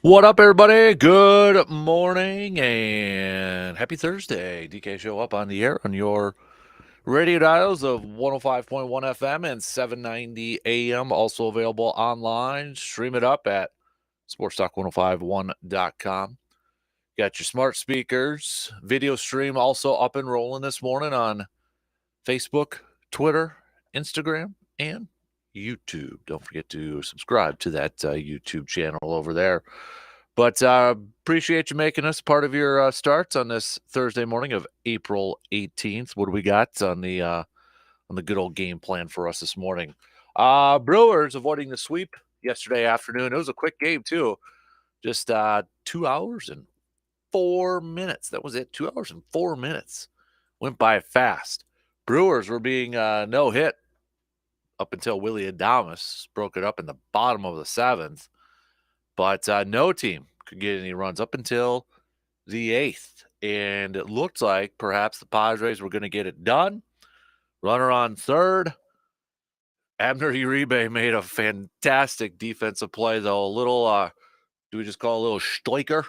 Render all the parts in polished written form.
What up, everybody? Good morning and happy Thursday. DK Show up on the air on your radio dials of 105.1 FM and 790 AM. Also available online. Stream it up at sportstalk1051.com. Got your smart speakers. Video stream also up and rolling this morning on Facebook, Twitter, Instagram, and YouTube. Don't forget to subscribe to that YouTube channel over there. But appreciate you making us part of your starts on this Thursday morning of April 18th. What do we got on the good old game plan for us this morning? Brewers avoiding the sweep yesterday afternoon. It was a quick game too, just 2 hours and 4 minutes. That was it. 2 hours and 4 minutes went by fast. Brewers were being no hit up until Willie Adames broke it up in the bottom of the seventh. But no team could get any runs up until the eighth. And it looked like perhaps the Padres were going to get it done. Runner on third. Abner Uribe made a fantastic defensive play, though. A little, do we just call it a little stoiker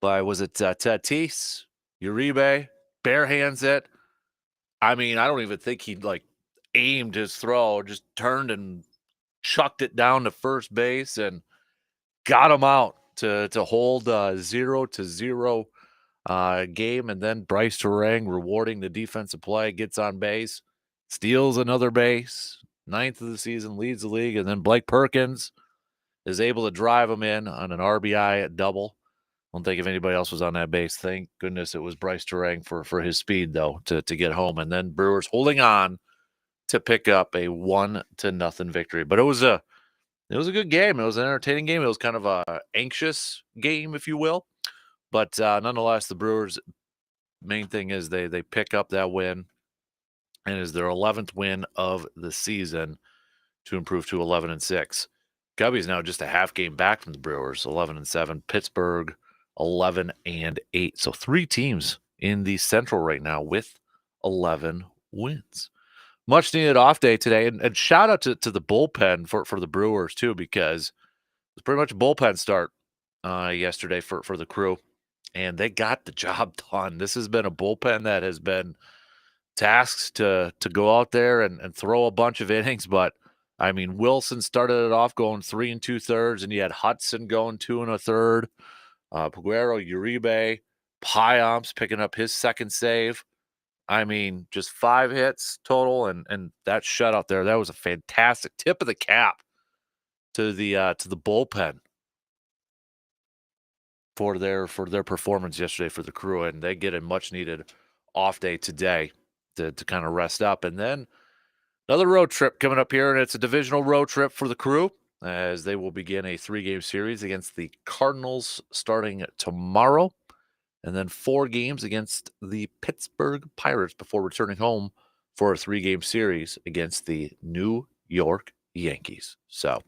by, was it Tatis? Uribe bare hands it. I mean, I don't even think he aimed his throw, just turned and chucked it down to first base and got him out to hold 0-0 game. And then Bryce Terang rewarding the defensive play, gets on base, steals another base, ninth of the season, leads the league. And then Blake Perkins is able to drive him in on an RBI double. I don't think if anybody else was on that base. Thank goodness it was Bryce Terang for his speed, though, to get home. And then Brewers holding on to pick up a 1-0 victory. But it was a good game. It was an entertaining game. It was kind of a anxious game, if you will. But nonetheless, the Brewers' main thing is they pick up that win, and is their 11th win of the season to improve to 11-6. Cubbies now just a half game back from the Brewers, 11-7. Pittsburgh 11-8. So 3 teams in the Central right now with 11 wins. Much needed off day today, and shout out to the bullpen for the Brewers too, because it was pretty much a bullpen start yesterday for the Crew, and they got the job done. This has been a bullpen that has been tasked to go out there and throw a bunch of innings, but I mean, Wilson started it off going 3 2/3, and you had Hudson going 2 1/3. Peguero, Uribe, Payamps picking up his second save. I mean, just 5 hits total, and that shutout there, that was a fantastic tip of the cap to the bullpen for their performance yesterday for the Crew, and they get a much needed off day today to kind of rest up. And then another road trip coming up here, and it's a divisional road trip for the Crew as they will begin a 3-game series against the Cardinals starting tomorrow, and then 4 games against the Pittsburgh Pirates before returning home for a 3-game series against the New York Yankees. So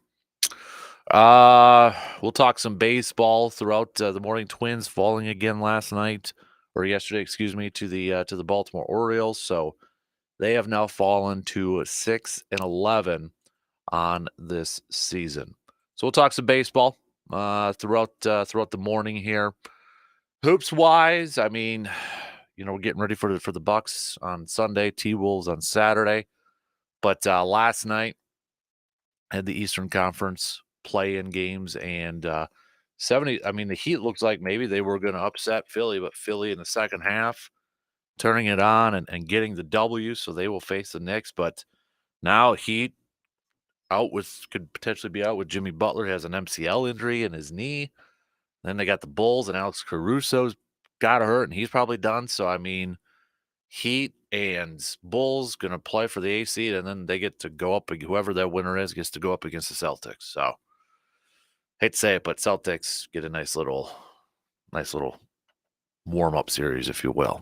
we'll talk some baseball throughout the morning. Twins falling again last night, or yesterday, excuse me, to the Baltimore Orioles. So they have now fallen to 6-11 on this season. So we'll talk some baseball throughout the morning here. Hoops wise, I mean, we're getting ready for the Bucks on Sunday, T-Wolves on Saturday. But last night had the Eastern Conference play-in games, and 70. I mean, the Heat looked like maybe they were going to upset Philly, but Philly in the second half turning it on and getting the W, so they will face the Knicks. But now Heat could potentially be out with Jimmy Butler. He has an MCL injury in his knee. Then they got the Bulls, and Alex Caruso's got hurt, and he's probably done. So, I mean, Heat and Bulls going to play for the A seed, and then they get to go up, whoever that winner is gets to go up against the Celtics. So, hate to say it, but Celtics get a nice little warm-up series, if you will.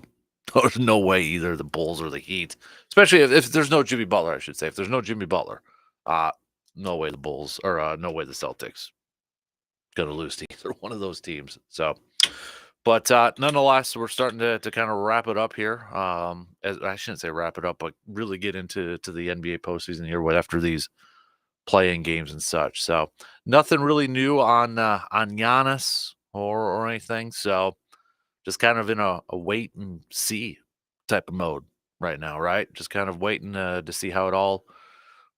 There's no way either the Bulls or the Heat, especially if there's no Jimmy Butler, I should say. If there's no Jimmy Butler, no way the Bulls, or no way the Celtics going to lose to either one of those teams. So, but nonetheless, we're starting to kind of wrap it up here. As I shouldn't say wrap it up, but really get into the NBA postseason here after these playing games and such. So nothing really new on Giannis or anything. So just kind of in a wait and see type of mode right now, right? Just kind of waiting to see how it all,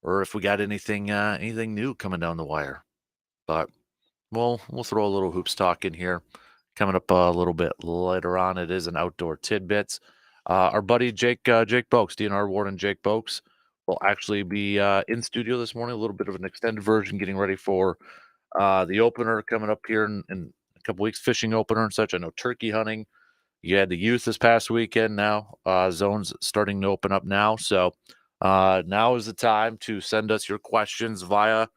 or if we got anything new coming down the wire. But we'll throw a little hoops talk in here coming up a little bit later on. It is an outdoor tidbits. Our buddy Jake Boakes, DNR Warden Jake Boakes, will actually be in studio this morning. A little bit of an extended version, getting ready for the opener coming up here in a couple weeks, fishing opener and such. I know turkey hunting. You had the youth this past weekend. Now zones starting to open up now. So now is the time to send us your questions via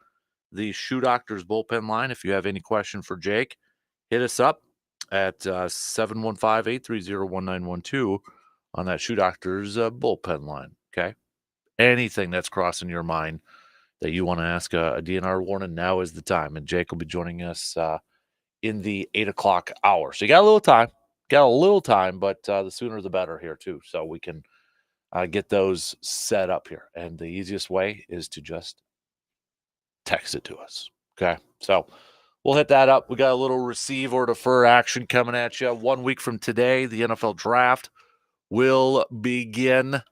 the Shoe Doctors bullpen line. If you have any question for Jake, hit us up at 715-830-1912 on that Shoe Doctors bullpen line. Okay. Anything that's crossing your mind that you want to ask a DNR warning, now is the time. And Jake will be joining us in the 8 o'clock hour. So you got a little time. But the sooner the better here, too. So we can get those set up here. And the easiest way is to just text it to us. Okay. So we'll hit that up. We got a little receive or defer action coming at you. 1 week from today, the NFL draft will begin.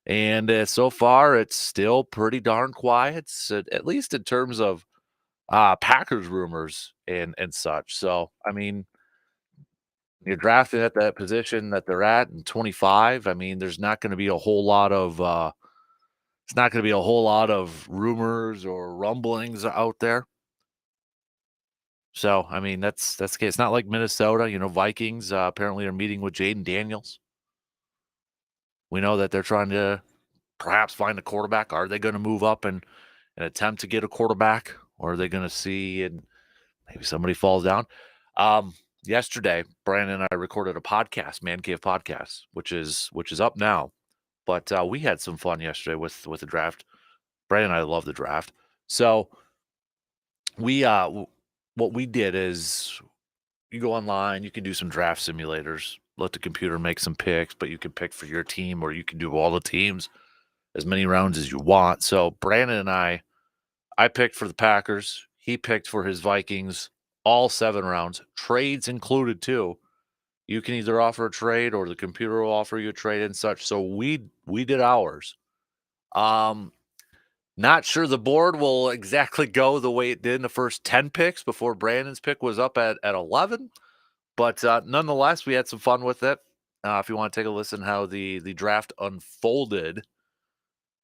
And so far, it's still pretty darn quiet, at least in terms of Packers rumors and such. So, I mean, you're drafted at that position that they're at in 25. I mean, there's not going to be a whole lot of it's not going to be a whole lot of rumors or rumblings out there. So, I mean, that's the case. It's not like Minnesota, Vikings apparently are meeting with Jaden Daniels. We know that they're trying to perhaps find a quarterback. Are they going to move up and attempt to get a quarterback, or are they going to see and maybe somebody falls down? Yesterday, Brandon and I recorded a podcast, Man Cave Podcast, which is up now. But we had some fun yesterday with the draft. Brandon and I love the draft. So we what we did is you go online, you can do some draft simulators, let the computer make some picks, but you can pick for your team or you can do all the teams as many rounds as you want. So Brandon and I picked for the Packers. He picked for his Vikings, all 7 rounds, trades included too. You can either offer a trade or the computer will offer you a trade and such. So we did ours. Not sure the board will exactly go the way it did in the first 10 picks before Brandon's pick was up at 11. But nonetheless, we had some fun with it. If you want to take a listen how the draft unfolded,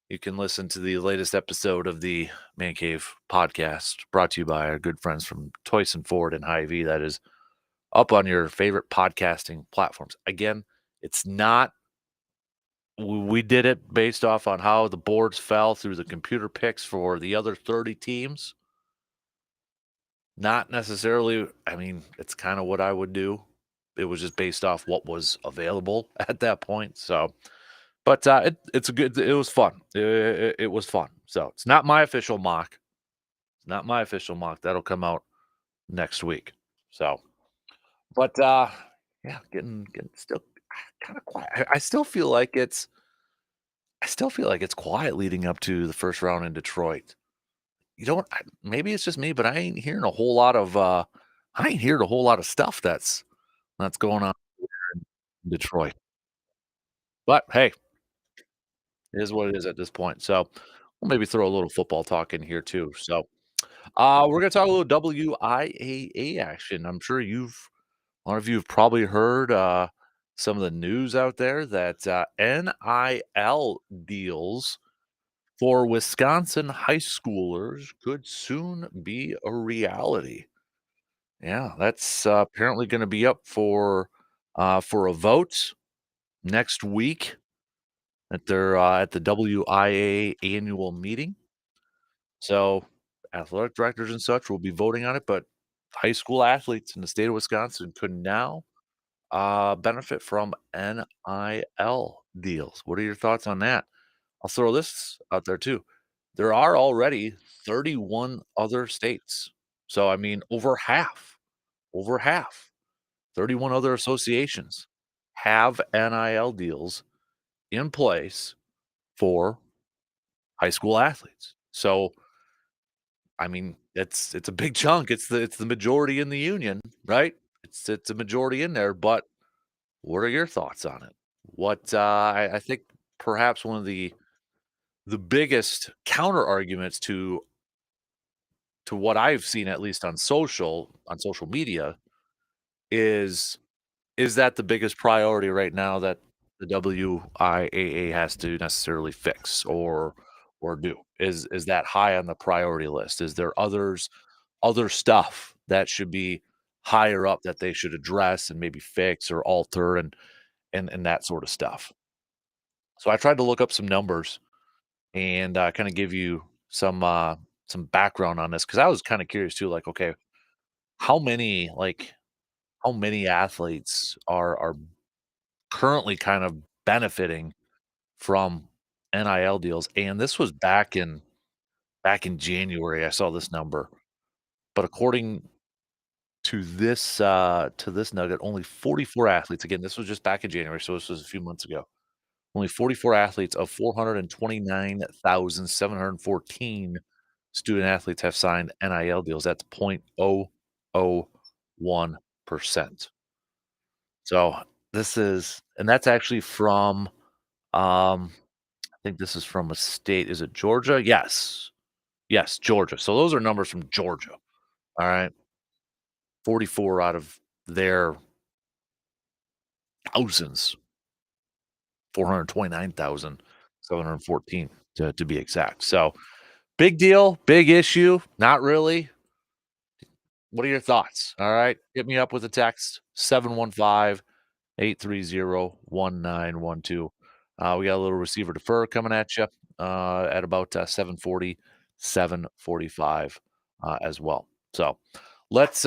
you can listen to the latest episode of the Man Cave podcast, brought to you by our good friends from Toyson Ford and Hy-Vee. That is up on your favorite podcasting platforms. Again, it's not, we did it based off on how the boards fell through the computer picks for the other 30 teams. Not necessarily, I mean, it's kind of what I would do. It was just based off what was available at that point. So, but it was fun. It was fun. So it's not my official mock. It's not my official mock. That'll come out next week. So, but yeah, getting still kind of quiet. I still feel like it's quiet leading up to the first round in Detroit. You don't. Maybe it's just me, but I ain't hearing a whole lot of. I ain't hearing a whole lot of stuff that's going on in Detroit. But hey, it is what it is at this point. So we'll maybe throw a little football talk in here too. So we're gonna talk a little WIAA action. I'm sure a lot of you have probably heard some of the news out there that NIL deals for Wisconsin high schoolers could soon be a reality. Yeah, that's apparently going to be up for a vote next week at the WIA annual meeting. So athletic directors and such will be voting on it, but high school athletes in the state of Wisconsin could now benefit from NIL deals. What are your thoughts on that? I'll throw this out there too. There are already 31 other states. So I mean over half, 31 other associations have NIL deals in place for high school athletes. So I mean, it's a big chunk. It's the majority in the union, right? It's a majority in there, but what are your thoughts on it? I think perhaps one of the biggest counter arguments to what I've seen, at least on social media, is is that the biggest priority right now that the WIAA has to necessarily fix or do? Is that high on the priority list? Is there other stuff that should be higher up that they should address and maybe fix or alter and that sort of stuff? So I tried to look up some numbers and kind of give you some background on this because I was kind of curious too. Like, okay, how many like how many athletes are currently kind of benefiting from NIL deals? And this was back in January. I saw this number, but according to this nugget, only 44 athletes. Again, this was just back in January, so this was a few months ago. Only 44 athletes of 429,714 student athletes have signed NIL deals. That's 0.001%. So this is and that's actually from, I think this is from a state is it Georgia? Yes. Yes, Georgia. So those are numbers from Georgia, all right? 44 out of their thousands, 429,714 to be exact. So, big deal, big issue, not really. What are your thoughts? All right, hit me up with a text 715-830-1912. We got a little receiver defer coming at you at about 7:40, 7:45 as well. So let's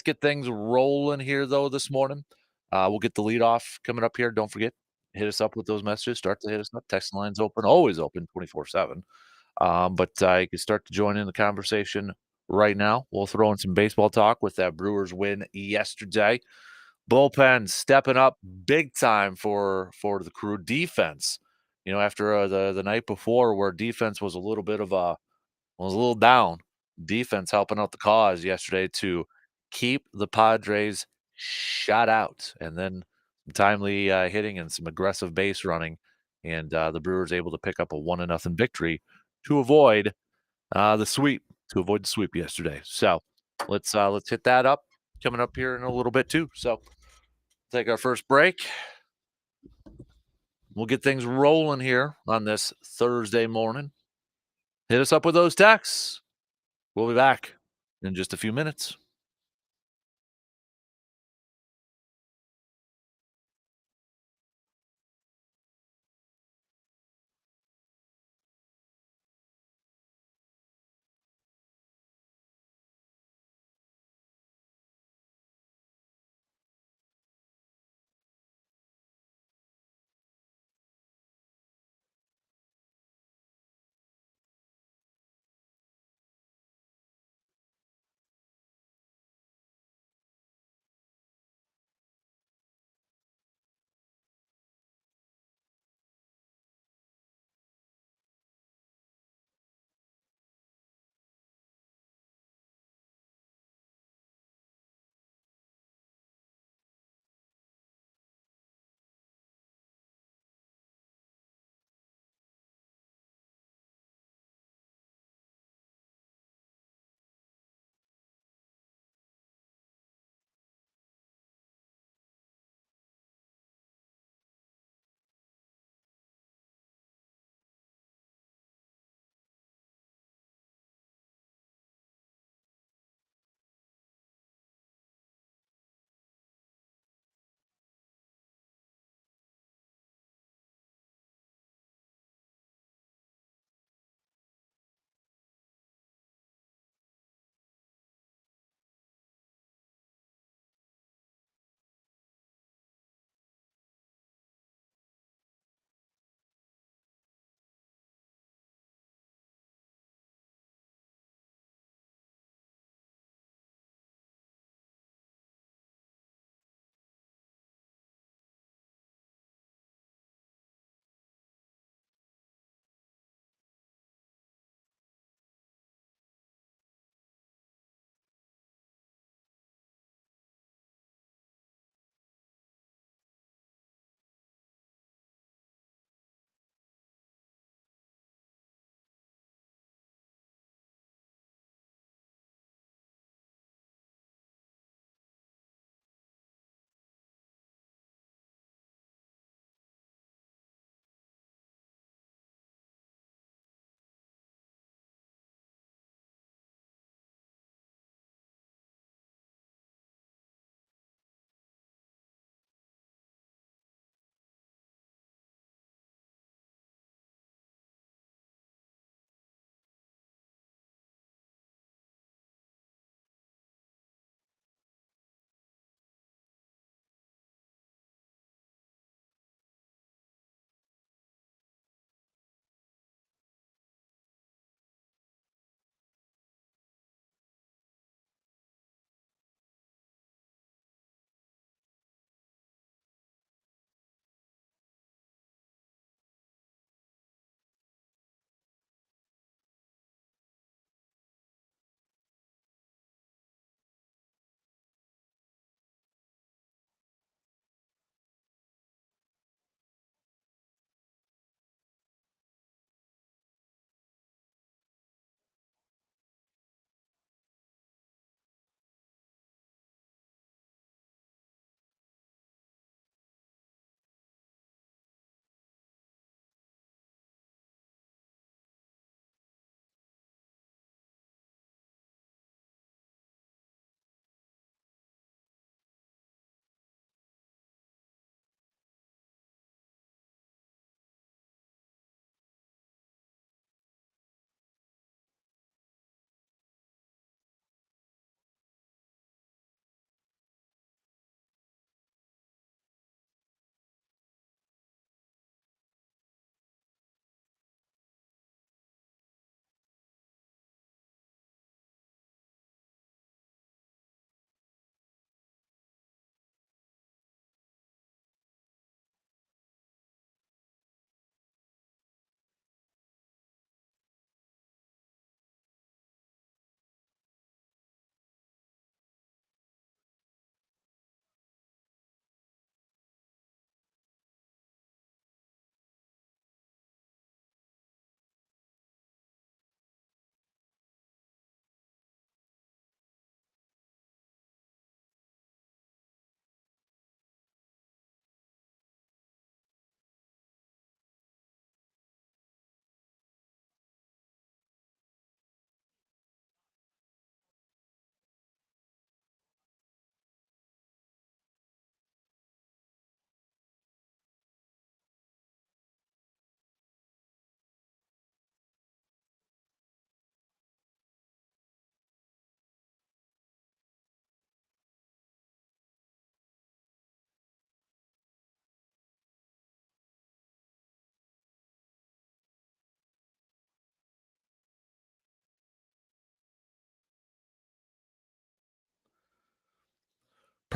get things rolling here though this morning. We'll get the lead off coming up here. Don't forget, hit us up with those messages. Start to hit us up. Text lines open, always open 24/7. But you can start to join in the conversation right now. We'll throw in some baseball talk with that Brewers win yesterday. Bullpen stepping up big time for the Crew defense. You know, after the night before where defense was a little bit of a was a little down. Defense helping out the cause yesterday to keep the Padres shut out, and then some timely hitting and some aggressive base running, and the Brewers able to pick up a 1-0 victory to avoid the sweep yesterday. So let's hit that up coming up here in a little bit too. So take our first break. We'll get things rolling here on this Thursday morning. Hit us up with those texts. We'll be back in just a few minutes.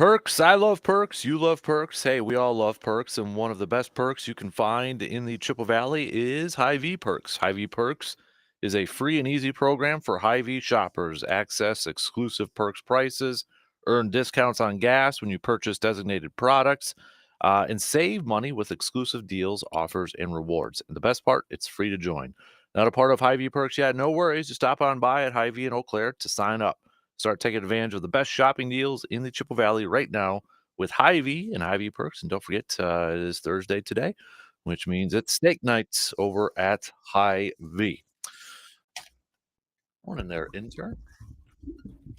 Perks. I love perks. You love perks. Hey, we all love perks. And one of the best perks you can find in the Chippewa Valley is Hy-Vee Perks. Hy-Vee Perks is a free and easy program for Hy-Vee shoppers. Access exclusive perks prices, earn discounts on gas when you purchase designated products, and save money with exclusive deals, offers, and rewards. And the best part, it's free to join. Not a part of Hy-Vee Perks yet? No worries. Just stop on by at Hy-Vee in Eau Claire to sign up. Start taking advantage of the best shopping deals in the Chippewa Valley right now with Hy-Vee and Hy-Vee Perks. And don't forget, it is Thursday today, which means it's steak nights over at Hy-Vee. Morning there, intern.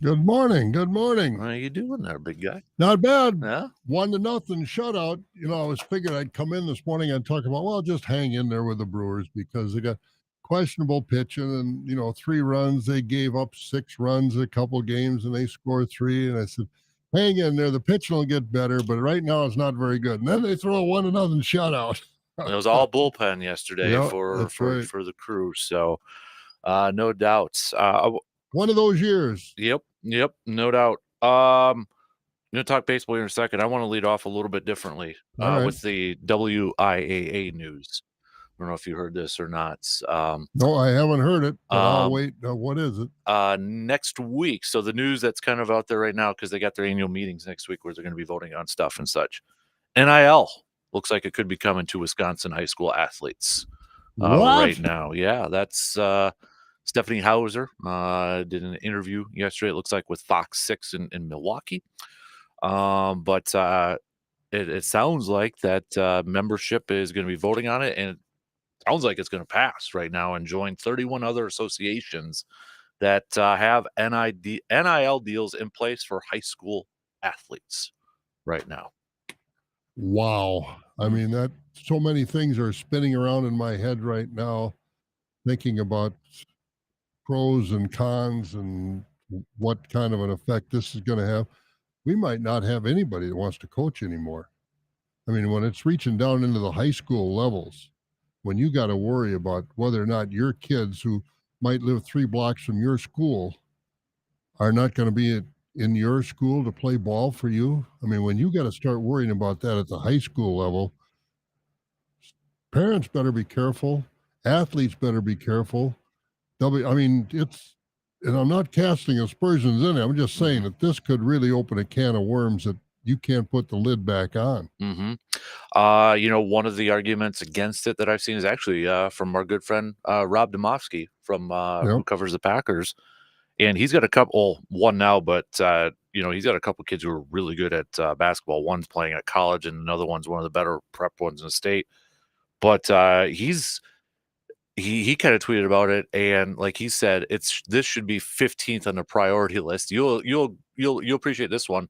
Good morning. Good morning. How you doing there, big guy? Not bad. Yeah. 1-0 shutout. I was figuring I'd come in this morning and talk about, well, just hang in there with the Brewers because they got questionable pitching and, 3 runs. They gave up 6 runs a couple games and they scored 3. And I said, hang in there. The pitching will get better, but right now it's not very good. And then they throw a 1-0 shutout. It was all bullpen yesterday Yep, for right. the crew. So no doubts. One of those years. Yep, no doubt. I'm going to talk baseball here in a second. I want to lead off a little bit differently All with the WIAA news. I don't know if you heard this or not. No, I haven't heard it, but I'll wait. What is it? Next week. So the news that's kind of out there right now, because they got their annual meetings next week where they're going to be voting on stuff and such. NIL looks like it could be coming to Wisconsin high school athletes right now. Yeah, that's Stephanie Hauser did an interview yesterday. It looks like with Fox 6 in Milwaukee. But it sounds like that membership is going to be voting on it, and it sounds like it's going to pass right now and join 31 other associations that have NIL deals in place for high school athletes right now. Wow. I mean, that so many things are spinning around in my head right now, thinking about pros and cons and what kind of an effect this is going to have. We might not have anybody that wants to coach anymore. I mean, when it's reaching down into the high school levels, when you got to worry about whether or not your kids who might live 3 blocks from your school are not going to be in your school to play ball for you. I mean, when you got to start worrying about that at the high school level, parents better be careful. Athletes better be careful. I mean, and I'm not casting aspersions in it. I'm just saying that this could really open a can of worms that you can't put the lid back on. Mm-hmm. One of the arguments against it that I've seen is actually from our good friend Rob Domofsky from who covers the Packers. And he's got a couple, one now, but, he's got a couple kids who are really good at basketball. One's playing at college and another one's one of the better prep ones in the state. But he kind of tweeted about it, and like he said, this should be 15th on the priority list. You'll appreciate this one.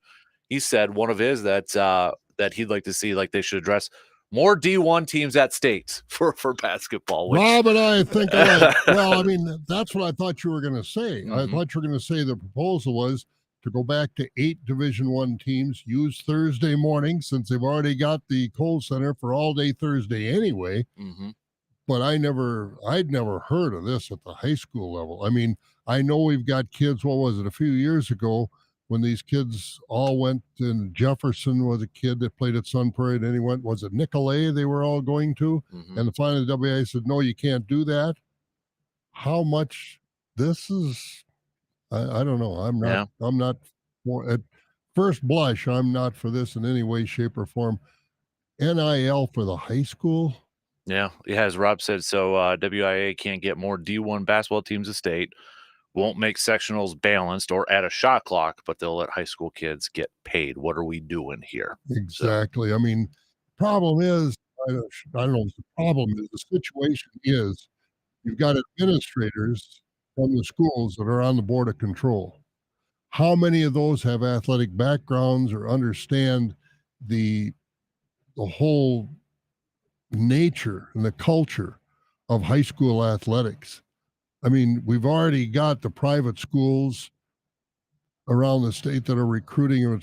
He said one of his that he'd like to see, like they should address more D1 teams at state for basketball. Which... Rob and I think alike. Well, I mean, that's what I thought you were going to say. I thought you were going to say the proposal was to go back to 8 Division I teams, use Thursday morning since they've already got the Kohl Center for all day Thursday anyway. But I'd never heard of this at the high school level. I mean, I know we've got kids, what was it, a few years ago when these kids all went, and Jefferson was a kid that played at Sun Prairie, and he went, was it Nicolay they were all going to? And the finally WIA said, no, you can't do that. How much this is, I don't know. I'm not at first blush, I'm not for this in any way, shape, or form. NIL for the high school? Yeah, as Rob said, so WIA can't get more D1 basketball teams a state, won't make sectionals balanced or add a shot clock, but they'll let high school kids get paid. What are we doing here? Exactly. So, I mean, problem is, I don't know what the problem is. The situation is you've got administrators from the schools that are on the board of control. How many of those have athletic backgrounds or understand the whole nature and the culture of high school athletics? I mean, we've already got the private schools around the state that are recruiting, and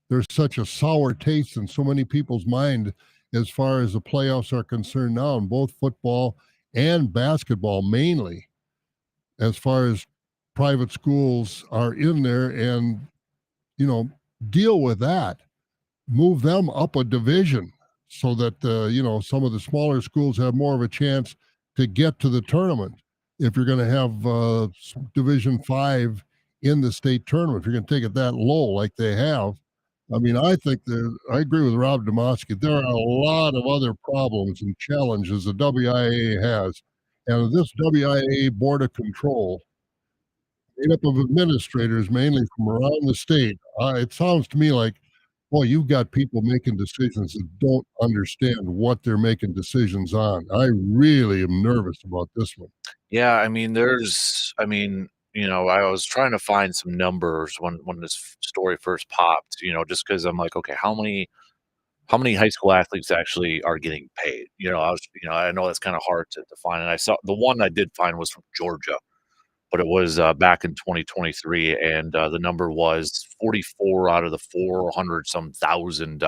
there's such a sour taste in so many people's mind as far as the playoffs are concerned now in both football and basketball, mainly as far as private schools are in there. And deal with that, move them up a division so that some of the smaller schools have more of a chance to get to the tournament. If you're going to have Division 5 in the state tournament, if you're going to take it that low like they have, I mean, I think I agree with Rob Domosky. There are a lot of other problems and challenges the WIA has, and this WIA Board of Control, made up of administrators mainly from around the state. It sounds to me like, boy, you've got people making decisions that don't understand what they're making decisions on. I really am nervous about this one. Yeah, I mean, I was trying to find some numbers when this story first popped, just because I'm like, okay, how many high school athletes actually are getting paid? I know that's kind of hard to find, and I saw the one I did find was from Georgia, but it was back in 2023, and the number was 44 out of the 400 some thousand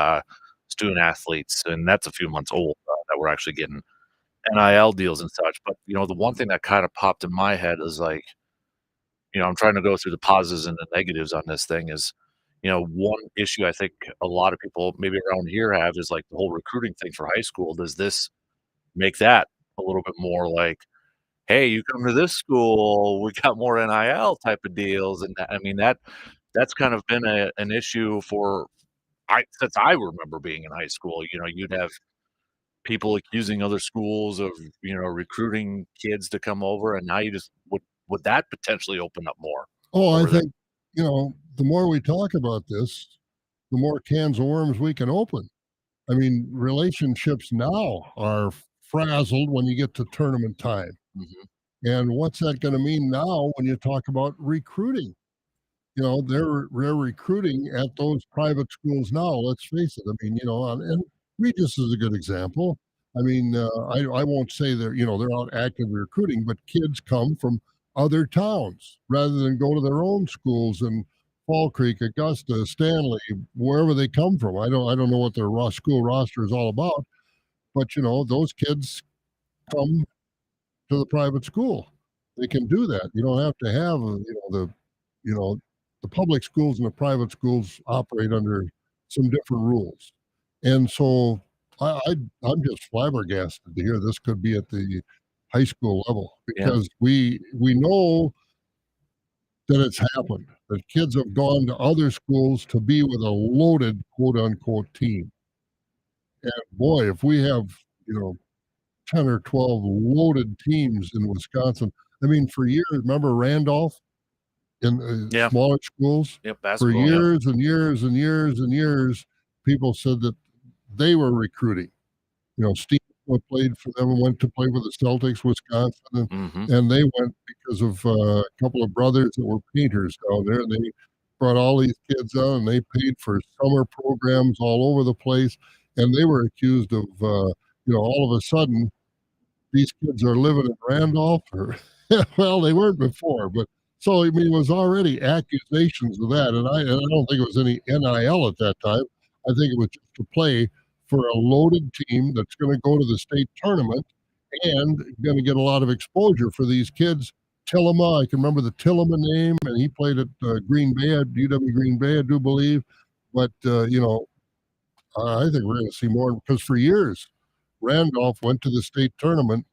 student athletes, and that's a few months old that were actually getting NIL deals and such. But the one thing that kind of popped in my head is like, I'm trying to go through the positives and the negatives on this thing. Is one issue I think a lot of people maybe around here have is like the whole recruiting thing for high school. Does this make that a little bit more like, hey, you come to this school, we got more NIL type of deals, and I mean that's kind of been an issue for I since I remember being in high school. You'd have people accusing other schools of recruiting kids to come over, and now you just would that potentially open up more Oh, I over there? think, the more we talk about this, the more cans of worms we can open. I mean, relationships now are frazzled when you get to tournament time. Mhm. And what's that going to mean now when you talk about recruiting? They're recruiting at those private schools now. Let's face it. I mean, and Regis is a good example. I mean, I won't say they're out actively recruiting, but kids come from other towns rather than go to their own schools in Fall Creek, Augusta, Stanley, wherever they come from. I don't know what their school roster is all about, but those kids come to the private school. They can do that. You don't have to have you know the public schools and the private schools operate under some different rules, and so I'm just flabbergasted to hear this could be at the high school level Yeah. because we know that it's happened that kids have gone to other schools to be with a loaded quote unquote team, and boy, if we have you know 10 or 12 loaded teams in Wisconsin. I mean, for years, remember Randolph in Yeah. smaller schools? Yep, For basketball, yep. years and years and years and years, people said that they were recruiting. Steve played for them and went to play for the Celtics, Wisconsin, and, Mhm. and they went because of a couple of brothers that were painters down there. And they brought all these kids out and they paid for summer programs all over the place. And they were accused of, all of a sudden, these kids are living in Randolph or well, they weren't before, but so I mean it was already accusations of that. And I don't think it was any NIL at that time. I think it was just to play for a loaded team that's going to go to the state tournament and going to get a lot of exposure for these kids. Tillema, I can remember the Tillema name, and he played at Green Bay, at UW Green Bay, I do believe. But I think we're going to see more because for years, Randolph went to the state tournament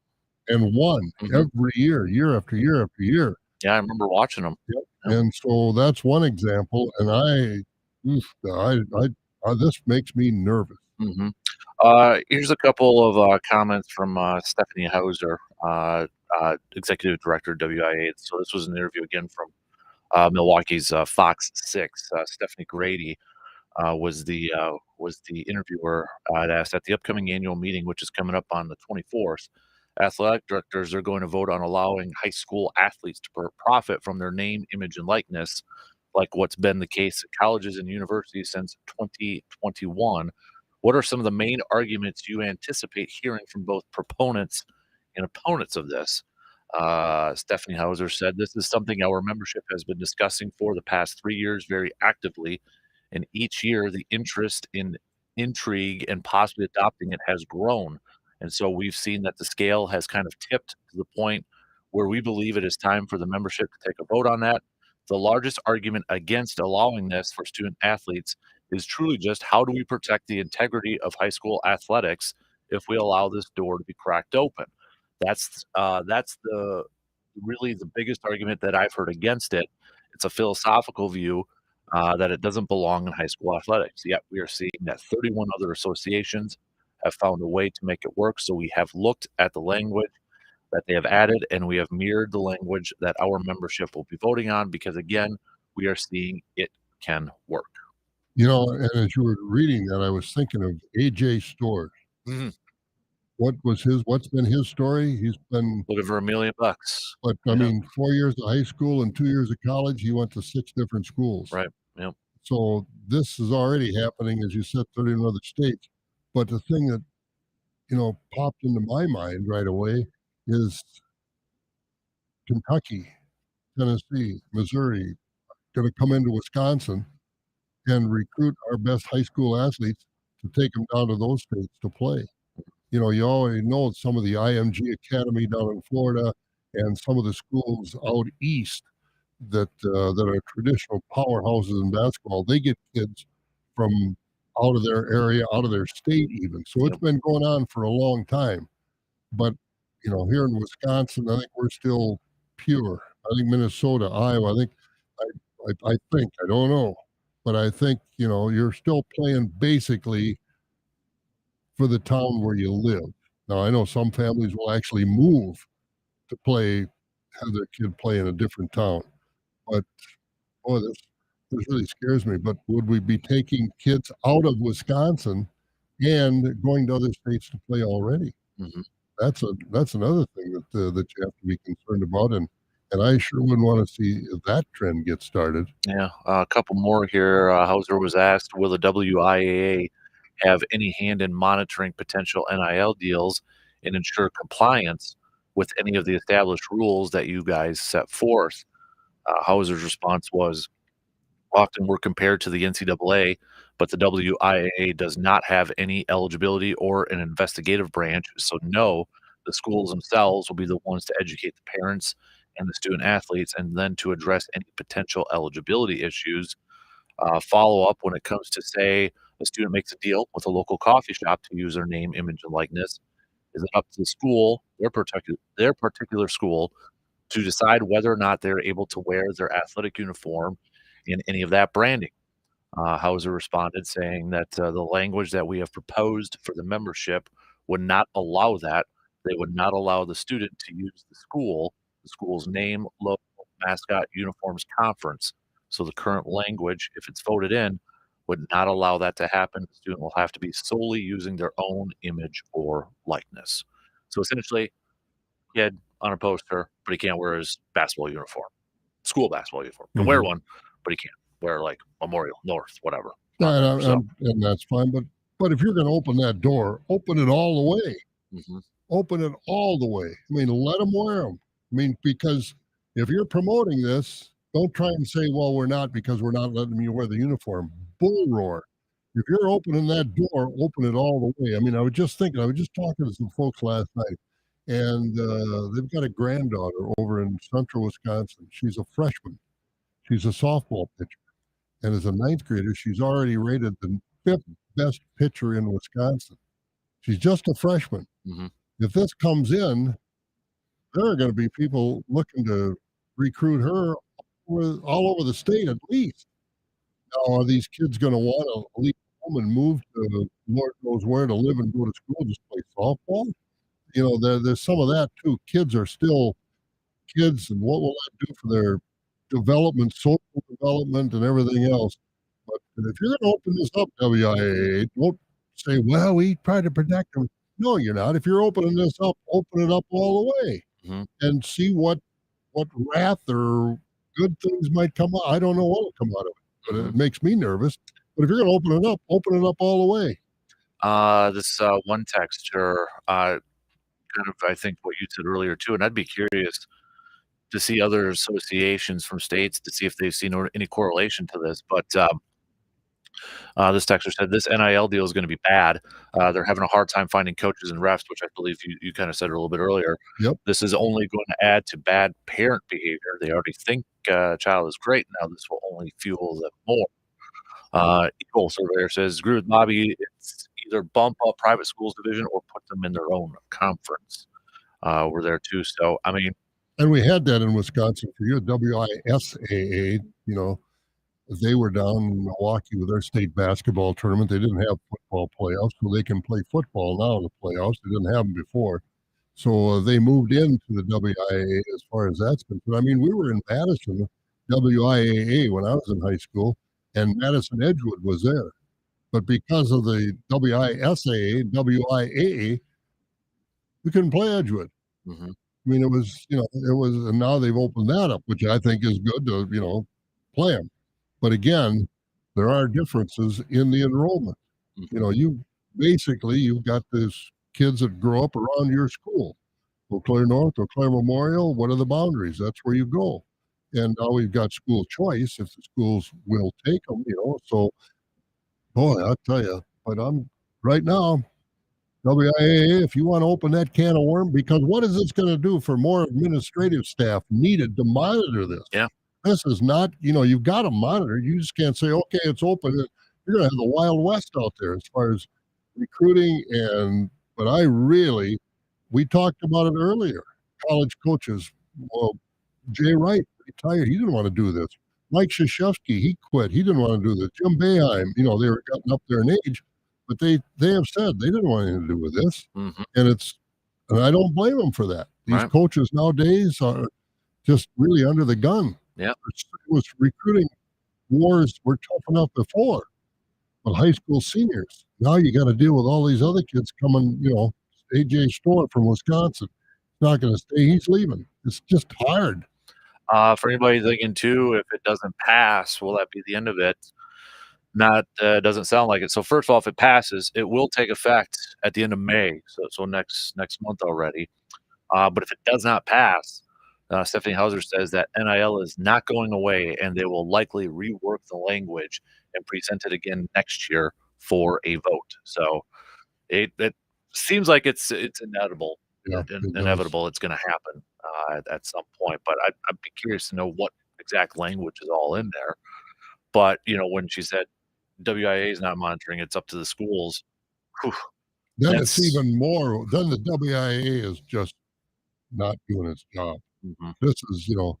and won Mhm. every year, year after year after year. Yeah, I remember watching them. Yep. Yep. And so that's one example. And oof, this makes me nervous. Mhm. Here's a couple of comments from Stephanie Hauser, executive director of WIA. So this was an interview again from Milwaukee's Fox 6. Stephanie Grady was the interviewer that asked at the upcoming annual meeting, which is coming up on the 24th. Athletic directors are going to vote on allowing high school athletes to profit from their name, image, and likeness, like what's been the case at colleges and universities since 2021. What are some of the main arguments you anticipate hearing from both proponents and opponents of this? Stephanie Hauser said, "This is something our membership has been discussing for the past 3 years very actively, and each year the interest in intrigue and possibly adopting it has grown. And so we've seen that the scale has kind of tipped to the point where we believe it is time for the membership to take a vote on that. The largest argument against allowing this for student athletes is truly just how do we protect the integrity of high school athletics if we allow this door to be cracked open? That's the really the biggest argument that I've heard against it. It's a philosophical view that it doesn't belong in high school athletics. Yet we are seeing that 31 other associations have found a way to make it work. So we have looked at the language that they have added, and we have mirrored the language that our membership will be voting on because, again, we are seeing it can work. And as you were reading that, I was thinking of AJ Stewart. Mhm. What's been his story? He's been, Looking for $1 million. but I mean, 4 years of high school and 2 years of college, he went to 6 different schools. Right. Yep. So this is already happening, as you said, 30 in other states. But the thing that, popped into my mind right away is Kentucky, Tennessee, Missouri going to come into Wisconsin and recruit our best high school athletes to take them down to those states to play. You already know some of the IMG Academy down in Florida and some of the schools out east that are traditional powerhouses in basketball. They get kids from out of their area, out of their state, even. So it's been going on for a long time. But here in Wisconsin, I think we're still pure. I think Minnesota, Iowa. I think I don't know, but I think you're still playing basically for the town where you live. Now I know some families will actually move to have their kid play in a different town, but boy, this really scares me. But would we be taking kids out of Wisconsin and going to other states to play already? Mhm. That's another thing that you have to be concerned about, and I sure wouldn't want to see that trend get started. Yeah, a couple more here. Hauser was asked, will the WIAA have any hand in monitoring potential NIL deals and ensure compliance with any of the established rules that you guys set forth? Hauser's response was, often we're compared to the NCAA, but the WIAA does not have any eligibility or an investigative branch. So, no, the schools themselves will be the ones to educate the parents and the student athletes and then to address any potential eligibility issues. Follow up when it comes to, say, a student makes a deal with a local coffee shop to use their name, image, and likeness. Is it up to the school, their particular school, to decide whether or not they're able to wear their athletic uniform in any of that branding? Hauser responded saying that the language that we have proposed for the membership would not allow that. They would not allow the student to use the school's name, logo, mascot, uniforms, conference. So the current language, if it's voted in, would not allow that to happen. The student will have to be solely using their own image or likeness. So essentially, kid on a poster, but he can't wear his basketball uniform, school basketball uniform. Can wear one, but he can't wear like Memorial North, whatever. And that's fine. But if you're going to open that door, open it all the way. Mhm. Open it all the way. I mean, let them wear them. I mean, because if you're promoting this, don't try and say, well, we're not because we're not letting you wear the uniform. Bull roar. If you're opening that door, open it all the way. I mean, I was just talking to some folks last night, and they've got a granddaughter over in central Wisconsin. She's a freshman. She's a softball pitcher. And as a ninth grader, she's already rated the 5th best pitcher in Wisconsin. She's just a freshman. Mhm. If this comes in, there are going to be people looking to recruit her all over the state at least. Now, are these kids going to want to leave home and move to Lord knows where to live and go to school, just play softball? There's some of that too. Kids are still kids, and what will that do for their development, social development, and everything else? But if you're going to open this up, WIAA, don't say, well, we try to protect them. No, you're not. If you're opening this up, open it up all the way Mhm. and see what wrath or good things might come out. I don't know what will come out of it, but it makes me nervous. But if you're going to open it up all the way. This one texture, kind of, I think, what you said earlier too, and I'd be curious to see other associations from states to see if they've seen any correlation to this. But This texter said this NIL deal is going to be bad. They're having a hard time finding coaches and refs, which I believe you kind of said a little bit earlier. Yep. This is only going to add to bad parent behavior. They already think a child is great. Now this will only fuel them more. Eagle Surveyor says, agree with Bobby. It's either bump up private schools division or put them in their own conference. We're there too. So, I mean, and we had that in Wisconsin for you, WISAA, they were down in Milwaukee with their state basketball tournament. They didn't have football playoffs, so they can play football now in the playoffs. They didn't have them before. So they moved into the WIAA as far as that's concerned. I mean, we were in Madison, WIAA, when I was in high school, and Madison Edgewood was there. But because of the WISAA, WIAA, we couldn't play Edgewood. Mm-hmm. I mean, it was, and now they've opened that up, which I think is good to, play them. But again, there are differences in the enrollment. Mm-hmm. You've got these kids that grow up around your school. Eau Claire North, Eau Claire Memorial, what are the boundaries? That's where you go. And now we've got school choice if the schools will take them, So, boy, I'll tell you, but I'm right now, WIAA, if you want to open that can of worm, because what is this going to do for more administrative staff needed to monitor this? Yeah. This is not, you've got to monitor. You just can't say, okay, it's open. You're going to have the Wild West out there as far as recruiting. But we talked about it earlier. College coaches, well, Jay Wright retired. He didn't want to do this. Mike Krzyzewski, he quit. He didn't want to do this. Jim Boeheim, they were getting up there in age, but they have said they didn't want anything to do with this. Mm-hmm. And I don't blame them for that. These coaches nowadays are just really under the gun. Yeah. It was recruiting wars were tough enough before, but high school seniors. Now you got to deal with all these other kids coming, AJ Storr from Wisconsin. He's not going to stay. He's leaving. It's just hard. For anybody thinking too, if it doesn't pass, will that be the end of it? Doesn't sound like it. So first off, if it passes, it will take effect at the end of May. So next month already. But if it does not pass, Stephanie Hauser says that NIL is not going away, and they will likely rework the language and present it again next year for a vote. So it seems like it's inevitable. Yeah, inevitable. It's going to happen at some point. But I'd be curious to know what exact language is all in there. But when she said WIA is not monitoring, it's up to the schools. Whew, then it's even more. Then the WIA is just not doing its job. Mm-hmm. This is, some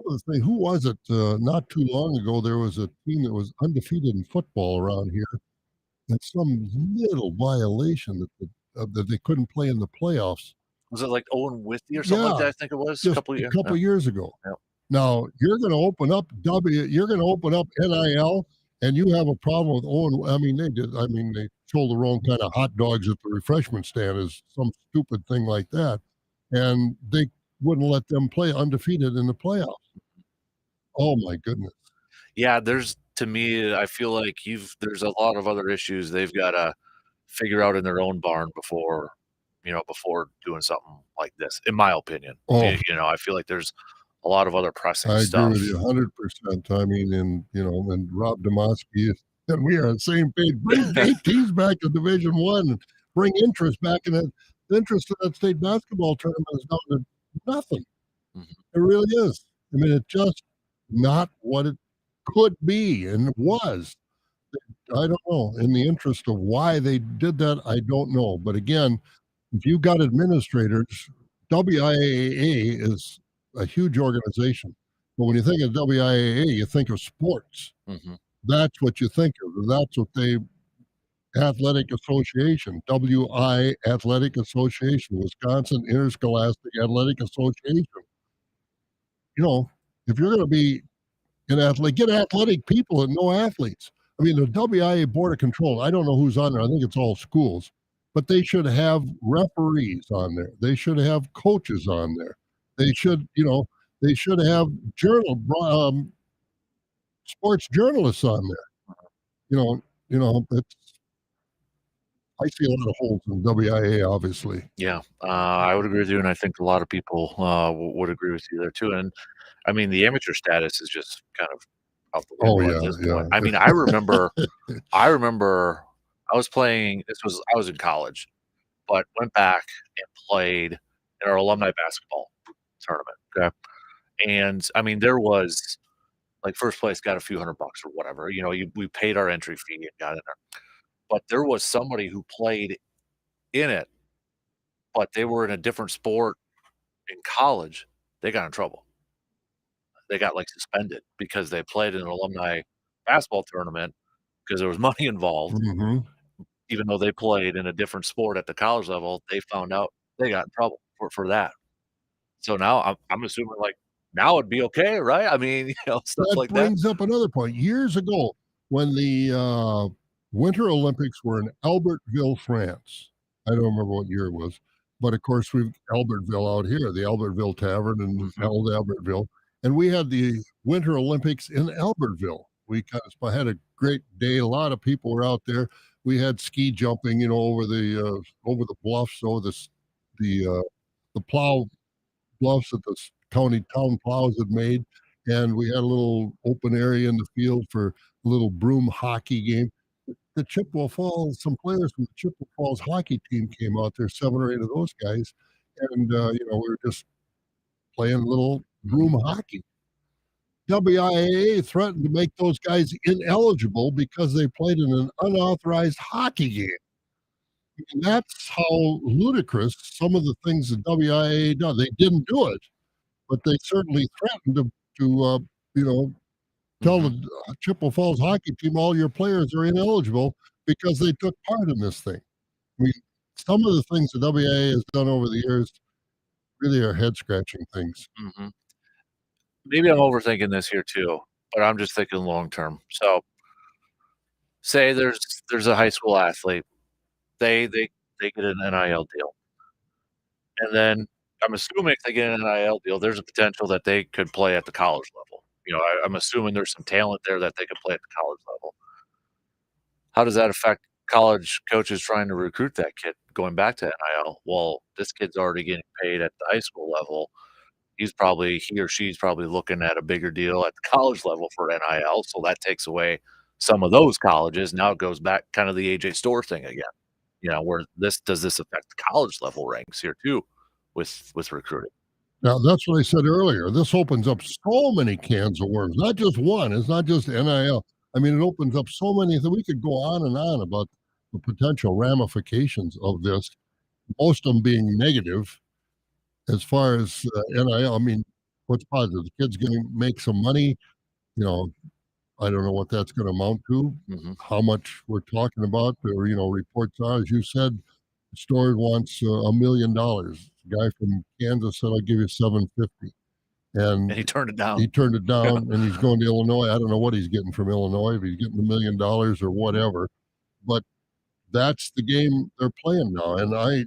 of the things. Who was it? Not too long ago, there was a team that was undefeated in football around here, and some little violation that they couldn't play in the playoffs. Was it like Owen Withey or something like that? I think it was a couple years ago. Yeah. Now you're going to open up NIL, and you have a problem with Owen. I mean, they sold the wrong kind of hot dogs at the refreshment stand, is some stupid thing like that, and they wouldn't let them play undefeated in the playoffs. Oh my goodness. Yeah, to me, I feel like there's a lot of other issues they've got to figure out in their own barn before doing something like this, in my opinion. I feel like there's a lot of other pressing stuff. I agree with you 100%. I mean, and Rob Demoski, and we are on the same page. Bring 8 teams back to Division One, and bring interest back in it. The interest of that state basketball tournament is down to nothing. Mm-hmm. It really is. I mean, it's just not what it could be, and it was. I don't know. In the interest of why they did that, I don't know. But again, if you got administrators, WIAA is a huge organization. But when you think of WIAA, you think of sports. Mm-hmm. That's what you think of. That's what Athletic Association, WI Athletic Association, Wisconsin Interscholastic Athletic Association. If you're going to be an athlete, get athletic people and no athletes. I mean, the WIA Board of Control, I don't know who's on there. I think it's all schools. But they should have referees on there. They should have coaches on there. They should, have sports journalists on there. I see a lot of holes in WIA, obviously. Yeah, I would agree with you, and I think a lot of people would agree with you there too. And I mean, the amateur status is just kind of out the Oh window at yeah, this yeah. point. I mean, I remember I was playing. I was in college, but went back and played in our alumni basketball tournament. Okay, and I mean, there was like first place got a few $100 or whatever. You know, we paid our entry fee and got in there. But there was somebody who played in it, but they were in a different sport in college. They got in trouble. They got like suspended because they played in an alumni basketball tournament because there was money involved. Mhm. Even though they played in a different sport at the college level, they found out they got in trouble for that. So now I'm assuming like now it'd be okay, right? I mean, stuff That like that. brings up another point. Years ago, when the Winter Olympics were in Albertville, France, I don't remember what year it was, but of course we've Albertville out here, the Albertville Tavern in Mhm. old Albertville, and we had the Winter Olympics in Albertville. We kind of had a great day. A lot of people were out there. We had ski jumping, over the bluffs, over the plow bluffs that the county town plows had made, and we had a little open area in the field for a little broom hockey game. The Chippewa Falls, some players from the Chippewa Falls hockey team came out there, 7 or 8 of those guys, and we were just playing a little broom hockey. WIAA threatened to make those guys ineligible because they played in an unauthorized hockey game. And that's how ludicrous some of the things the WIAA does. They didn't do it, but they certainly threatened to you know, tell Mhm. the Chippewa Falls hockey team all your players are ineligible because they took part in this thing. I mean, some of the things the WIA has done over the years really are head scratching things. Mhm. Maybe I'm overthinking this here too, but I'm just thinking long term. So, say there's a high school athlete. They get an NIL deal. And then I'm assuming if they get an NIL deal, there's a potential that they could play at the college level. I'm assuming there's some talent there that they could play at the college level. How does that affect college coaches trying to recruit that kid going back to NIL? Well, this kid's already getting paid at the high school level. He or she's probably looking at a bigger deal at the college level for NIL. So that takes away some of those colleges. Now it goes back kind of the AJ Store thing again. Where this affect the college level ranks here too with recruiting? Now, that's what I said earlier. This opens up so many cans of worms, not just one. It's not just NIL. I mean, it opens up so many that we could go on and on about the potential ramifications of this, most of them being negative as far as NIL. I mean, what's positive? The kid's going to make some money. You know, I don't know what that's going to amount to, Mhm. how much we're talking about, or, reports are, as you said, the store wants $1 million. The guy from Kansas said, I'll give you 750. And And he turned it down. he turned it down and he's going to Illinois. I don't know what he's getting from Illinois, if he's getting $1 million or whatever, but that's the game they're playing now. And I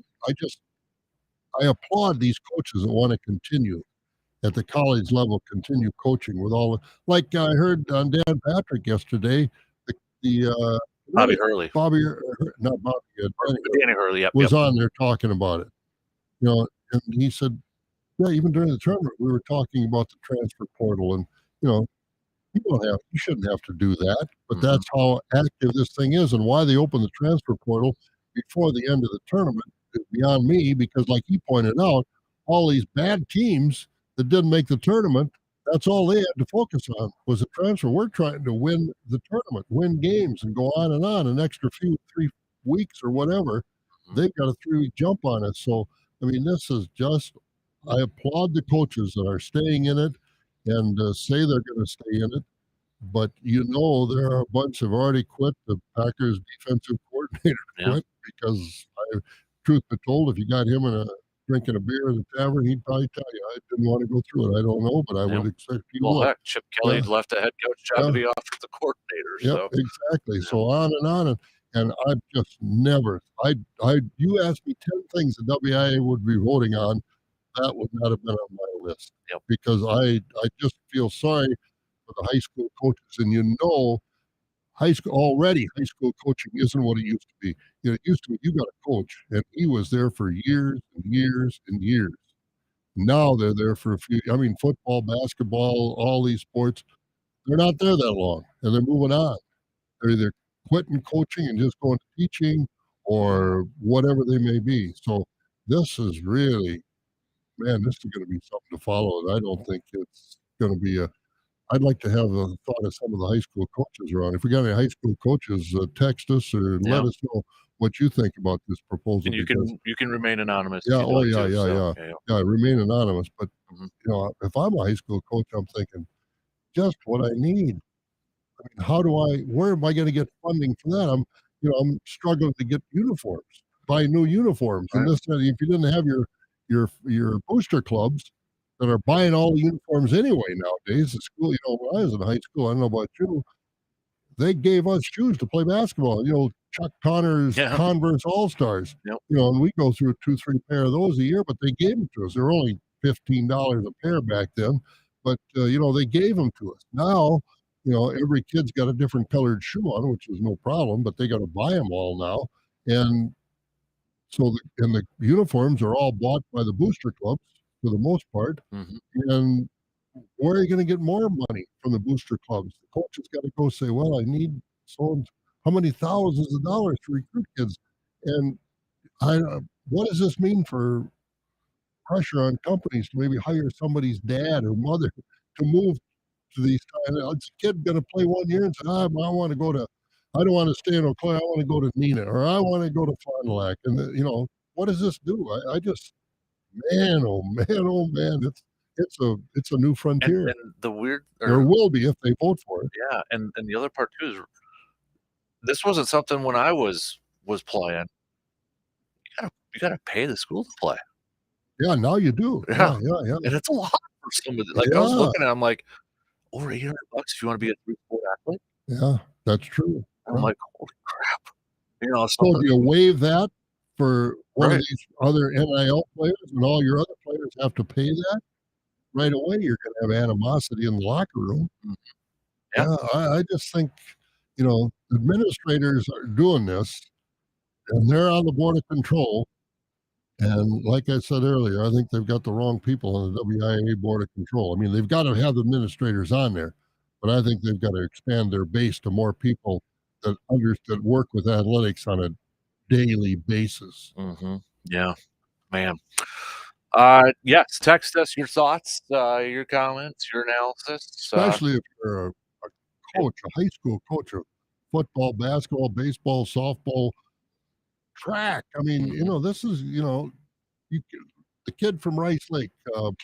applaud these coaches that want to continue at the college level, continue coaching with all the, like I heard on Dan Patrick yesterday, the Bobby Hurley. Bobby, not Bobby, Or Danny Danny Hurley, yep, was yep. on there talking about it. And he said, yeah, even during the tournament, we were talking about the transfer portal, and you know, you shouldn't have to do that, but Mhm. that's how active this thing is, and why they opened the transfer portal before the end of the tournament is beyond me. Because, like he pointed out, all these bad teams that didn't make the tournament, that's all they had to focus on was the transfer. We're trying to win the tournament, win games, and go on and on. An extra 3 weeks or whatever, Mhm. they've got a 3 week jump on us. So, I mean, this is just. I applaud the coaches that are staying in it and say they're going to stay in it. But there are a bunch have already quit. The Packers defensive coordinator Yeah. quit because, truth be told, if you got him drinking a beer in the tavern, he'd probably tell you, I didn't want to go through it. I don't know, but I would Yep. expect he Well, would. heck, Chip Kelly Yeah, left a head coach job to yeah, be offensive coordinator, yep, so exactly. yeah. So on and on, and I've just never. You asked me 10 things the WIA would be voting on, that would not have been on my list Yep. because I just feel sorry for the high school coaches. And high school coaching isn't what it used to be. It used to be you got a coach and he was there for years and years and years. Now they're there for a few. I mean, football, basketball, all these sports. They're not there that long, and they're moving on. They're either quitting coaching and just going to teaching or whatever they may be. So this is really, man, this is going to be something to follow. And I don't think it's going to be a. I'd like to have a thought of some of the high school coaches around. If we got any high school coaches, text us or let Yeah. us know what you think about this proposal. And Because you can remain anonymous if yeah, you'd oh like yeah, to. yeah, So yeah, yeah. yeah. Remain anonymous, but Mhm. if I'm a high school coach, I'm thinking just what I need. I mean, where am I going to get funding for that? I'm struggling to get uniforms, buy new uniforms, and Right. this. And if you didn't have your booster clubs that are buying all the uniforms anyway nowadays, the school. When I was in high school, I don't know about you, they gave us shoes to play basketball. Chuck Connor's Yeah. Converse All Stars. Yep. And we go through 2, 3 pair of those a year, but they gave them to us. They were only $15 a pair back then, but they gave them to us. Now, every kid's got a different colored shoe on, which is no problem, but they got to buy them all now, and the uniforms are all bought by the booster clubs for the most part, Mhm. and where are you going to get more money from the booster clubs? The coach has got to go say, well, I need so and how many thousands of dollars to recruit kids. And what does this mean for pressure on companies to maybe hire somebody's dad or mother to move to these kind of, it's a kid going to play 1 year and say, I don't want to stay in Eau Claire. I want to go to Nina or I want to go to Fond du Lac. And, what does this do? I just, man, oh man, oh man, it's a new frontier. And the weird There or will be if they vote for it. yeah, and the other part too is this wasn't something when I was playing. You gotta pay the school to play. Yeah, now you do. Yeah, Yeah, yeah, yeah. and it's a lot for somebody. Like, I was Yeah, looking at it, I'm like, over $800 if you wanna be a three-sport athlete? yeah, that's true. And I'm Yeah. like, "Holy crap." So Something do you waive that for one of right. these other NIL players and all your other players have to pay that? Right away, you're gonna have animosity in the locker room. Mhm. Yeah. Yeah, I just think, administrators are doing this, and they're on the board of control. And like I said earlier, I think they've got the wrong people on the WIA board of control. I mean, they've got to have administrators on there, but I think they've got to expand their base to more people that work with athletics on a daily basis. Mhm. Yeah, man. Yes, text us your thoughts, your comments, your analysis, Especially if you're a coach, a high school coach of football, basketball, baseball, softball, track. I mean, mhm. this is, you, the kid from Rice Lake,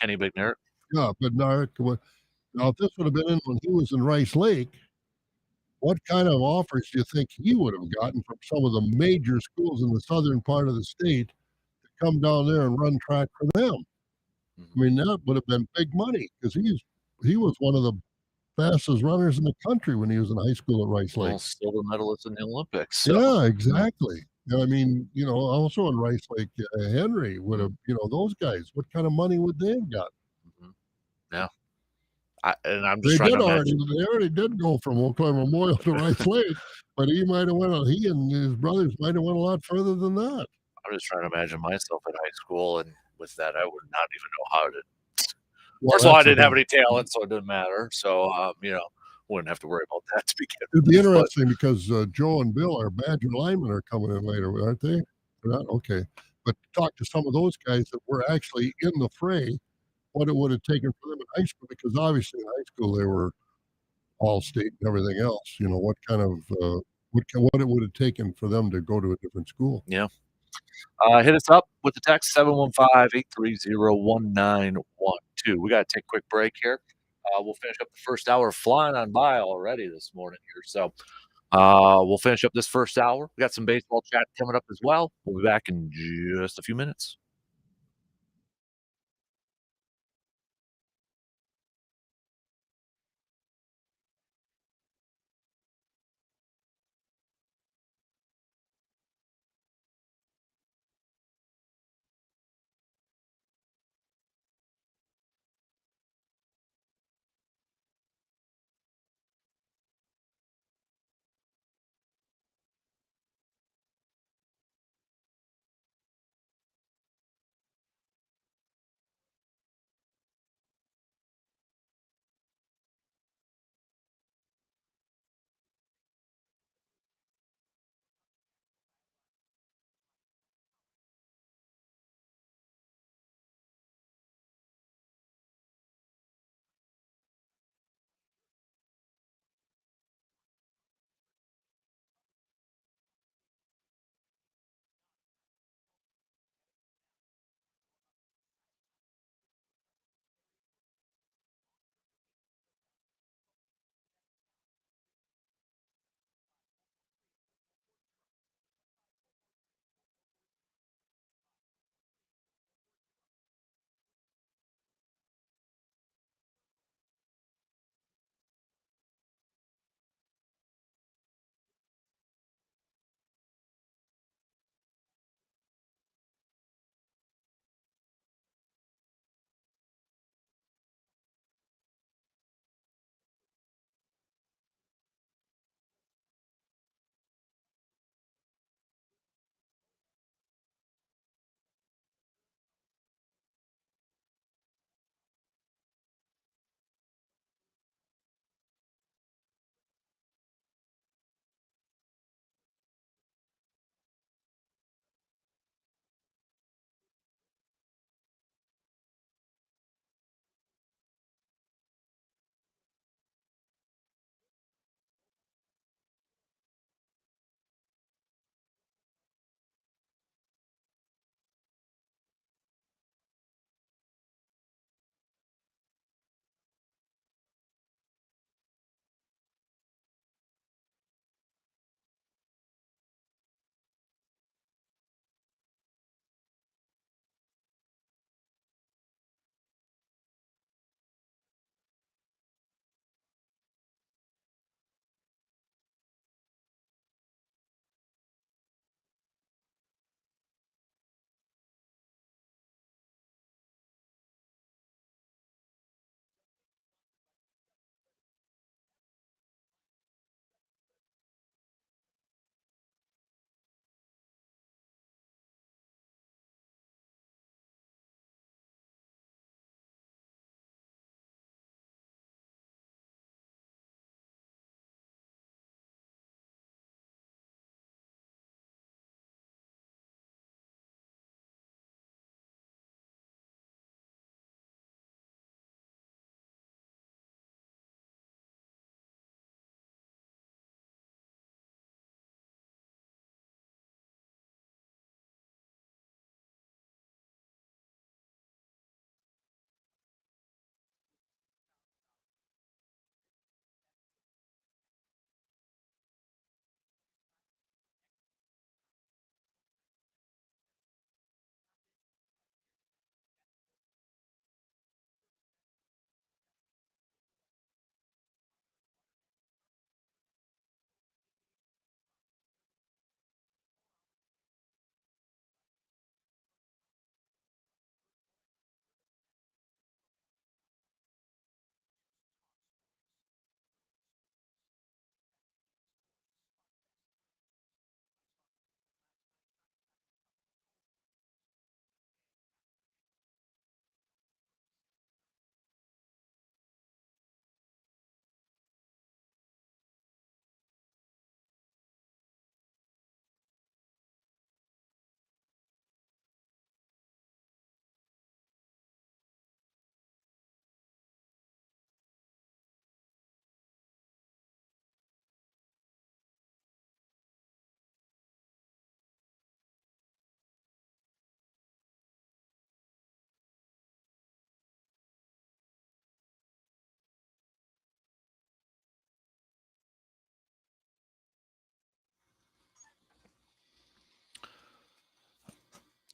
Kenny Bignert. yeah, Bednarik. Now, if this would have been in when he was in Rice Lake, what kind of offers do you think he would have gotten from some of the major schools in the southern part of the state to come down there and run track for them? I Mhm. mean, that would have been big money because he was one of the fastest runners in the country when he was in high school at Rice Well, Lake. silver medalist in the Olympics, so, Yeah, mhm, exactly. And I mean, also in Rice Lake, Henry would mm, have, those guys. What kind of money would they have got? mhm. Yeah. I'm just trying to imagine. They already did go from Eau Claire Memorial to Rice Lake, but he and his brothers might have went a lot further than that. I'm just trying to imagine myself in high school, and with that, I would not even know how to Well, first of all, I that's the didn't have thing. any talent, so it didn't matter, so, wouldn't have to worry about that to begin It'd be with, but interesting because Joe and Bill, our Badger linemen, are coming in later, aren't they? They're not? Okay. But talk to some of those guys that were actually in the fray, what it would have taken for them in high school, because obviously in high school they were all state and everything else. What kind of what it would have taken for them to go to a different school. yeah. Hit us up with the text 715-830-1912. We gotta take a quick break here. We'll finish up the first hour flying on by already this morning here, so, we'll finish up this first hour. We got some baseball chat coming up as well. We'll be back in just a few minutes.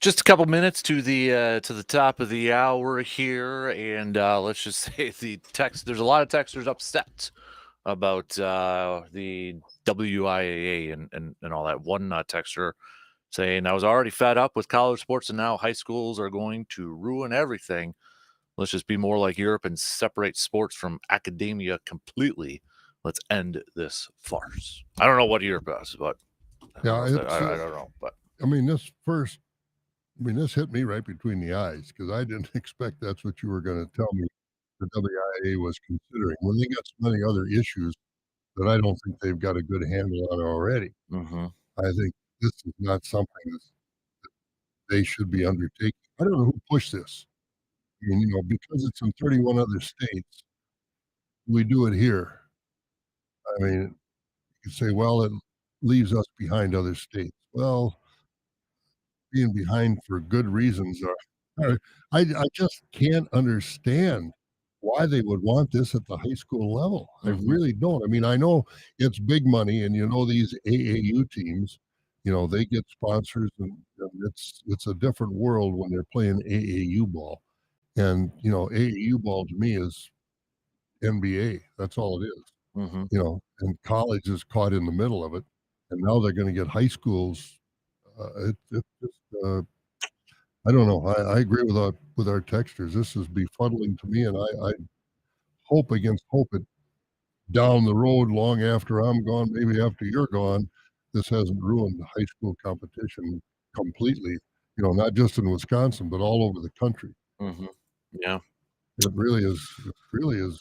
Just a couple minutes to the top of the hour here, and let's just say the text. There's a lot of texters upset about the WIAA and all that. One texter saying, "I was already fed up with college sports, and now high schools are going to ruin everything. Let's just be more like Europe and separate sports from academia completely. Let's end this farce." I don't know what Europe does, but Yeah, I don't know, but I mean, this hit me right between the eyes because I didn't expect that's what you were going to tell me the WIA was considering when they got so many other issues that I don't think they've got a good handle on already. hmm I think this is not something that they should be undertaking. I don't know who pushed this. I mean, because it's in 31 other states, we do it here. I mean, you say, well, it leaves us behind other states. Well, being behind for good reasons are I just can't understand why they would want this at the high school level. I hmm really don't. I mean, I know it's big money and these AAU teams, they get sponsors and it's a different world when they're playing AAU ball. And, AAU ball to me is NBA. That's all it is. hmm And college is caught in the middle of it. And now they're going to get high schools. It's just I don't know. I agree with our textures. This is befuddling to me, and I hope against hope it down the road, long after I'm gone, maybe after you're gone, this hasn't ruined the high school competition completely. Not just in Wisconsin, but all over the country. hmm Yeah. It really is. It really is.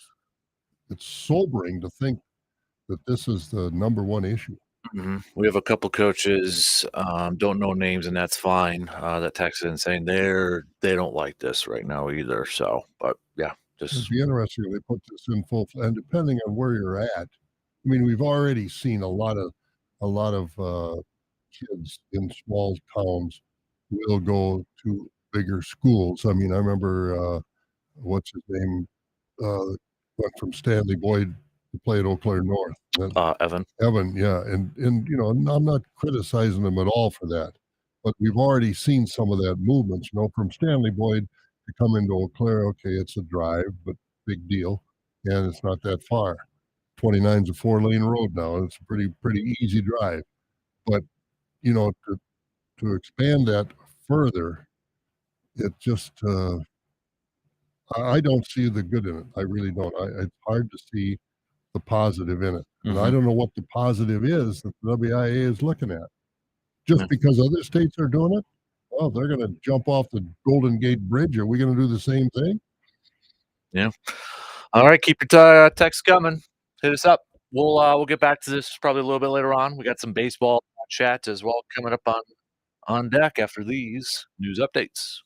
It's sobering to think that this is the number one issue. We have a couple coaches, don't know names, and that's fine. That texted in saying they don't like this right now either. So, but yeah, It'd just be interesting if they put this in full, and depending on where you're at, I mean, we've already seen a lot of kids in small towns will go to bigger schools. I mean, I remember what's his name went from Stanley Boyd to play at Eau Claire North. Evan. Evan, yeah, and and I'm not criticizing him at all for that, but we've already seen some of that movement. From Stanley Boyd to come into Eau Claire. Okay, it's a drive, but big deal, and it's not that far. 29's a 4-lane road now, and it's a pretty easy drive. But to expand that further, it just I don't see the good in it. I really don't. It's hard to see the positive in it, and I hmm don't know what the positive is that the WIA is looking at. Yeah. Just because other states are doing it, well, they're going to jump off the Golden Gate Bridge. Are we going to do the same thing? Yeah. All right, keep your texts coming. Hit us up. We'll get back to this probably a little bit later on. We got some baseball chat as well coming up on deck after these news updates.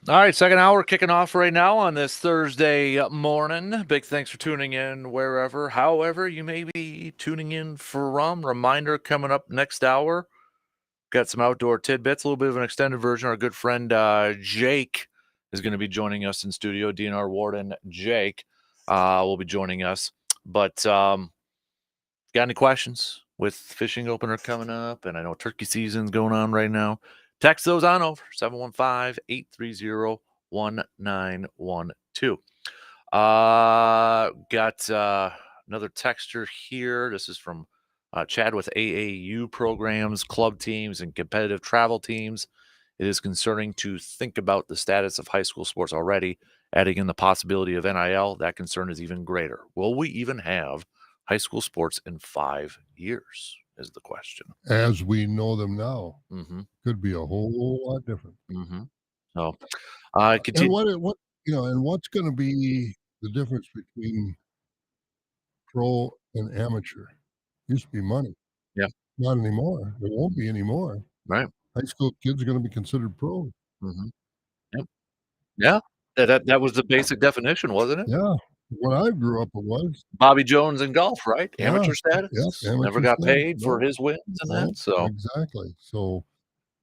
All right, second hour kicking off right now on this Thursday morning. Big thanks for tuning in wherever, however you may be tuning in from. Reminder coming up next hour. Got some outdoor tidbits, a little bit of an extended version. Our good friend Jake is going to be joining us in studio. DNR Warden Jake will be joining us. But got any questions with fishing opener coming up? And I know turkey season's going on right now. Text those on over 715-830-1912. Got another texter here. This is from Chad with AAU programs, club teams, and competitive travel teams. It is concerning to think about the status of high school sports already, adding in the possibility of NIL. That concern is even greater. Will we even have high school sports in 5 years is the question. As we know them now, Mm-hmm. could be a whole lot different. Mm-hmm. So, And continue. what and what's going to be the difference between pro and amateur? Used to be money. Yeah. Not anymore. There won't be anymore. Right. High school kids are going to be considered pros. Mm-hmm. Yep. Yeah. That was the basic definition, wasn't it? Yeah. When I grew up, it was. Bobby Jones in golf, right? Yeah. Amateur Yep. status. Amateur Never got status. paid for his wins and that. So Exactly. So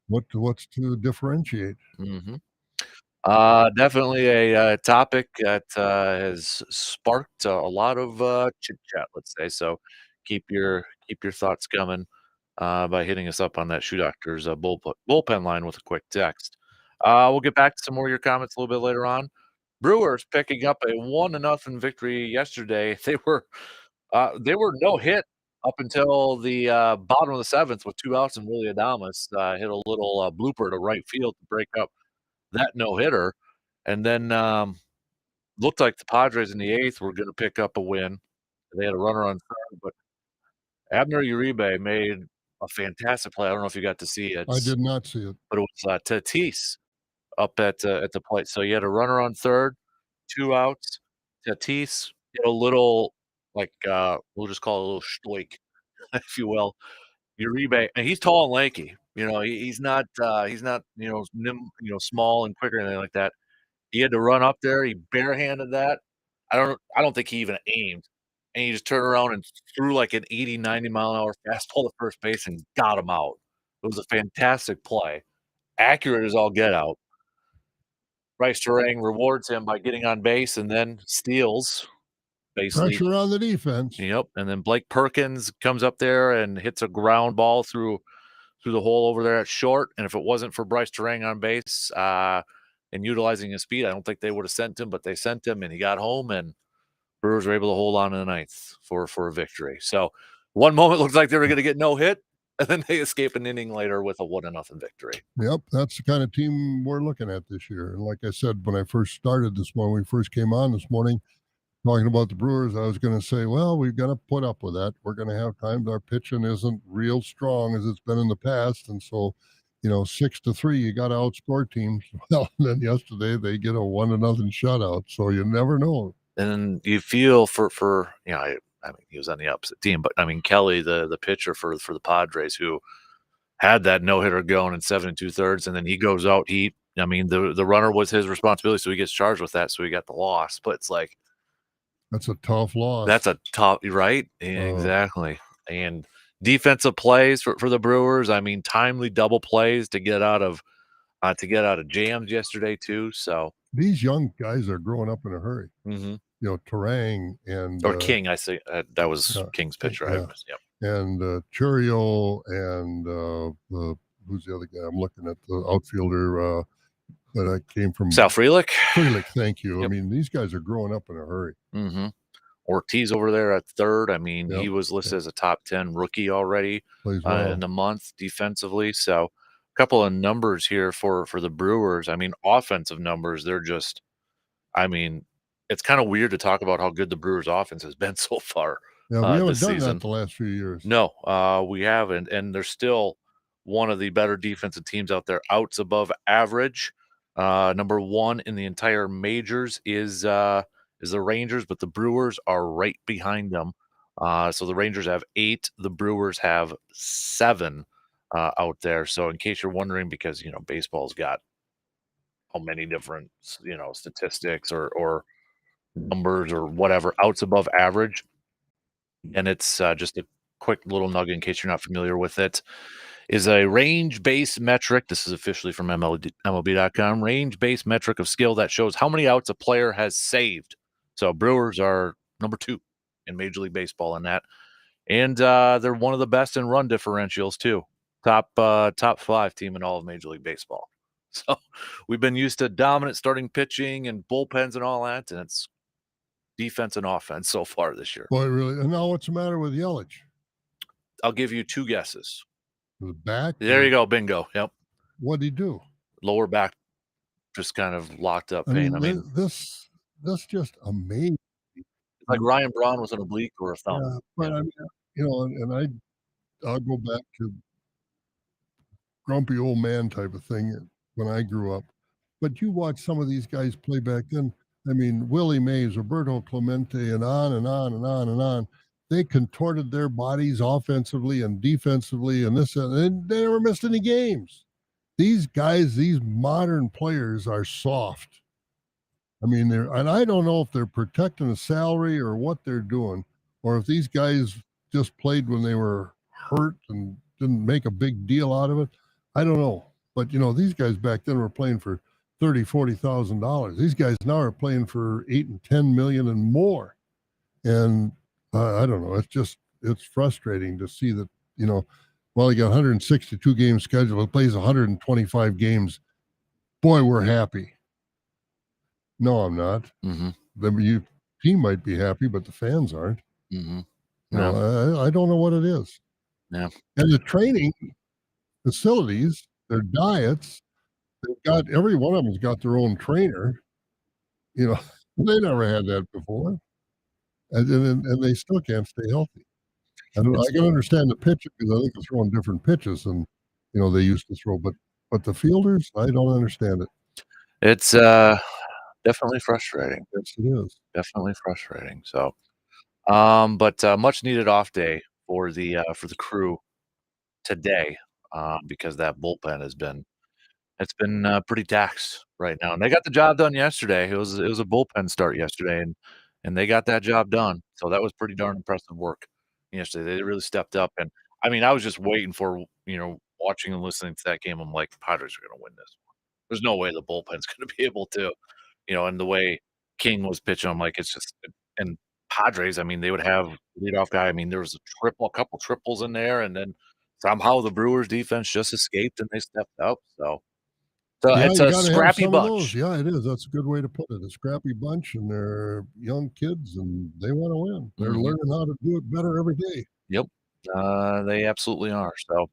what's to differentiate? mm-hmm. Definitely a topic that has sparked a lot of chit chat, let's say. So keep your thoughts coming by hitting us up on that Shoe Doctors bullpen line with a quick text. We'll get back to some more of your comments a little bit later on. Brewers picking up a 1-0 victory yesterday. They were no hit up until the bottom of the seventh with 2 outs, and Willie Adames hit a little blooper to right field to break up that no hitter, and then looked like the Padres in the eighth were going to pick up a win. They had a runner on third, but Abner Uribe made a fantastic play. I don't know if you got to see it. I did not see it, but it was Tatis up at the plate. So you had a runner on third, 2 outs. Tatis did a little we'll just call it a little stoik, if you will. Uribe, and he's tall and lanky. He's not small and quicker or anything like that. He had to run up there. He barehanded that. I don't think he even aimed, and he just turned around and threw like an 80, 90-mile-an-hour fastball to first base and got him out. It was a fantastic play, accurate as all get out. Bryce Terang rewards him by getting on base and then steals. Basically, pressure on the defense. yep. And then Blake Perkins comes up there and hits a ground ball through the hole over there at short. And if it wasn't for Bryce Terang on base and utilizing his speed, I don't think they would have sent him, but they sent him and he got home, and Brewers were able to hold on in the ninth for a victory. So one moment looked like they were going to get no hit, and then they escape an inning later with a 1-0 victory. Yep, that's the kind of team we're looking at this year. And like I said, when I first started this morning, when we first came on this morning, talking about the Brewers, I was going to say, well, we've got to put up with that. We're going to have times our pitching isn't real strong as it's been in the past. And so, 6-3, you got to outscore teams. Well, then yesterday they get a 1-0 shutout. So you never know. And you feel for I mean, he was on the opposite team, but I mean, Kelly, the pitcher for the Padres, who had that no-hitter going in 7 2/3, and then he goes out. The runner was his responsibility, so he gets charged with that, so he got the loss. But it's like, that's a tough loss. that's a tough, right? Exactly. And defensive plays for the Brewers. I mean, timely double plays to get out of jams yesterday too. So these young guys are growing up in a hurry. mm-hmm. Terang and King. I say that was King's pitcher. Yeah. Yep. And Churio and who's the other guy? I'm looking at the outfielder that I came from. Sal Frelick. Thank you. Yep. I mean, these guys are growing up in a hurry. Mm-hmm. Ortiz over there at third. I mean, he was listed as a top 10 rookie already in the month defensively. So a couple of numbers here for the Brewers. I mean, offensive numbers, they're just, it's kind of weird to talk about how good the Brewers offense has been so far. Yeah, we haven't this done season. that the last few years. No, we haven't. And they're still one of the better defensive teams out there. Outs above average. Number 1 in the entire majors is the Rangers, but the Brewers are right behind them. So the Rangers have 8, the Brewers have 7 out there. So in case you're wondering, because baseball's got how many different, statistics or numbers or whatever, outs above average. And it's just a quick little nugget in case you're not familiar with it, is a range-based metric. This is officially from MLB.com. Range-based metric of skill that shows how many outs a player has saved. So Brewers are number 2 in Major League Baseball in that. And they're one of the best in run differentials too. Top 5 team in all of Major League Baseball. So we've been used to dominant starting pitching and bullpens and all that, and it's defense and offense so far this year. Boy, really. And now what's the matter with Yelich? I'll give you 2 guesses. The back? There you go. Bingo. Yep. What'd he do? Lower back, just kind of locked up I pain. mean, this just amazing. It's like Ryan Braun was an oblique or a thumb. Yeah, but I mean, and I'll go back to grumpy old man type of thing when I grew up. But you watch some of these guys play back then. I mean, Willie Mays, Roberto Clemente, and on and on and on and on. They contorted their bodies offensively and defensively, and and they never missed any games. These guys, these modern players, are soft. I mean, and I don't know if they're protecting a salary or what they're doing, or if these guys just played when they were hurt and didn't make a big deal out of it. I don't know. But these guys back then were playing for $30,000-$40,000. These guys now are playing for $8 and $10 million and more. And I don't know. It's frustrating to see that, he got 162 games scheduled. He plays 125 games. Boy, we're happy. No, I'm not. Mm-hmm. The team might be happy, but the fans aren't. Mm-hmm. I don't know what it is. Yeah. And the training facilities, their diets, they've got, every one of them's got their own trainer. They never had that before. And they still can't stay healthy. And I can understand the pitcher because I think they're throwing different pitches than they used to throw. But the fielders, I don't understand it. It's definitely frustrating. Yes, it is. Definitely frustrating. So, but much needed off day for the crew today, because that bullpen has been pretty taxed right now. And they got the job done yesterday. It was a bullpen start yesterday, and they got that job done. So that was pretty darn impressive work yesterday. They really stepped up. And I mean, I was just waiting for, watching and listening to that game. I'm like, the Padres are going to win this one. There's no way the bullpen's going to be able to, and the way King was pitching, I'm like, it's just, and Padres, I mean, they would have leadoff guy. I mean, there was a couple triples in there, and then somehow the Brewers defense just escaped and they stepped up. So it's a scrappy bunch. Yeah, it is. That's a good way to put it. A scrappy bunch, and they're young kids, and they want to win. They're learning how to do it better every day. Yep, they absolutely are. So,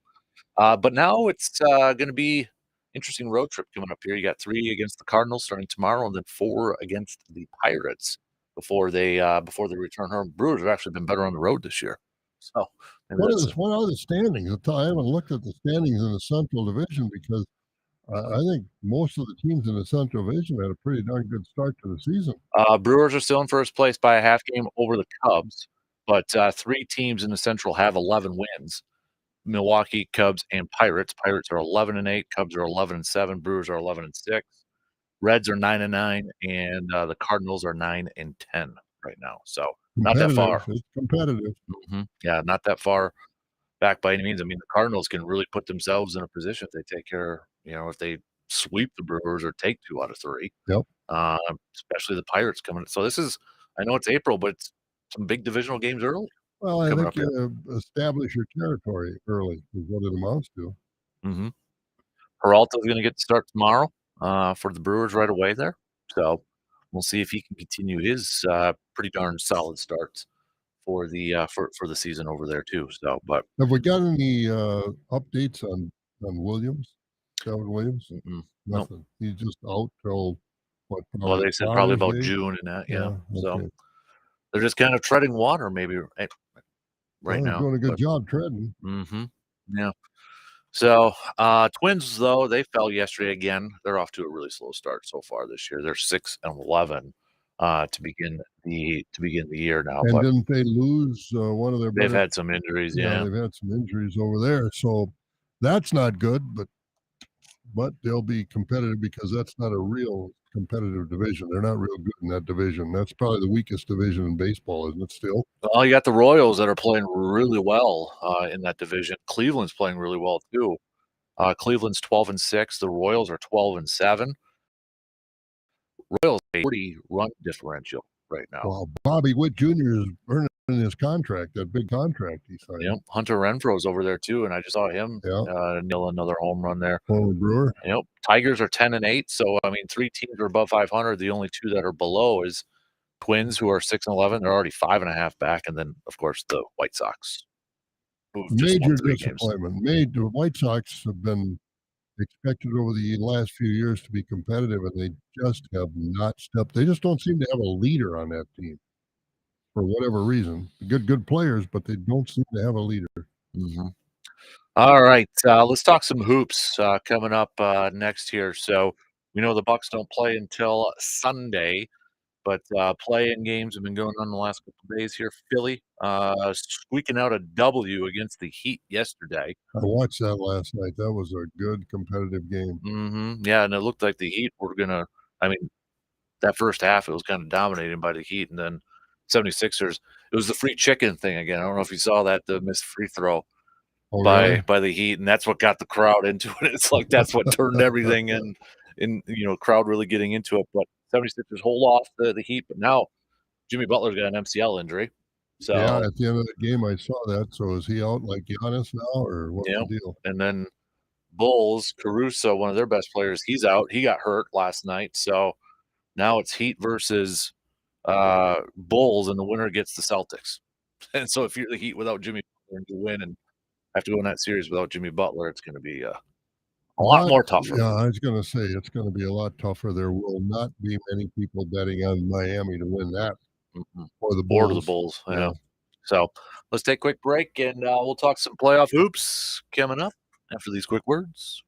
but now it's going to be interesting road trip coming up here. You got 3 against the Cardinals starting tomorrow, and then 4 against the Pirates before they return home. Brewers have actually been better on the road this year. So, what are the standings? I haven't looked at the standings in the Central Division because I think most of the teams in the Central Division had a pretty darn good start to the season. Brewers are still in first place by a half game over the Cubs, but 3 teams in the Central have 11 wins. Milwaukee, Cubs, and Pirates. Pirates are 11-8. Cubs are 11-7. Brewers are 11-6. Reds are 9-9, and the Cardinals are 9-10 right now. So not that far. It's competitive. Yeah, not that far back by any means. I mean, the Cardinals can really put themselves in a position if they take care. If they sweep the Brewers or take 2 out of 3. Yep. Especially the Pirates coming. So this is. I know it's April, but it's some big divisional games early. Well, I think you establish your territory early is what it amounts to. Mm-hmm. Peralta's going to get to start tomorrow for the Brewers right away there. So we'll see if he can continue his pretty darn solid starts for the for the season over there too. So, but have we got any updates on Williams? Kevin Williams? Nothing. Nope. He's just out till what? Well, they said probably about June and that. Yeah. Okay. So they're just kind of treading water, maybe right now. Doing a good job treading. Mm-hmm. Yeah. So Twins though, they fell yesterday again. They're off to a really slow start so far this year. They're 6-11 to begin the year now. And didn't they lose one of their? They've had some injuries. Yeah, they've had some injuries over there. So that's not good. But but they'll be competitive because that's not a real competitive division. They're not real good in that division. That's probably the weakest division in baseball, isn't it still? Well, you got the Royals that are playing really well in that division. Cleveland's playing really well too. Cleveland's 12-6. The Royals are 12-7. Royals a 40 run differential right now. Well, Bobby Witt Jr. is earning his contract, that big contract he signed. Yep, Hunter Renfro's over there too, and I just saw him nail another home run there. Former Brewer. Yep, Tigers are 10-8, so I mean, 3 teams are above 500. The only 2 that are below is Twins, who are 6-11. They're already 5.5 back, and then of course the White Sox, who just won Major 3 games. disappointment. The White Sox have been expected over the last few years to be competitive, and they just have not stepped. They just don't seem to have a leader on that team for whatever reason. Good players, but they don't seem to have a leader. Mm-hmm. All right, let's talk some hoops coming up next here. So we know the Bucks don't play until Sunday, but play-in games have been going on the last couple of days here. Philly squeaking out a W against the Heat yesterday. I watched that last night. That was a good competitive game. Mm-hmm. Yeah, and it looked like the Heat were gonna. I mean, that first half it was kind of dominated by the Heat, and then 76ers. It was the free chicken thing again. I don't know if you saw that, the missed free throw Really? by the Heat, and that's what got the crowd into it. It's like that's what turned everything in crowd really getting into it. But 76ers hold off the Heat, but now Jimmy Butler's got an MCL injury. So yeah, at the end of the game, I saw that. So is he out like Giannis now, or what's the deal? And then Bulls, Caruso, one of their best players, he's out. He got hurt last night. So now it's Heat versus Bulls, and the winner gets the Celtics. And so if you're the Heat without Jimmy Butler and you win and have to go in that series without Jimmy Butler, it's going to be a lot more tougher. Yeah, I was going to say it's going to be a lot tougher. There will not be many people betting on Miami to win that or the Bulls. Or the Bulls, yeah. So let's take a quick break, and we'll talk some playoff hoops coming up after these quick words.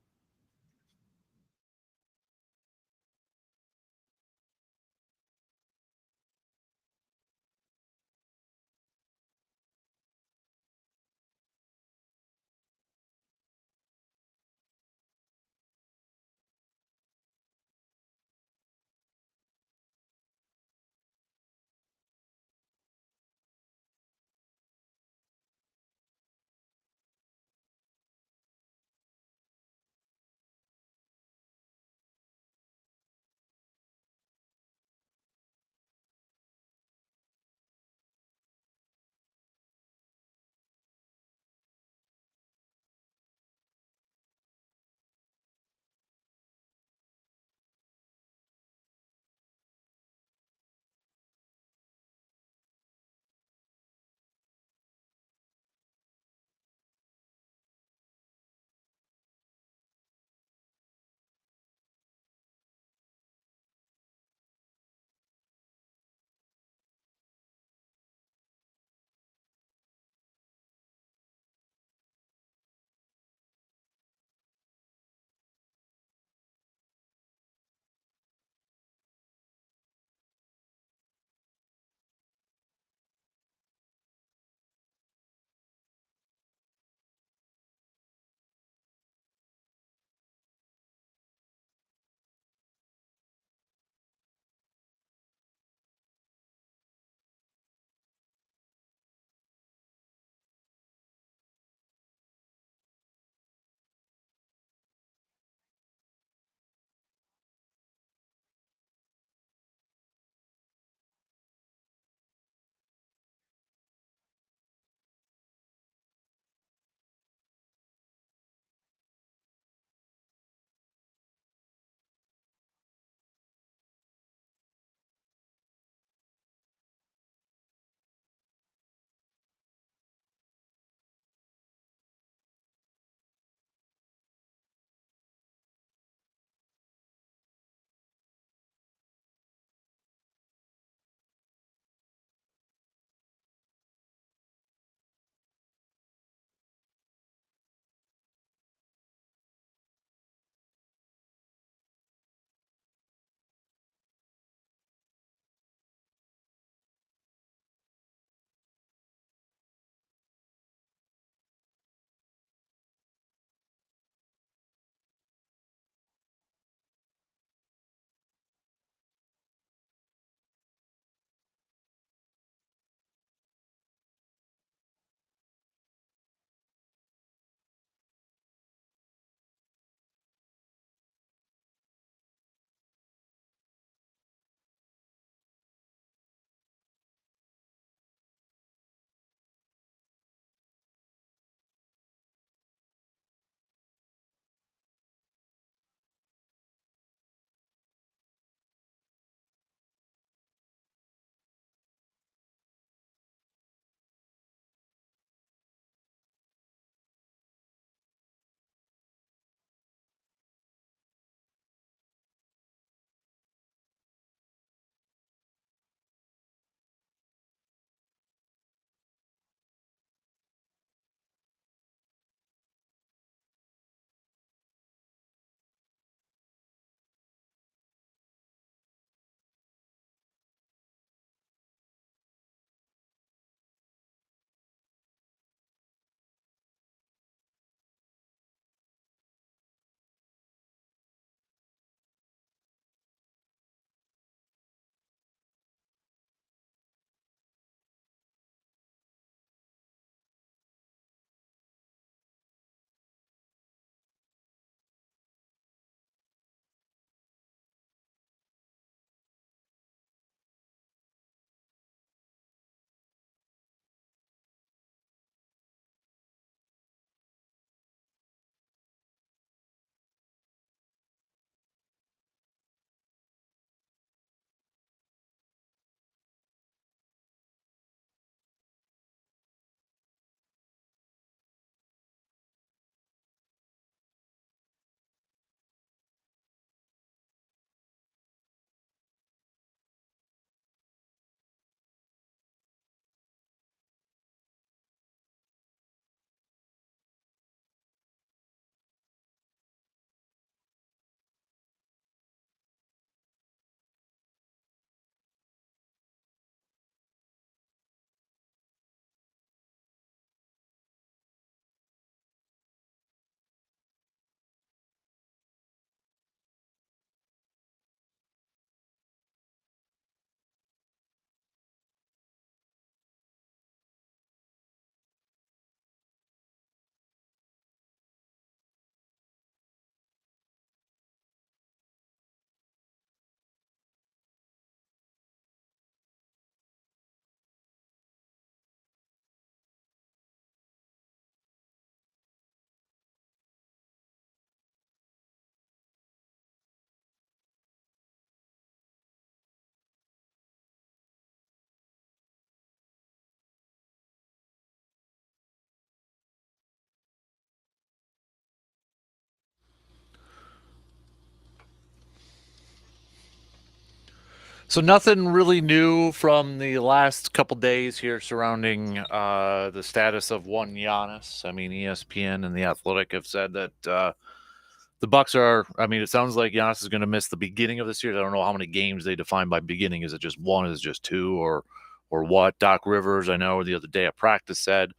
So nothing really new from the last couple days here surrounding the status of one Giannis. I mean, ESPN and the Athletic have said that the Bucks are. I mean, it sounds like Giannis is going to miss the beginning of the series. I don't know how many games they define by beginning. Is it just one? Is it just two? Or what? Doc Rivers, I know the other day at practice said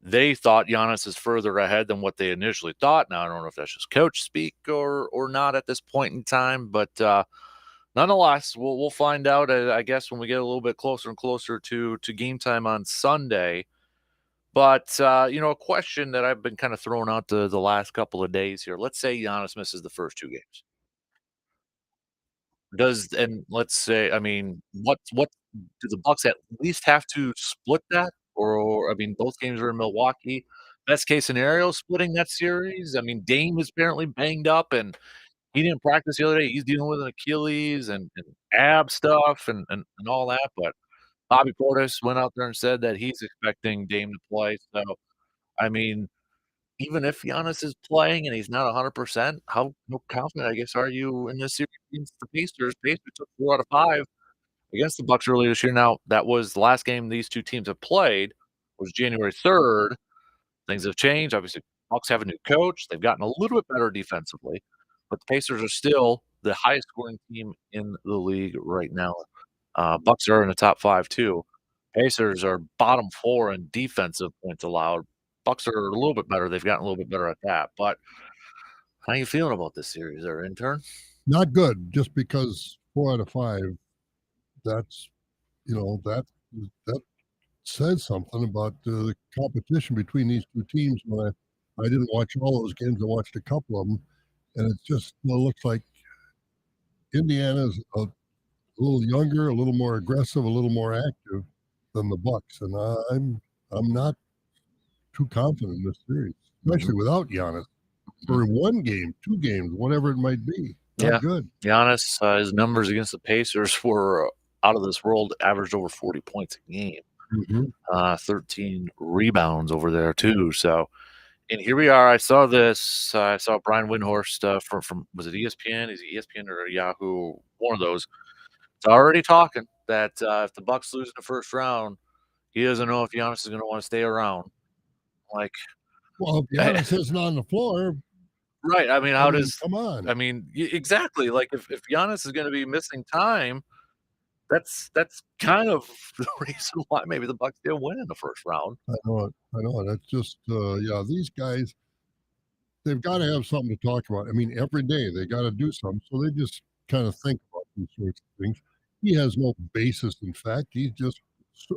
they thought Giannis is further ahead than what they initially thought. Now I don't know if that's just coach speak or not at this point in time, but nonetheless, we'll find out. I guess when we get a little bit closer and closer to game time on Sunday. But a question that I've been kind of throwing out the last couple of days here. Let's say Giannis misses the first two games. Let's say, I mean, what do the Bucks at least have to split that? Or I mean, both games are in Milwaukee. Best case scenario, splitting that series. I mean, Dame is apparently banged up and he didn't practice the other day. He's dealing with an Achilles and ab stuff and all that. But Bobby Portis went out there and said that he's expecting Dame to play. So I mean, even if Giannis is playing and he's not 100%, how confident, I guess, are you in this series against the Pacers? Pacers took 4 out of 5 against the Bucks earlier this year. Now, that was the last game these two teams have played was January 3rd. Things have changed. Obviously, Bucks have a new coach. They've gotten a little bit better defensively, but the Pacers are still the highest scoring team in the league right now. Bucks are in the top 5 too. Pacers are bottom 4 in defensive points allowed. Bucks are a little bit better. They've gotten a little bit better at that. But how you feeling about this series there, intern? Not good, just because 4 out of 5. That's that says something about the competition between these two teams. When I didn't watch all those games, I watched a couple of them, and it just looks like Indiana's a little younger, a little more aggressive, a little more active than the Bucks, and I'm not too confident in this series, especially without Giannis. For 1 game, 2 games, whatever it might be, not good. Giannis, his numbers against the Pacers were out of this world, averaged over 40 points a game. 13 rebounds over there too. So, and here we are. I saw this. I saw Brian Windhorst from was it ESPN? Is it ESPN or Yahoo? One of those. It's already talking that if the Bucks lose in the first round, he doesn't know if Giannis is going to want to stay around. Like, well, if Giannis isn't on the floor, right? I mean, come on? I mean, exactly. Like, if Giannis is going to be missing time, that's kind of the reason why maybe the Bucks didn't win in the first round. I know it. That's just these guys, they've got to have something to talk about. I mean, every day they got to do something, so they just kind of think about these sorts of things. He has no basis in fact. He's just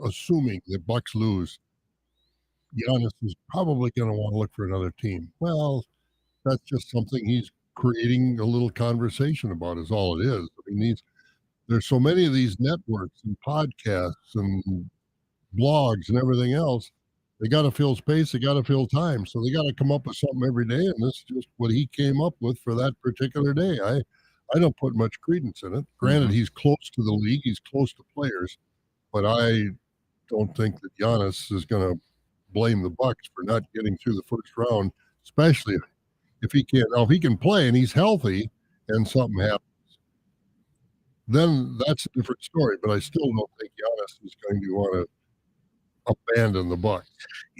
assuming the Bucks lose. Giannis is probably going to want to look for another team. Well, that's just something he's creating a little conversation about. Is all it is. I mean, there's so many of these networks and podcasts and blogs and everything else. They got to fill space. They got to fill time. So they got to come up with something every day. And this is just what he came up with for that particular day. I don't put much credence in it. Granted, he's close to the league. He's close to players. But I don't think that Giannis is going to blame the Bucks for not getting through the first round, especially if he can't. Now, if he can play and he's healthy and something happens, then that's a different story. But I still don't think Giannis is going to want to abandon the Bucks.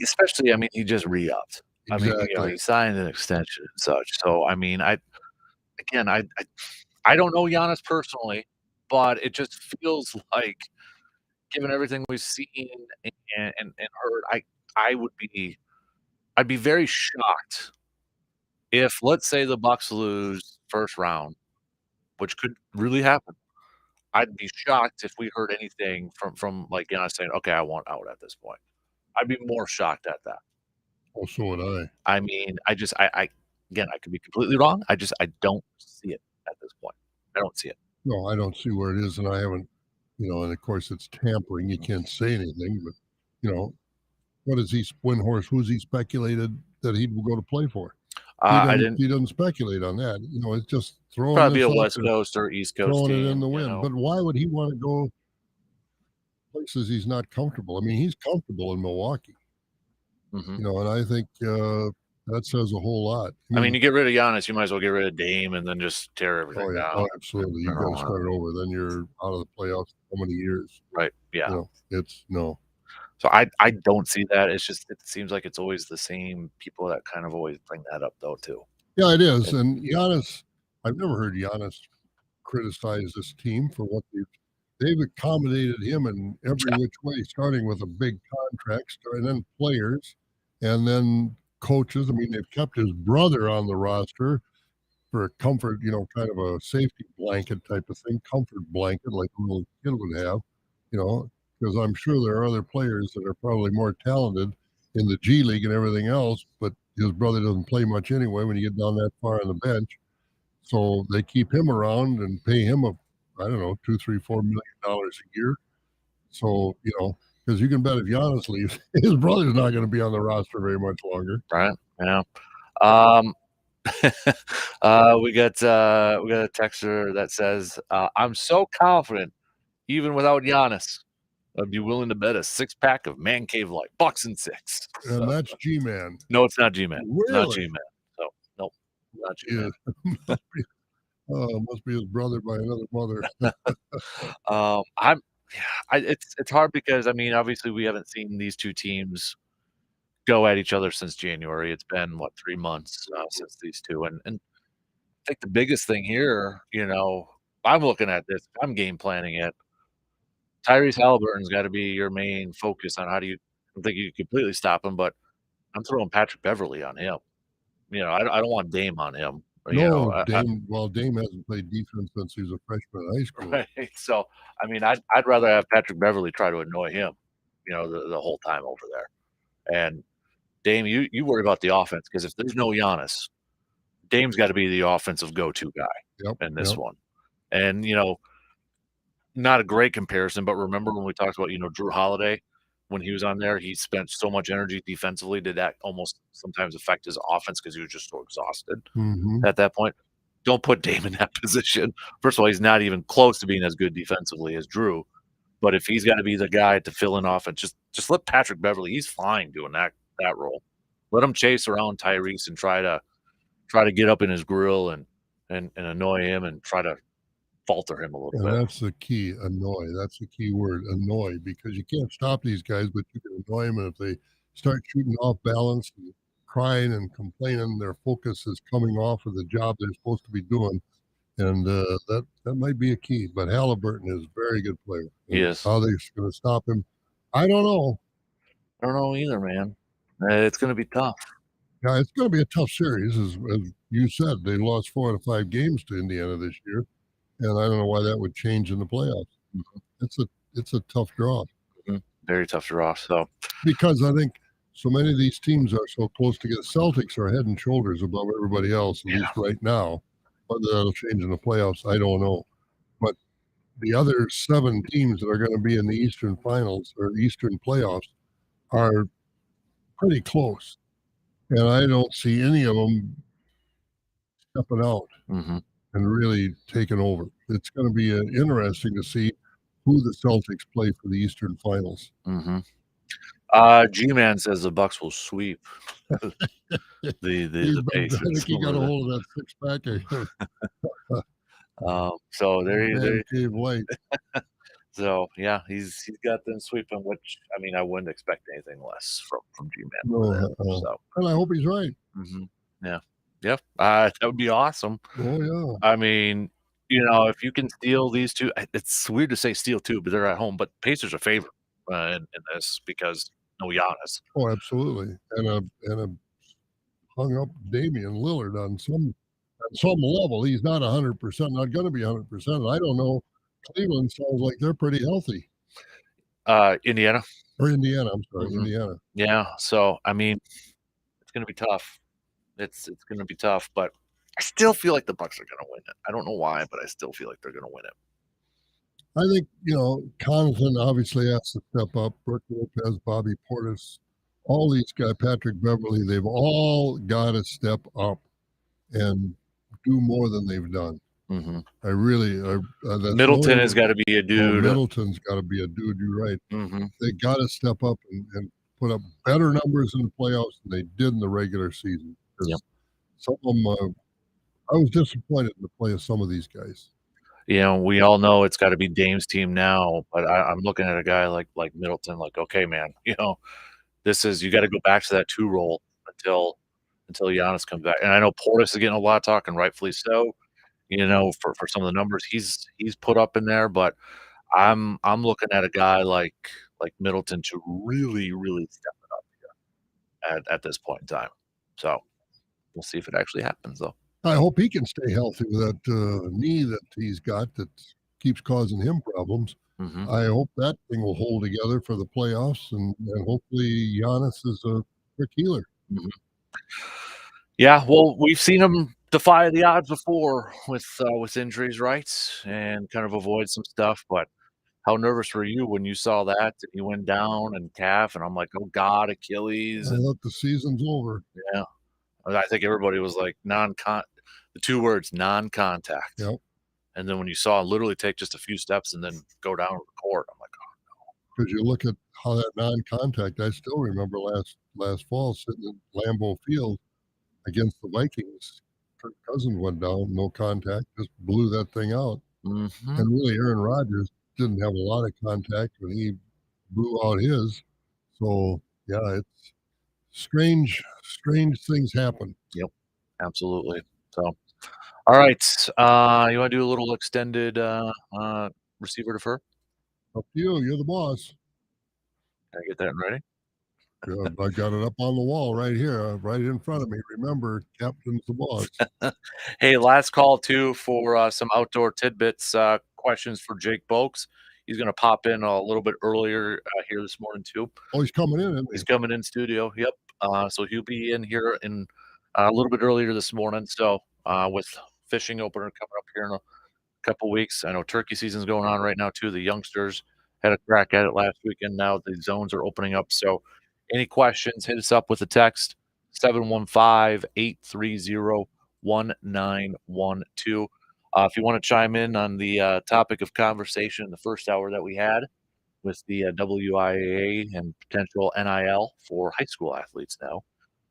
Especially, I mean, he just re-upped. Exactly. I mean, he signed an extension and such. So, I mean, I don't know Giannis personally, but it just feels like, given everything we've seen and heard, I'd be very shocked if, let's say, the Bucks lose first round, which could really happen. I'd be shocked if we heard anything from like Giannis saying, "Okay, I want out at this point." I'd be more shocked at that. Oh, so would I. I mean, I again, I could be completely wrong. I don't see it at this point. I don't see it. No, I don't see where it is, and I haven't, and of course it's tampering. You can't say anything, but what is he? Windhorst? Who's he speculated that he will go to play for? He doesn't speculate on that. It's just throwing probably a West Coast or East Coast throwing team, it in the wind. But why would he want to go places he's not comfortable? I mean, he's comfortable in Milwaukee. And I think That says a whole lot. I mean, you get rid of Giannis, you might as well get rid of Dame and then just tear everything down. Oh, absolutely. You got to start over. Then you're out of the playoffs for how many years? Right. Yeah. You know, it's no. So I don't see that. It's just it seems like it's always the same people that kind of always bring that up though too. Yeah, it is. And Giannis, I've never heard Giannis criticize this team for what they've accommodated him in every which way, starting with a big contract, and then players, and then coaches. I mean, they've kept his brother on the roster for a comfort, kind of a safety blanket type of thing, comfort blanket like a little kid would have, because I'm sure there are other players that are probably more talented in the G League and everything else, but his brother doesn't play much anyway when you get down that far on the bench. So they keep him around and pay him $2, $3, $4 million a year. So, because you can bet if Giannis leaves, his brother's not going to be on the roster very much longer. Right. Yeah. We got a texter that says, I'm so confident, even without Giannis, I'd be willing to bet a 6-pack of Man Cave Light, Bucks and 6. And that's G-Man. No, it's not G-Man. Really? Not G-Man. So, nope, not G-Man. Must be his brother by another mother. It's hard because, I mean, obviously we haven't seen these two teams go at each other since January. It's been, 3 months since these two. And I think the biggest thing here, I'm looking at this, I'm game planning it. Tyrese Halliburton's got to be your main focus on I don't think you can completely stop him, but I'm throwing Patrick Beverley on him. I don't want Dame on him. No, Dame hasn't played defense since he was a freshman in high school. Right. So, I mean, I'd rather have Patrick Beverley try to annoy him, the whole time over there. And Dame, you worry about the offense because if there's no Giannis, Dame's got to be the offensive go-to guy in this one. And, not a great comparison, but remember when we talked about, Drew Holiday, when he was on there, he spent so much energy defensively. Did that almost sometimes affect his offense because he was just so exhausted at that point? Don't put Dame in that position. First of all, he's not even close to being as good defensively as Drew. But if he's got to be the guy to fill in offense, just let Patrick Beverley. He's fine doing that role. Let him chase around Tyrese and try to get up in his grill and annoy him and try to falter him a little bit. That's the key, annoy. That's the key word, annoy, because you can't stop these guys, but you can annoy them. And if they start shooting off balance and crying and complaining, their focus is coming off of the job they're supposed to be doing. And that might be a key. But Halliburton is a very good player. Yes. How they're going to stop him, I don't know. I don't know either, man. It's going to be tough. Yeah, it's going to be a tough series. As you said, they lost 4 out of 5 games to Indiana this year. And I don't know why that would change in the playoffs. It's a tough draw. Very tough draw. So because I think so many of these teams are so close together. Celtics are head and shoulders above everybody else, at least right now. Whether that'll change in the playoffs, I don't know. But the other 7 teams that are going to be in the Eastern Finals or Eastern playoffs are pretty close. And I don't see any of them stepping out. And really taken over. It's going to be interesting to see who the Celtics play for the Eastern Finals. G-Man says the Bucks will sweep the Pacers. I think he got a hold of that 6-pack. So there Cave Light. So yeah, he's got them sweeping, which I mean I wouldn't expect anything less from G-Man. So. And I hope he's right. Yeah. Yep, that would be awesome. Oh, yeah. I mean, if you can steal these two, it's weird to say steal two, but they're at home. But Pacers are favored in this because no Giannis. Oh, absolutely. And a hung up Damian Lillard on some level. He's not 100%, not going to be 100%. I don't know. Cleveland sounds like they're pretty healthy. Indiana. Or Indiana, I'm sorry, Indiana. Yeah, so, I mean, it's going to be tough. It's going to be tough, but I still feel like the Bucks are going to win it. I don't know why, but I still feel like they're going to win it. I think, Connaughton obviously has to step up. Brooke Lopez, Bobby Portis, all these guys, Patrick Beverley, they've all got to step up and do more than they've done. I really, Middleton has got to be a dude. Middleton's got to be a dude. You're right. They got to step up and put up better numbers in the playoffs than they did in the regular season. 'Cause Yep. some of them, I was disappointed in the play of some of these guys. We all know it's got to be Dame's team now, but I'm looking at a guy like Middleton, like, okay, man, this is you got to go back to that two role until Giannis comes back. And I know Portis is getting a lot of talk, and rightfully so. For some of the numbers he's put up in there, but I'm looking at a guy like Middleton to really, really step it up at this point in time. So we'll see if it actually happens, though. I hope he can stay healthy with that knee that he's got that keeps causing him problems. Hmm. I hope that thing will hold together for the playoffs, and hopefully Giannis is a quick healer. Hmm. Yeah, well, we've seen him defy the odds before with injuries, right, and kind of avoid some stuff. But how nervous were you when you saw that and he went down and calf? And I'm like, oh God, Achilles, I and thought the season's over. yeah, I think everybody was like the two words non-contact. Yep, And then when you saw him literally take just a few steps and then go down to the court, I'm like, because you look at how that non-contact. I still remember last fall sitting in Lambeau Field against the Vikings. Kirk Cousins went down, no contact, just blew that thing out. oh, hmm, And really, Aaron Rodgers didn't have a lot of contact when he blew out his. So yeah, it's strange things happen. yep, absolutely. So, all right, you want to do a little extended receiver defer? Up to you. You're the boss. Can I get that ready? Yeah, I got it up on the wall right here, right in front of me. Remember, captain's the boss. Hey, last call too for some outdoor tidbits questions for Jake Bolks. He's going to pop in a little bit earlier here this morning too. Oh, he's coming in, isn't he? He's coming in studio. Yep. So he'll be in here in a little bit earlier this morning. So with fishing opener coming up here in a couple weeks, I know turkey season's going on right now too. The youngsters had a crack at it last weekend. Now the zones are opening up. So any questions, hit us up with a text 715-830-1912. If you want to chime in on the topic of conversation in the first hour that we had with the WIAA and potential NIL for high school athletes now.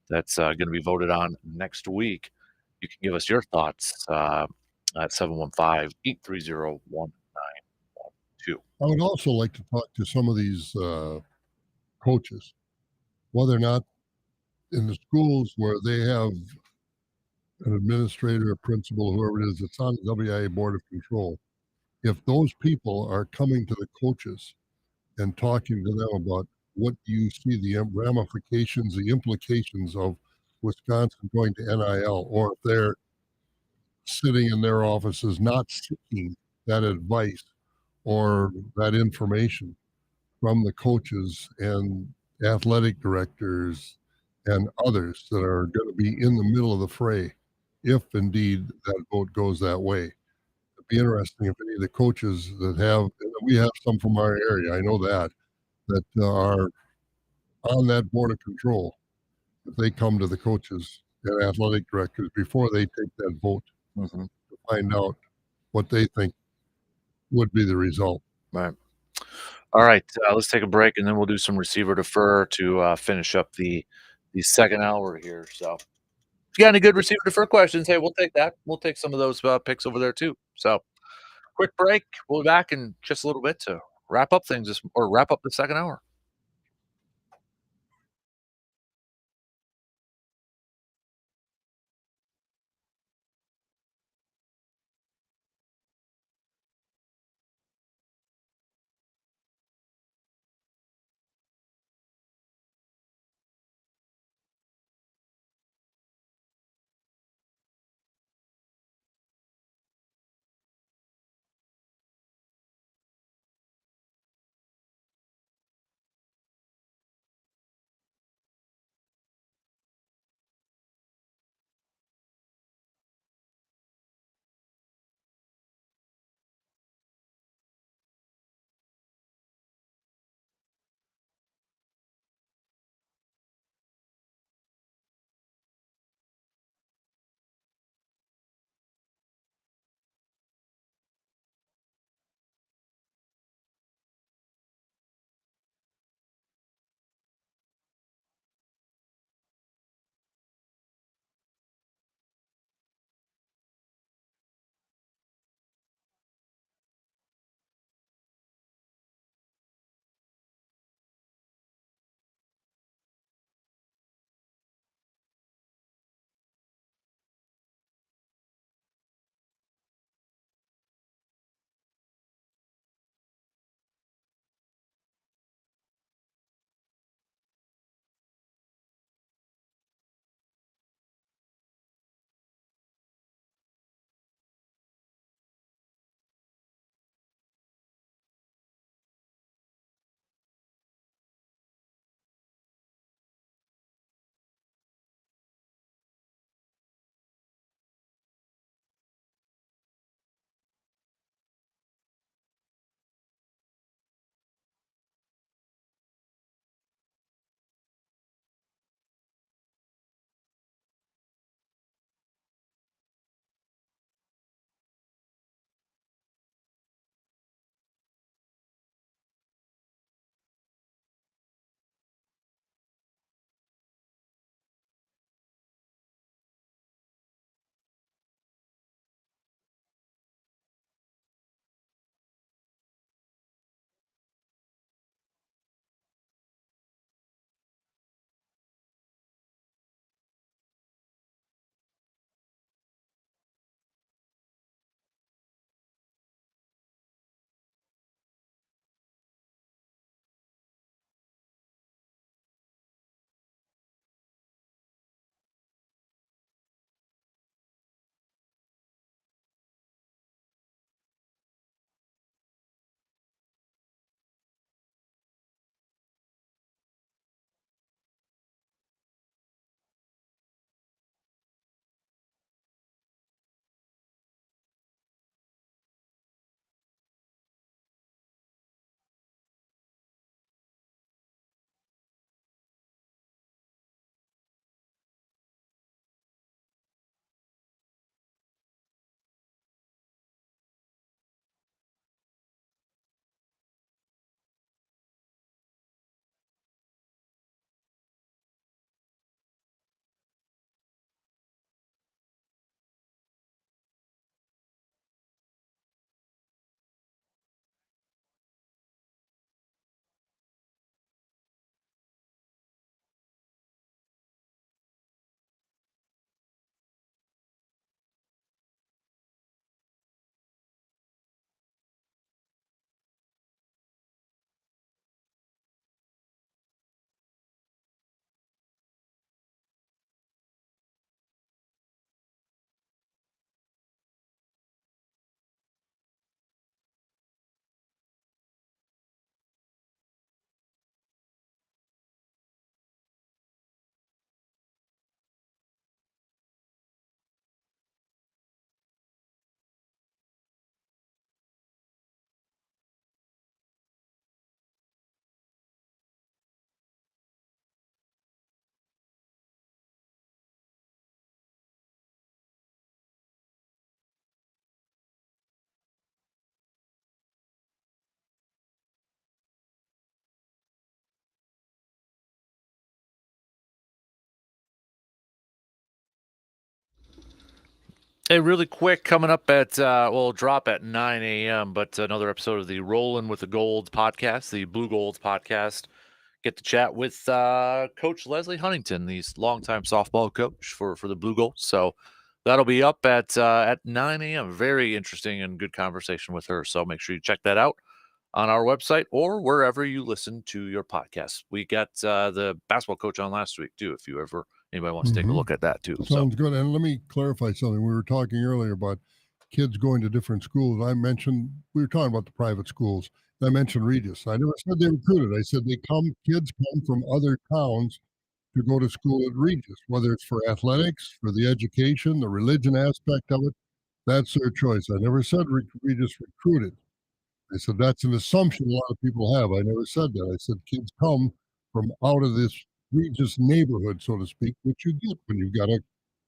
That's going to be voted on next week. You can give us your thoughts at 715-830-1912. I would also like to talk to some of these coaches, whether or not in the schools where they have an administrator, a principal, whoever it is that's on the WIA board of control, if those people are coming to the coaches and talking to them about what you see the ramifications, the implications of Wisconsin going to NIL, or if they're sitting in their offices not seeking that advice or that information from the coaches and athletic directors and others that are going to be in the middle of the fray, if indeed that vote goes that way. It'd be interesting if any of the coaches that have, and we have some from our area, I know that are on that board of control, if they come to the coaches and athletic directors before they take that vote Mm-hmm. to find out what they think would be the result. Right. All right. Let's take a break and then we'll do some receiver defer to finish up the second hour here. So if you got any good receiver defer questions, hey, we'll take that. We'll take some of those picks over there too. So quick break. We'll be back in just a little bit to wrap up things or wrap up the second hour. Hey, really quick, coming up at, we'll drop at 9 a.m., but another episode of the Rollin' with the Golds podcast, the Blue Golds podcast. Get to chat with Coach Leslie Huntington, the longtime softball coach for the Blue Golds. So that'll be up at 9 a.m. Very interesting and good conversation with her. So make sure you check that out on our website or wherever you listen to your podcasts. We got the basketball coach on last week, too, if anybody wants to take a look at that, too. Sounds good. And let me clarify something. We were talking earlier about kids going to different schools. We were talking about the private schools. I mentioned Regis. I never said they recruited. I said kids come from other towns to go to school at Regis, whether it's for athletics, for the education, the religion aspect of it. That's their choice. I never said Regis recruited. I said that's an assumption a lot of people have. I never said that. I said kids come from out of this Regis neighborhood, so to speak, which you get when you've got a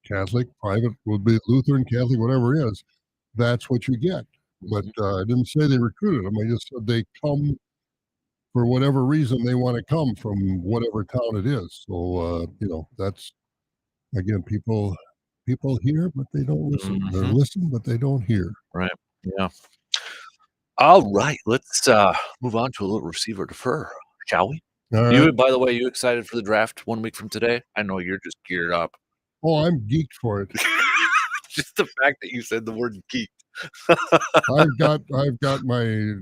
Catholic, private, will be Lutheran, Catholic, whatever it is. That's what you get. But I didn't say they recruited them. I just said they come for whatever reason they want to come from whatever town it is. So that's again, people hear, but they don't listen. They listen, but they don't hear. Right. Yeah. All right. Let's move on to a little receiver defer, shall we? Right. By the way, you excited for the draft 1 week from today? I know you're just geared up. Oh, I'm geeked for it. Just the fact that you said the word geeked. I've got my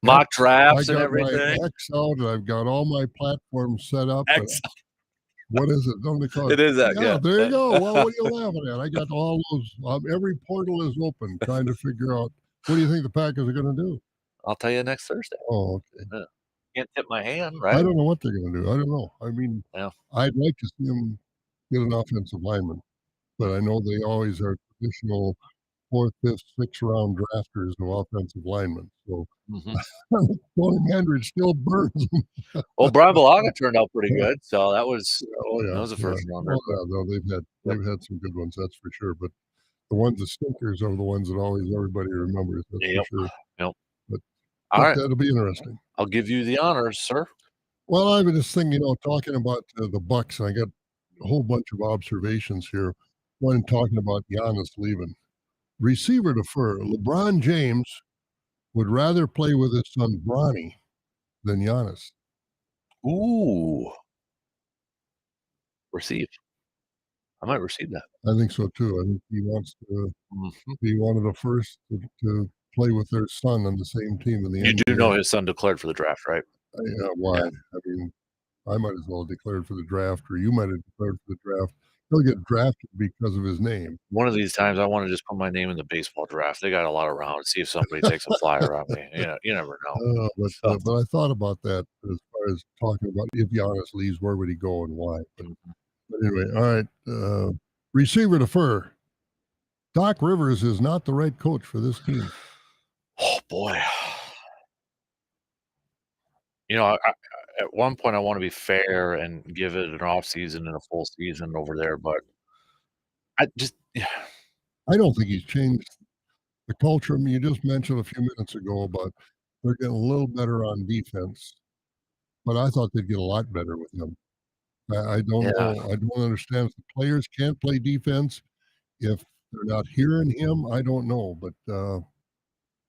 mock drafts and everything. My X out. I've got all my platforms set up. What is it? Don't they call it? It is that. Yeah, there you go. Well, what are you laughing at? I got all those. Every portal is open, trying to figure out what do you think the Packers are going to do. I'll tell you next Thursday. Oh, okay. Yeah. Can't tip my hand, right? I don't know what they're going to do. I don't know. I mean, I'd like to see them get an offensive lineman, but I know they always are traditional 4th, 5th, 6th round drafters of offensive linemen. So Tony Hendricks still burns them. Well, Brian Balaga turned out pretty good, so that was that was a first rounder. Oh, yeah, no, they've had some good ones, that's for sure. But the ones the stinkers are the ones that always everybody remembers. That's for sure. Yep. But all right, that'll be interesting. I'll give you the honors, sir. Well, I have this thing, talking about the Bucks. I got a whole bunch of observations here. One talking about Giannis leaving. Receiver defer. LeBron James would rather play with his son Bronny than Giannis. Ooh. Receive. I might receive that. I think so too. I think he wants to be one of the first to play with their son on the same team in the NBA. You do know his son declared for the draft, right? Yeah, why? Yeah. I mean, I might as well have declared for the draft, or you might have declared for the draft. He'll get drafted because of his name. One of these times, I want to just put my name in the baseball draft. They got a lot of rounds. See if somebody takes a flyer on me. You never know. But I thought about that as far as talking about if Giannis leaves, where would he go and why? But anyway, all right. Receiver defer. Doc Rivers is not the right coach for this team. Oh boy. At one point, I want to be fair and give it an off season and a full season over there, but I don't think he's changed the culture. I mean, you just mentioned a few minutes ago about they're getting a little better on defense, but I thought they'd get a lot better with him. I don't know. I don't understand if the players can't play defense. If they're not hearing him, I don't know. But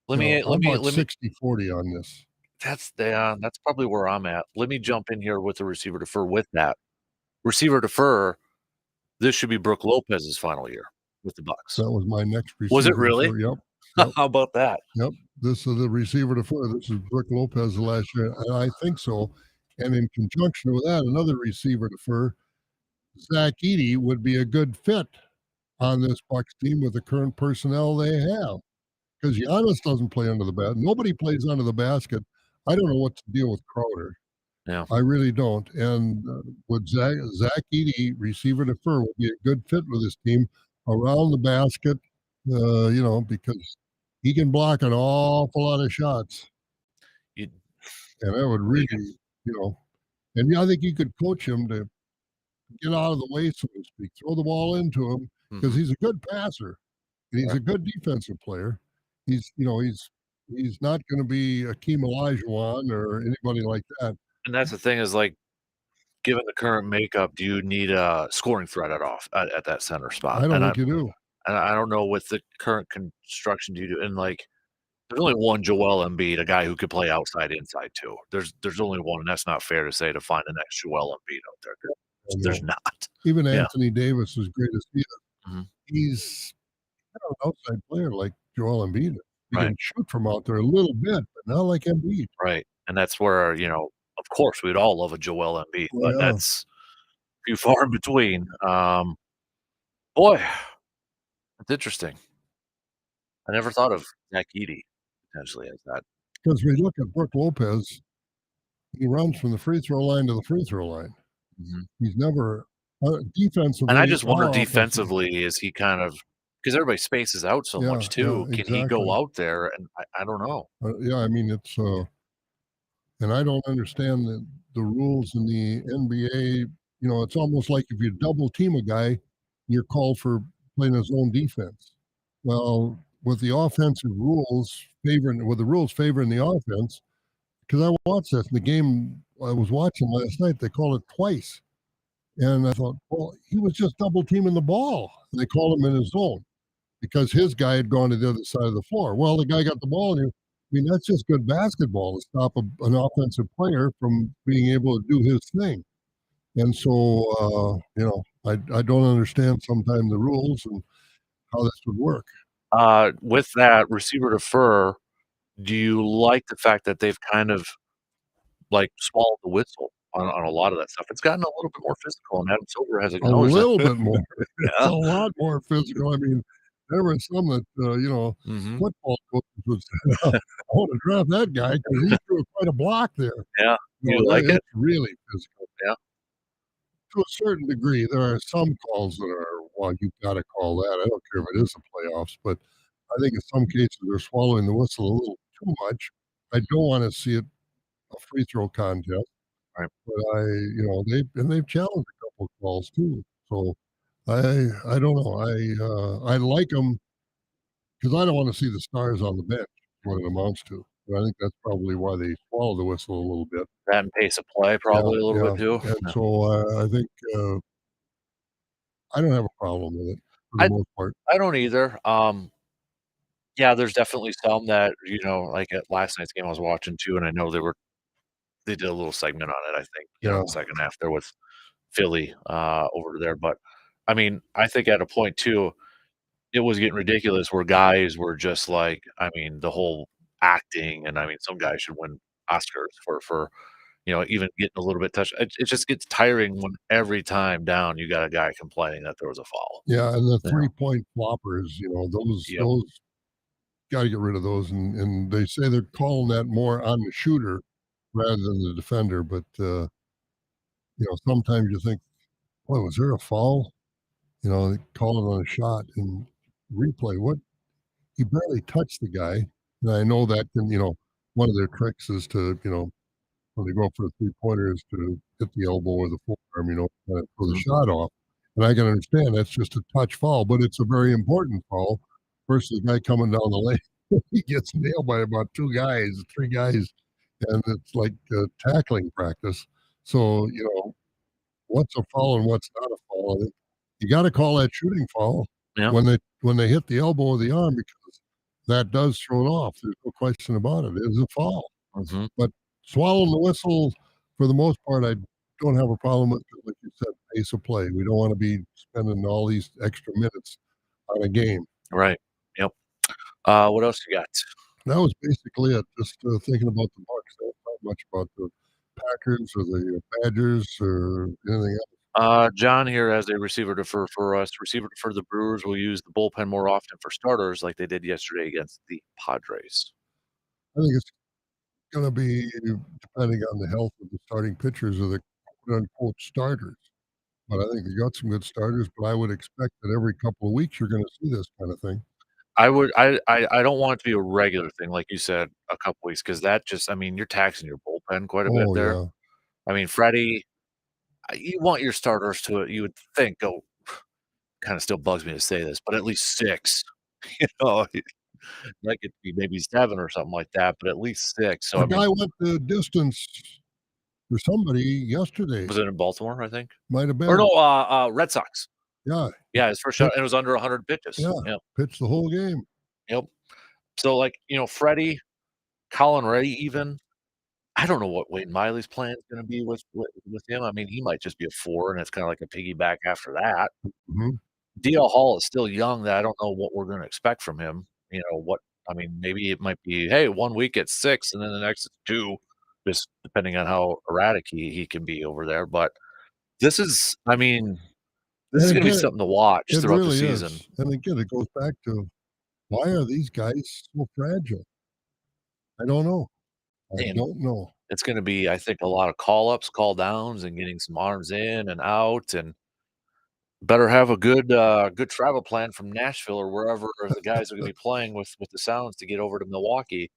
let me 60-40 on this. That's probably where I'm at. Let me jump in here with the receiver defer with that. Receiver defer, this should be Brooke Lopez's final year with the Bucks. That was my next receiver. Was it really? Defer. Yep. How about that? Yep. This is the receiver defer. This is Brooke Lopez last year. And I think so. And in conjunction with that, another receiver defer, Zach Edey would be a good fit on this Bucks team with the current personnel they have. Because Giannis doesn't play under the basket. Nobody plays under the basket. I don't know what to deal with Crowder. Yeah. I really don't. And with Zach Edey, receiver defer, will be a good fit with this team around the basket, because he can block an awful lot of shots. And that would really, and I think you could coach him to get out of the way, so to speak, throw the ball into him, because he's a good passer and he's a good defensive player. He's not going to be Akeem Olajuwon or anybody like that. And that's the thing is, like, given the current makeup, do you need a scoring threat at that center spot? I don't think you do. And I don't know with the current construction do you do and, like, there's only one Joel Embiid, a guy who could play outside, inside too. There's only one, and that's not fair to say to find the next Joel Embiid out there. I There's know. not. Even Yeah. Anthony Davis, as great as he is, Mhm. he's not an outside player like Joel Embiid is. He Right. can shoot from out there a little bit, but not like Embiid. Right, and that's where, of course, we'd all love a Joel Embiid, Oh, but yeah. that's few far in between. Boy, it's interesting. I never thought of Zach Edey potentially as that. Because we look at Brook Lopez, he runs from the free throw line to the free throw line. Mhm. He's never And I defensively just wonder or offensively. defensively, is he kind of because everybody spaces out so Yeah, much yeah, too, can he go exactly. out there? And I don't know. Yeah, I mean, it's and I don't understand the rules in the NBA. It's almost like if you double team a guy, you're called for playing his own defense. Well, with the offensive rules with the rules favoring the offense, because I watched this in the game I was watching last night, they called it twice. And I thought, well, he was just double teaming the ball. They called him in his zone because his guy had gone to the other side of the floor. Well, the guy got the ball, and that's just good basketball to stop an offensive player from being able to do his thing. And so, I don't understand sometimes the rules and how this would work. With that receiver defer, do you like the fact that they've kind of, like, swallowed the whistle on a lot of that stuff? It's gotten a little bit more physical, and Adam Silver has A acknowledged that. little bit more. It's Yeah. a lot more physical. I mean, there were some that, Mhm. football coaches would say, I want to draft that guy because he threw quite a block there. Yeah. No, You like it? it's really physical. Yeah. To a certain degree, there are some calls that are, well, you've got to call that. I don't care if it is the playoffs, but I think in some cases they're swallowing the whistle a little too much. I don't want to see it a free throw contest, Right. but they've challenged a couple of calls too. So I don't know. I like them because I don't want to see the stars on the bench. What it amounts to. But I think that's probably why they swallow the whistle a little bit. That and pace of play Yeah, probably a little yeah. bit too. And Yeah. so I think I don't have a problem with it for the I most part. I don't either. Yeah, there's definitely some that, like at last night's game I was watching too, and I know they did a little segment on it, I think, Yeah, the second half there with Philly, over there, but, I mean, I think at a point too, it was getting ridiculous where guys were just like the whole acting, and, some guys should win Oscars for, even getting a little bit touched. It just gets tiring when every time down you got a guy complaining that there was a foul. yeah, and the Yeah. 3-point floppers, Yep. those gotta get rid of those, and they say they're calling that more on the shooter rather than the defender, but, sometimes you think, "Boy, was there a foul?" They call it on a shot and replay, what he barely touched the guy, and I know that can one of their tricks is to, when they go for a three-pointer is to hit the elbow or the forearm, kinda throw the Mhm. shot off, and I can understand that's just a touch foul, but it's a very important foul versus the guy coming down the lane. He gets nailed by about 2 guys, 3 guys, and it's like, tackling practice. So, what's a foul and what's not a foul? I think you gotta call that shooting foul Yeah. when they hit the elbow or the arm because that does throw it off. There's no question about it. It is a foul. Mhm. But swallowing the whistle, for the most part, I don't have a problem with it. Like you said, pace of play. We don't want to be spending all these extra minutes on a game. Right. Yep. What else you got? That was basically it. Just thinking about the Bucks. I don't talk much about the Packers or the Badgers or anything else. John here as a receiver defer for us. Receiver defer the Brewers will use the bullpen more often for starters like they did yesterday against the Padres. I think it's going to be depending on the health of the starting pitchers or the quote unquote starters. But I think they got some good starters. But I would expect that every couple of weeks you're going to see this kind of thing. I don't want it to be a regular thing, like you said, a couple weeks because that just you're taxing your bullpen quite a bit Oh there. yeah, Freddie, you want your starters to, you would think, go kinda still bugs me to say this, but at least 6, you know? Like it be maybe 7 or something like that, but at least 6, so, a guy went the distance for somebody yesterday. was it in Baltimore, I think? Might have Or been. no, Red Sox. Yeah, his first shot, and it was under 100 pitches. yeah, Yep. pitched the whole game. Yep. So, like, Freddie, Colin Ray even, I don't know what Wade Miley's plan is gonna be with him. I mean, he might just be a 4, and it's kinda like a piggyback after that. Mhm. DL Hall is still young that I don't know what we're gonna expect from him. I mean, maybe it might be, "Hey, 1 week it's 6, and then the next it's 2," just depending on how erratic he can be over there, but this is I mean, this And is gonna be again, something to watch it throughout the really season. is. And again, it goes back to why are these guys so fragile? I don't know. I And don't know. it's gonna be, I think, a lot of call-ups, call-downs, and getting some arms in and out, and better have a good travel plan from Nashville or wherever the guys are gonna be playing with the Sounds to get over to Milwaukee,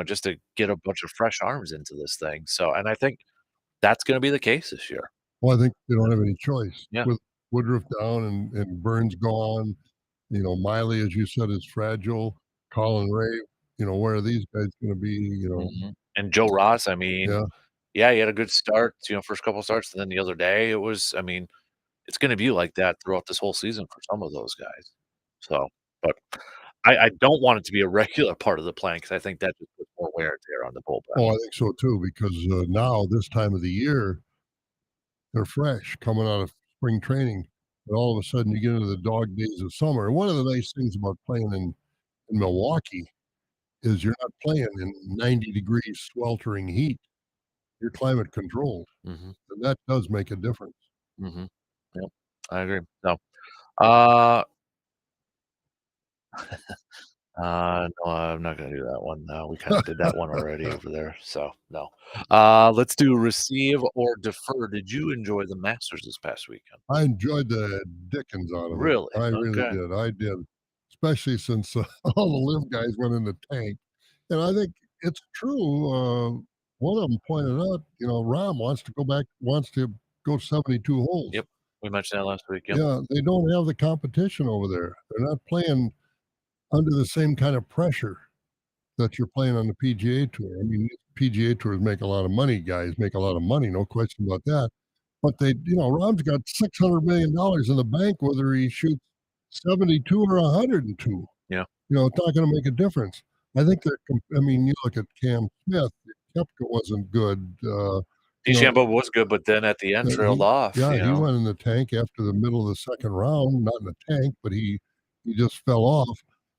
just to get a bunch of fresh arms into this thing. So, and I think that's gonna be the case this year. Well, I think they don't have any choice. Yeah. With Woodruff down and Burns gone, Miley, as you said, is fragile. Colin Ray, where are these guys gonna be, Mhm. And Joe Ross, I mean, Yeah. yeah, he had a good start, first couple starts, and then the other day it was I mean, it's gonna be like that throughout this whole season for some of those guys. So, but I don't want it to be a regular part of the plan because I think that just puts more wear and tear on the bullpen. Oh, I think so too, because, now this time of the year, they're fresh coming out of spring training, and all of a sudden you get into the dog days of summer. And one of the nice things about playing in Milwaukee is you're not playing in 90 degrees sweltering heat. You're climate controlled, Mhm, and that does make a difference. mhm. Yep, I agree. So, uh, no, I'm not gonna do that one. No, we kinda did that one already over there, so no. Let's do receive or defer. Did you enjoy the Masters this past weekend? I enjoyed the dickens out of it. Really? I really Okay. did. I did, especially since, all the live guys went in the tank, and I think it's true. One of them pointed out, Rahm wants to go 72 holes. Yep. We mentioned that last week, yep. Yeah, they don't have the competition over there. They're not playing under the same kind of pressure that you're playing on the PGA Tour. I mean, PGA Tours make a lot of money, guys make a lot of money, no question about that. But Rahm's got $600 million in the bank, whether he shoots 72 or 102. Yeah. It's not going to make a difference. I think I mean, you look at Cam Smith, Koepka wasn't good. You know, DeChambeau was good, but then at the end trailed he, off, yeah, he went in the tank after the middle of the second round, not in the tank, but he just fell off.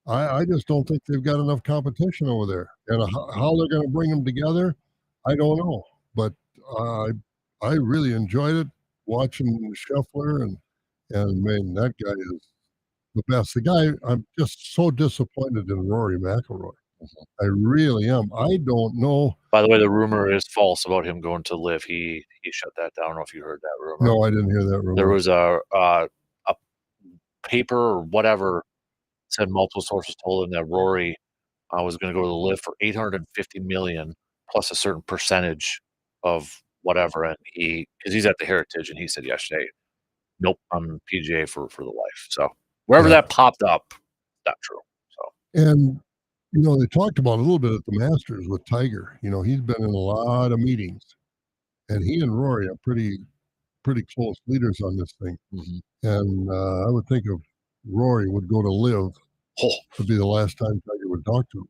I just don't think they've got enough competition over there, and how they're going to bring them together, I don't know. But I I really enjoyed it watching Scheffler and man, that guy is the best. The guy, I'm just so disappointed in Rory McIlroy. Mhm. I really am. I don't know. By the way, the rumor is false about him going to LIV. He shut that down. I don't know if you heard that rumor. No, I didn't hear that There rumor. was a paper or whatever said multiple sources told him that Rory, was gonna go to the LIV for $850,000,000 plus a certain percentage of whatever, and because he's at the Heritage, and he said yesterday, "Nope, I'm PGA for the life." So, wherever Yeah, that popped up, not true. So, and they talked about a little bit at the Masters with Tiger. He's been in a lot of meetings, and he and Rory are pretty close leaders on this thing. mhm. And I would think if Rory would go to live, Oh, would be the last time Tiger would talk to him.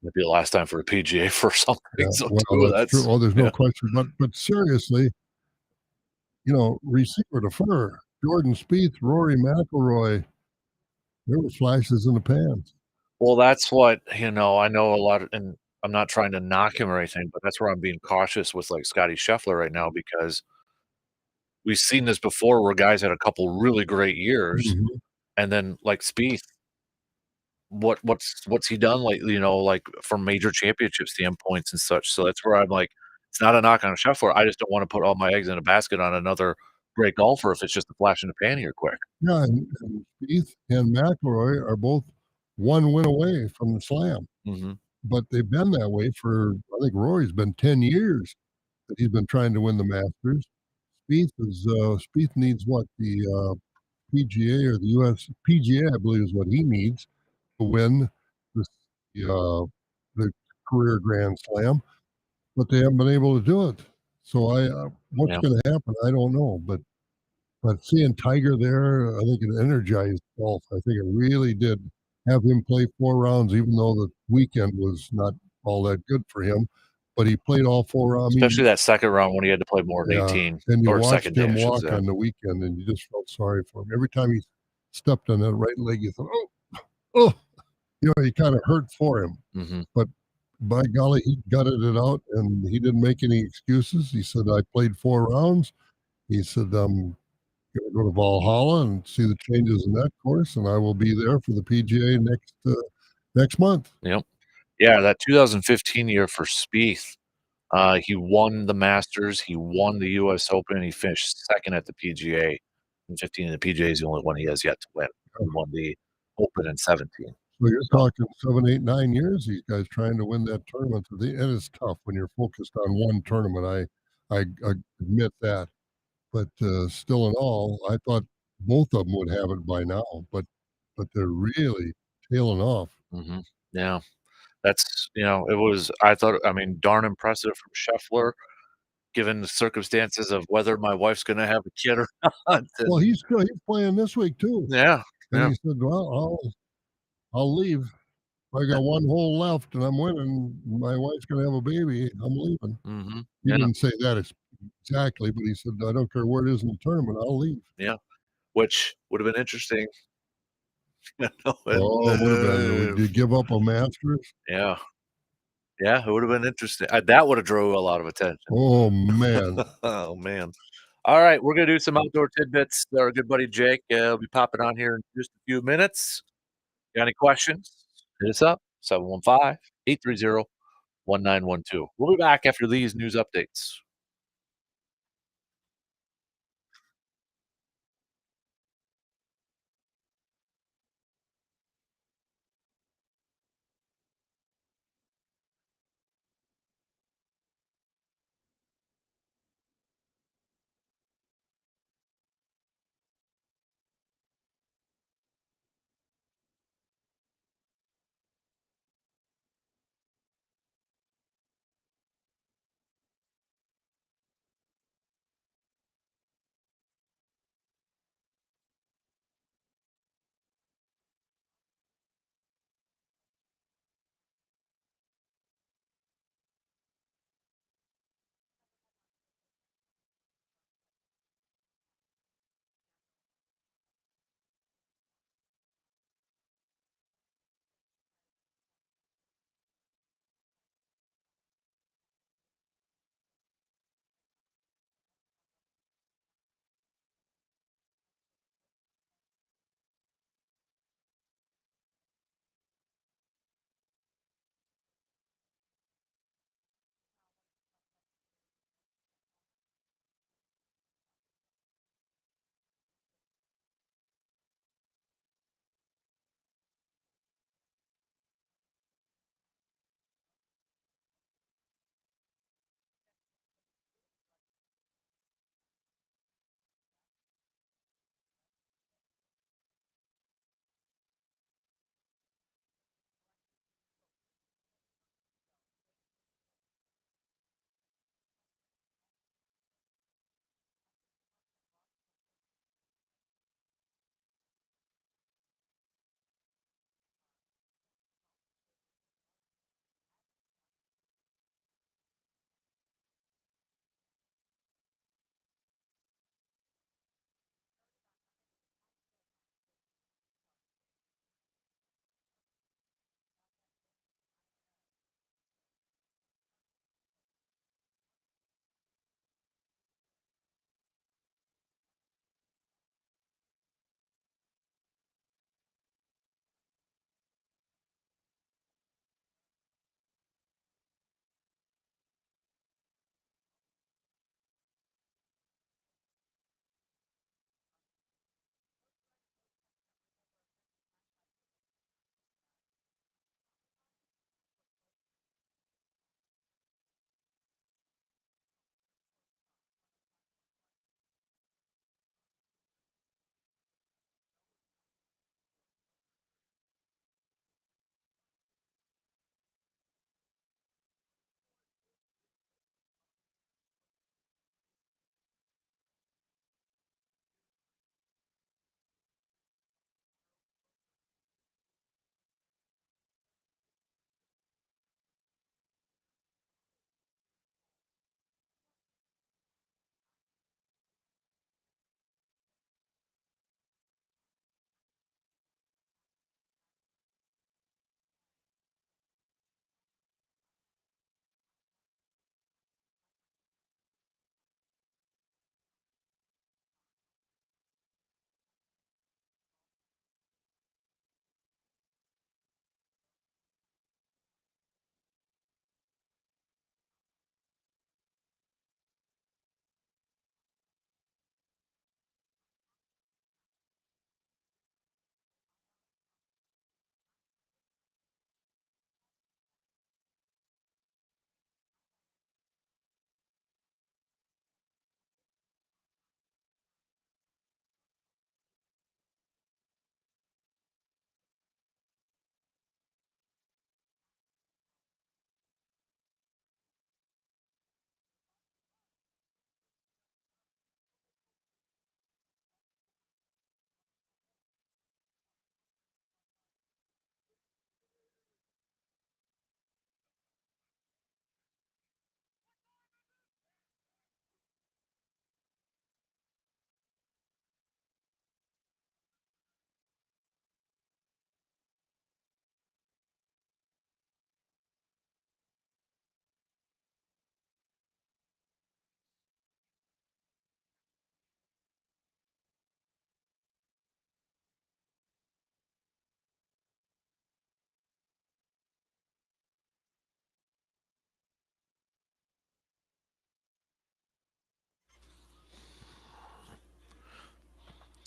might be the last time for the PGA for some Yeah, reason well, too. that's true. That's Oh, there's no yeah. question. But seriously, receiver to fur, Jordan Spieth, Rory McIlroy, there were flashes in the pan. Well, that's what I know a lot of, and I'm not trying to knock him or anything, but that's where I'm being cautious with, like, Scotty Scheffler right now because we've seen this before where guys had a couple really great years, Mhm. and then, like, Spieth, what's he done lately, like, from major championship standpoints and such, so that's where I'm like, it's not a knock on Scheffler, I just don't wanna put all my eggs in a basket on another great golfer if it's just a flash in the pan here quick. Yeah, and Spieth and McIlroy are both one win away from the Slam, Mhm. but they've been that way for I think Rory's been 10 years that he's been trying to win the Masters. Spieth needs what, the, PGA or the US PGA, I believe is what he needs to win this the career Grand Slam, but they haven't been able to do it. So what's Yeah. gonna happen? I don't know, but But seeing Tiger there, I think it energized golf. I think it really did have him play 4 rounds, even though the weekend was not all that good for him. But he played all 4 rounds. I Especially mean, that second round when he had to play more than yeah, 18, and you or watched second day, him I should walk say. on the weekend, and you just felt sorry for him. Every time he stepped on that right leg, you thought, "Oh, oh," you kinda hurt for him. Mhm. But by golly, he gutted it out, and he didn't make any excuses. He said, "I played 4 rounds." He said, "I'm gonna go to Valhalla and see the changes in that course, and I will be there for the PGA next month." Yep. Yeah, that 2015 year for Spieth, he won the Masters, he won the US Open, and he finished 2nd at the PGA in 15, and the PGA is the only one he has yet to win. He won the Open in 17. So you're So, talking 7, 8, 9 years, these guys trying to win that tournament. So it is tough when you're focused on one tournament. I admit that. But, still in all, I thought both of them would have it by now, but they're really tailing off. mhm. Yeah. That's it was I thought I mean, darn impressive from Scheffler, given the circumstances of whether my wife's gonna have a kid or not, Well, and he's playing this week too, yeah, and yeah, he said, "Well, I'll leave. I got 1 hole left and I'm winning. My wife's gonna have a baby. I'm leaving." mhm, He yeah, didn't say that exactly, but he said, "I don't care where it is in the tournament, I'll leave." yeah, which would have been interesting, and, Oh, it would have been. Would you give up a Masters? yeah, yeah, it would have been interesting. That would have drew a lot of attention. Oh, man. Oh, man. Alright, we're gonna do some outdoor tidbits. Our good buddy Jake, will be popping on here in just a few minutes. Got any questions? Hit us up, 715-830-1912. We'll be back after these news updates.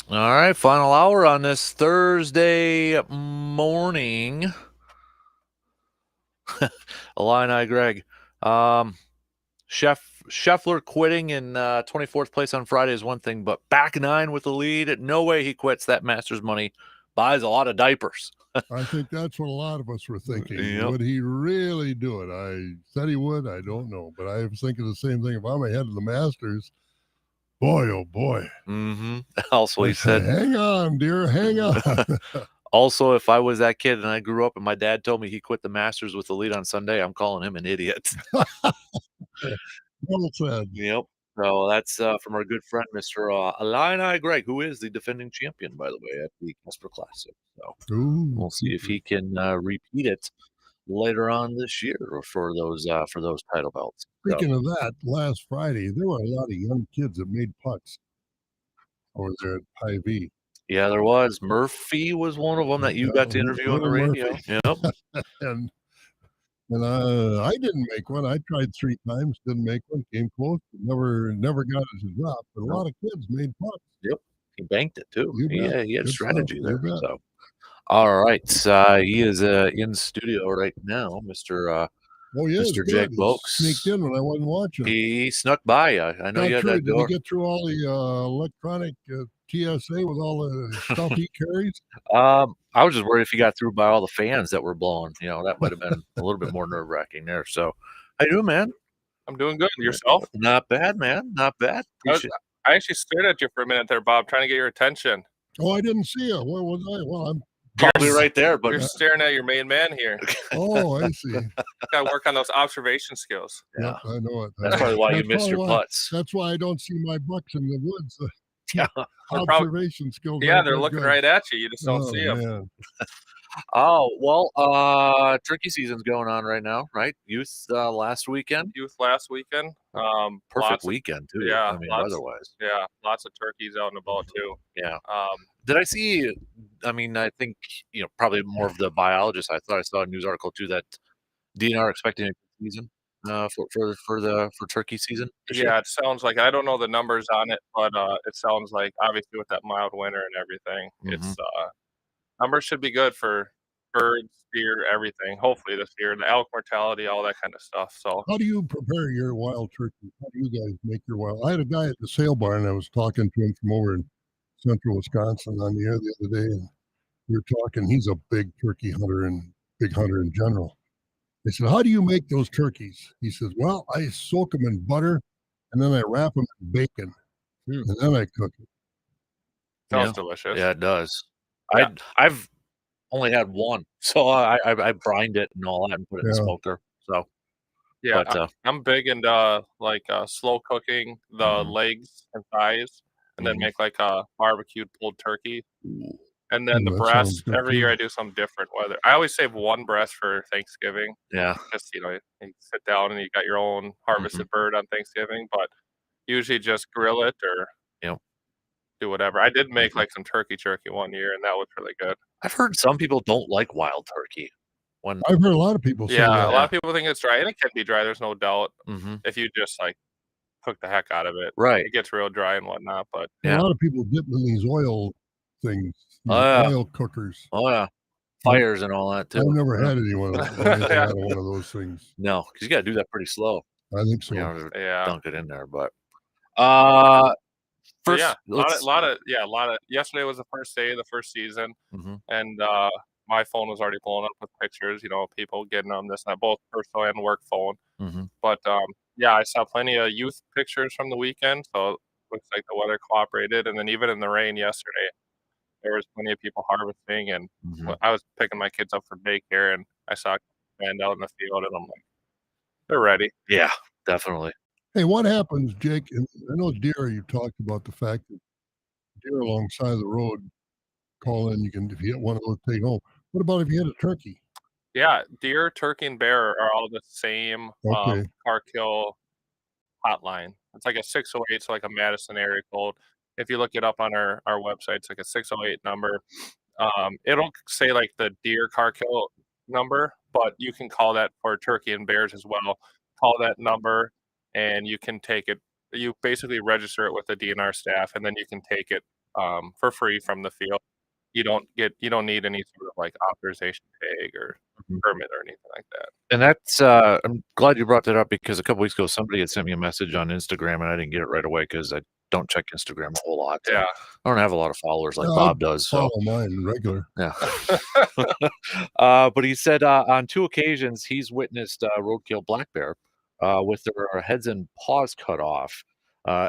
All right, final hour on this Thursday morning. Illini Greg. Scheffler quitting in 24th place on Friday is one thing, but back 9 with the lead. No way he quits. That Masters money buys a lot of diapers. I think that's what a lot of us were thinking. Yep. Would he really do it? I said he would. I don't know. But I was thinking the same thing. If I'm ahead of the Masters, boy, oh boy. Mm-hmm. Also, he said, said, hang on, dear, hang on. Also, if I was that kid and I grew up and my dad told me he quit the Masters with the lead on Sunday, I'm calling him an idiot. Well said. Yep. So that's from our good friend, Mr. Illini Greg, who is the defending champion, by the way, at the Kasper Classic. So we'll see if he can repeat it later on this year for those title belts. Speaking of that, last Friday, there were a lot of young kids that made putts over there at Hy-Vee. Yeah, there was. Murphy was one of them that you got to interview on the radio. Murphy. Yep. and I didn't make one. I tried 3 times, didn't make one, came close, but never got it to drop. But a lot of kids made putts. Yep. He banked it too. You bet. He had Good strategy stuff. there. So, all right. He is in studio right now, Mr. Mr. Jake Boakes. Sneaked in when I wasn't watching. He snuck by. I know you had that door. Did he get through all the electronic TSA with all the stuff he carries? I was just worried if he got through by all the fans that were blowing. You know, that might have been a little bit more nerve-wracking there. So, how you doing, man? I'm doing good. Yourself? Not bad, man. Not bad. I actually stared at you for a minute there, Bob, trying to get your attention. Oh, I didn't see you. Where was I? Well, I'm probably right there, but you're staring at your main man here. Oh, I see. Got to work on those observation skills. Yeah, I know it. That's probably why you missed your putts. That's why I don't see my bucks in the woods. Yeah, observation skills. Yeah, they're looking right at you. You just don't see them. Oh, well, turkey season's going on right now, right? Youth last weekend. Perfect weekend too. Yeah, I mean, otherwise. Yeah, lots of turkeys out and about too. Yeah. Did I see? I mean, I think probably more of the biologists. I thought I saw a news article too that DNR expecting a good season for turkey season. Yeah, it sounds like, I don't know the numbers on it, but it sounds like obviously with that mild winter and everything, it's numbers should be good for birds, deer, everything. Hopefully this year, the elk mortality, all that kind of stuff. So, how do you prepare your wild turkey? How do you guys make your wild? I had a guy at the sale barn. I was talking to him from over in central Wisconsin on the air the other day, and we were talking. He's a big turkey hunter and big hunter in general. I said, "How do you make those turkeys?" He says, "Well, I soak them in butter, and then I wrap them in bacon, and then I cook it." Sounds delicious. Yeah, it does. Yeah. I've only had one, so I brined it and all that and put it in the smoker. So yeah, but, I'm big into slow cooking the legs and thighs, and then make like a barbecued pulled turkey. And then the breast, every year I do something different. Whether I always save one breast for Thanksgiving. Yeah. Just, you sit down and you got your own harvested bird on Thanksgiving, but usually just grill it or do whatever. I did make like some turkey jerky one year, and that was really good. I've heard some people don't like wild turkey. I've heard a lot of people say that. A lot of people think it's dry, and it can be dry. There's no doubt. If you just cook the heck out of it, right? It gets real dry and whatnot. But a lot of people dip in these oil things, oil cookers. Oh yeah, fires and all that too. I've never had anyone out of one of those things. No, because you got to do that pretty slow. I think so. Dunk it in there, but first, a lot of. Yesterday was the first day of the first season, and my phone was already blowing up with pictures. People getting on this and that, both personal and work phone. But I saw plenty of youth pictures from the weekend, so it looks like the weather cooperated. And then even in the rain yesterday, there was plenty of people harvesting, and I was picking my kids up for daycare, and I saw a man out in the field, and I'm like, they're ready. Yeah, definitely. Hey, what happens, Jake? And I know deer. You talked about the fact that deer alongside of the road call in. If you hit one of those, take home. What about if you hit a turkey? Yeah, deer, turkey, and bear are all the same car kill hotline. It's like a 608, so like a Madison area code. If you look it up on our website, it's like a 608 number. It'll say like the deer car kill number, but you can call that for turkey and bears as well. Call that number, and you can take it. You basically register it with the DNR staff, and then you can take it for free from the field. You don't need any sort of like authorization tag or permit or anything like that. And that's I'm glad you brought that up because a couple weeks ago somebody had sent me a message on Instagram and I didn't get it right away because I don't check Instagram a whole lot. So Yeah. I don't have a lot of followers like Yeah, Bob does. So Follow mine regular. yeah. But he said on 2 occasions he's witnessed roadkill black bear with their heads and paws cut off.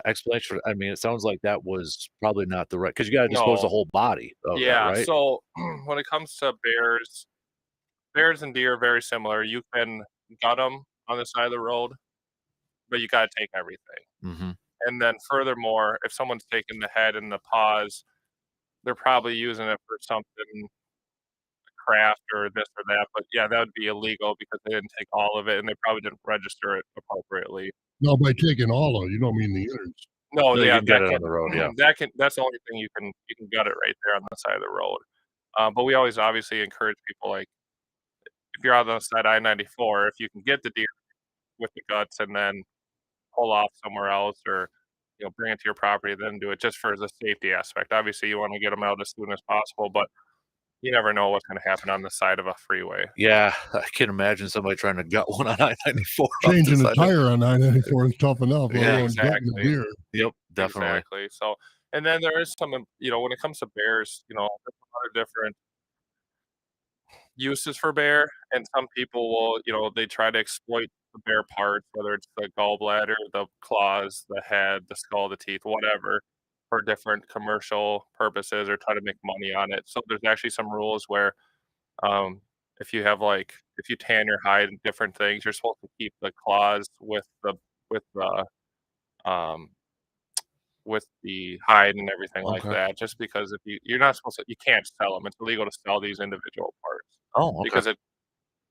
Explanation for, I mean, it sounds like that was probably not the right, because you got to dispose the No. whole body of that, Yeah. right? So when it comes to bears and deer are very similar. You can gut them on the side of the road, but you got to take everything. Mm-hmm. And then furthermore, if someone's taking the head and the paws, they're probably using it for something, craft or this or that. But yeah, that would be illegal because they didn't take all of it and they probably didn't register it appropriately. No, by taking all of it, you don't mean the innards. No, So you yeah, can get it on the road, yeah. that's the only thing you can gut it right there on the side of the road. But we always obviously encourage people, like, if you're out on the side of I-94, if you can get the deer with the guts and then pull off somewhere else or bring it to your property, then do it, just for the safety aspect. Obviously, you want to get them out as soon as possible, but you never know what's going to happen on the side of a freeway. Yeah, I can imagine somebody trying to gut one on I-94. Changing a tire on I-94 is tough enough. Yeah, exactly. The deer. Yep, definitely. Exactly. So, and then there is some, when it comes to bears, there's a lot of different uses for bear, and some people will, they try to exploit the bear parts, whether it's the gallbladder, the claws, the head, the skull, the teeth, whatever, for different commercial purposes or try to make money on it. So there's actually some rules where, if you tan your hide and different things, you're supposed to keep the claws with the um with the hide and everything like Okay. that, just because if you're not supposed to, you can't sell them. It's illegal to sell these individual parts. Oh, okay. Because it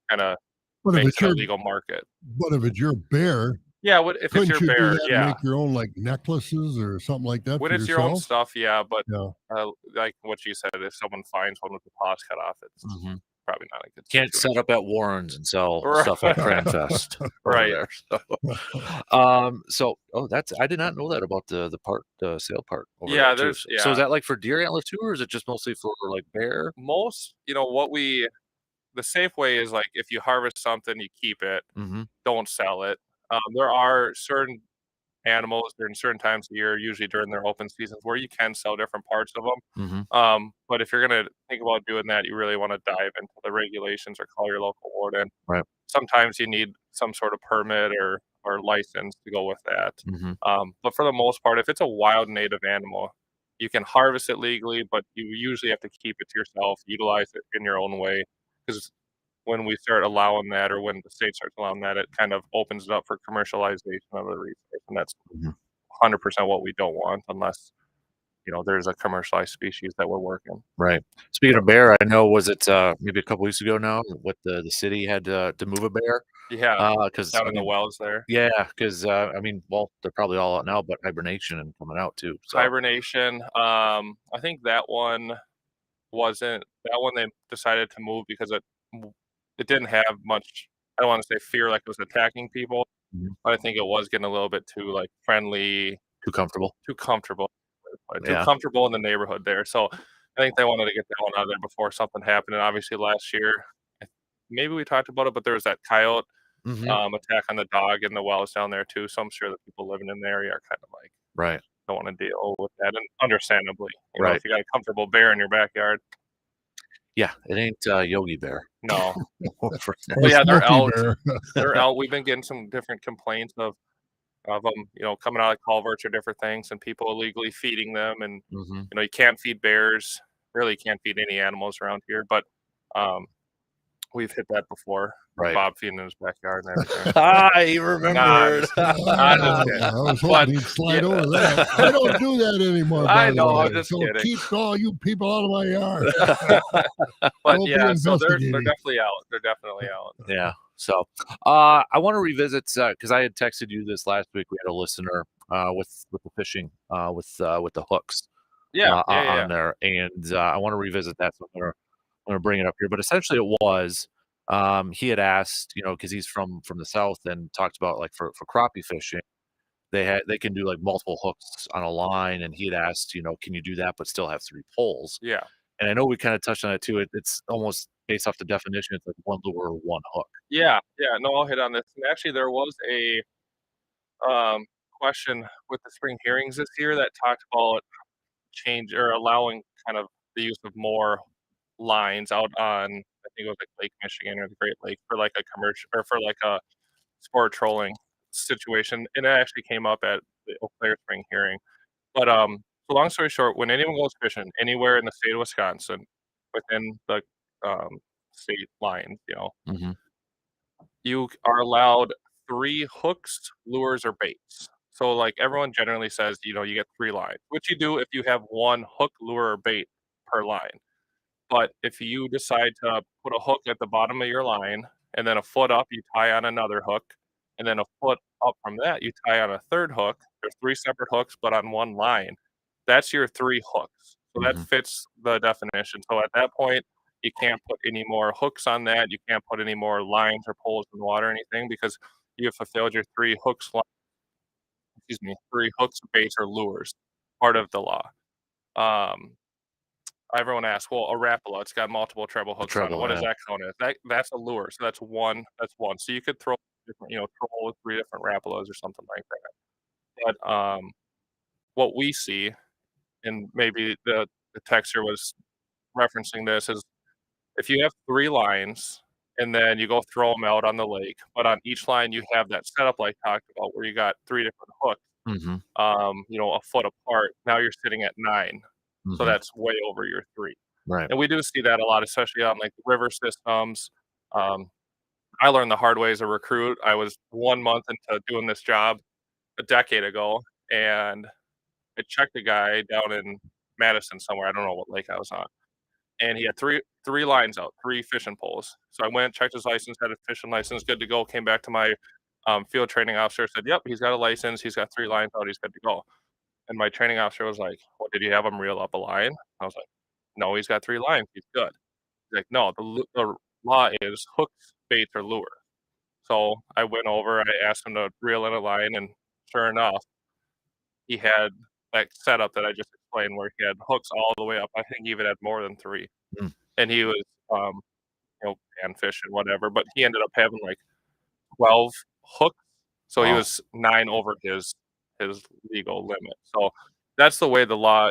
kind of But if makes it's it a your legal market. but if it's your bear, Yeah, if it's couldn't your you do bear, that and yeah. make your own like necklaces or something like that When for it's your own yourself? stuff, yeah, but Yeah. like what you said, if someone finds one with the paws cut off, it's Mhm. probably not a good Can't situation. set up at Warren's and sell Right. stuff at Cranfest over Right. there. So, that's, I did not know that about the part, the sale part over Yeah, there too. there's So is yeah. that like for deer antlers too, or is it just mostly for like bear? Most, the safe way is, like, if you harvest something, you keep it, Mm-hmm. don't sell it. There are certain animals during certain times of the year, usually during their open seasons, where you can sell different parts of them. Mm-hmm. But if you're gonna think about doing that, you really want to dive into the regulations or call your local warden. Right. Sometimes you need some sort of permit or license to go with that. Mm-hmm. But for the most part, if it's a wild native animal, you can harvest it legally, but you usually have to keep it to yourself, utilize it in your own way, because when we start allowing that, or when the state starts allowing that, it kind of opens it up for commercialization of the resource, and that's Mhm. 100% what we don't want, unless there's a commercialized species that we're working. Right. Speaking of bear, I know, was it maybe a couple weeks ago now, what the city had to move a bear? Yeah, Because down in the wells there. yeah, because I mean, well, they're probably all out now, but hibernation and coming out too. So Hibernation. I think that one they decided to move because it didn't have much. I don't want to say fear, like it was attacking people, Mhm. but I think it was getting a little bit too like friendly, too comfortable. too comfortable, Yeah. in the neighborhood there. So I think they wanted to get that one out of there before something happened. And obviously last year, maybe we talked about it, but there was that coyote Mm-hmm. attack on the dog in the wells down there too. So I'm sure that people living in the area are kind of like, Right. don't want to deal with that, and understandably, Right. if you got a comfortable bear in your backyard, Yeah, it ain't Yogi Bear. no. For Or But yeah, they're Smokey out. Bear. They're out. We've been getting some different complaints of them, coming out of culverts or different things, and people illegally feeding them. And hmm you can't feed bears. Really, can't feed any animals around here. But we've hit that before. Right. Bob feeding in his backyard and everything. He remembered. just kidding. I was hoping But, he'd slide yeah. over that. I don't do that anymore. I by the know, way. I'm just so kidding. keep all you people out of my yard. But Don't be yeah, so they're investigating. definitely out. They're definitely out. Yeah. So I want to revisit, because I had texted you this last week. We had a listener with the fishing with the hooks Yeah, on there, and I want to revisit that. So I'm gonna bring it up here. But essentially, it was he had asked, because he's from the south, and talked about, like, for crappie fishing, they can do like multiple hooks on a line, and he had asked, can you do that but still have 3 poles? Yeah. And I know we kind of touched on it too. It's almost based off the definition. It's like one lure, one hook. Yeah. No, I'll hit on this. And actually, there was a question with the spring hearings this year that talked about change or allowing kind of the use of more lines out on, I think it was like Lake Michigan or the Great Lake for like a commercial or for like a sport trolling situation. And it actually came up at the Eau Claire spring hearing. But so long story short, when anyone goes fishing anywhere in the state of Wisconsin within the state lines, Mm-hmm. you are allowed 3 hooks, lures, or baits. So like everyone generally says, you get 3 lines, which you do if you have 1 hook, lure, or bait per line. But if you decide to put a hook at the bottom of your line, and then a foot up, you tie on another hook, and then a foot up from that, you tie on a third hook. There's 3 separate hooks, but on 1 line. That's your 3 hooks. So that Mm-hmm. fits the definition. So at that point, you can't put any more hooks on that. You can't put any more lines or poles in the water or anything because you have fulfilled your 3 hooks, 3 hooks, baits, or lures, part of the law. Everyone asks, well, a Rapala, it's got multiple treble hooks on it. What does that count as? That's a lure. So that's one. So you could throw different, troll with 3 different Rapalas or something like that. But what we see, and maybe the texter was referencing this, is if you have 3 lines and then you go throw them out on the lake, but on each line you have that setup like talked about where you got 3 different hooks, Mm-hmm. a foot apart. Now you're sitting at 9. So Mm-hmm. that's way over your 3. Right. And we do see that a lot, especially on like river systems. I learned the hard way as a recruit. I was 1 month into doing this job a decade ago, and I checked a guy down in Madison somewhere. I don't know what lake I was on, and he had three lines out, 3 fishing poles. So I went, checked his license, had a fishing license, good to go. Came back to my field training officer, said, "Yep, he's got a license. He's got 3 lines out. He's good to go." And my training officer was like, "Well, did you have him reel up a line?" I was like, "No, he's got 3 lines. He's good." He's like, "No, the law is hooks, baits, or lure." So I went over, I asked him to reel in a line, and sure enough, he had that setup that I just explained where he had hooks all the way up. I think he even had more than 3. Mm. And he was, pan fishing, whatever, but he ended up having like 12 hooks. So he Wow. was 9 over his legal limit. So that's the way the law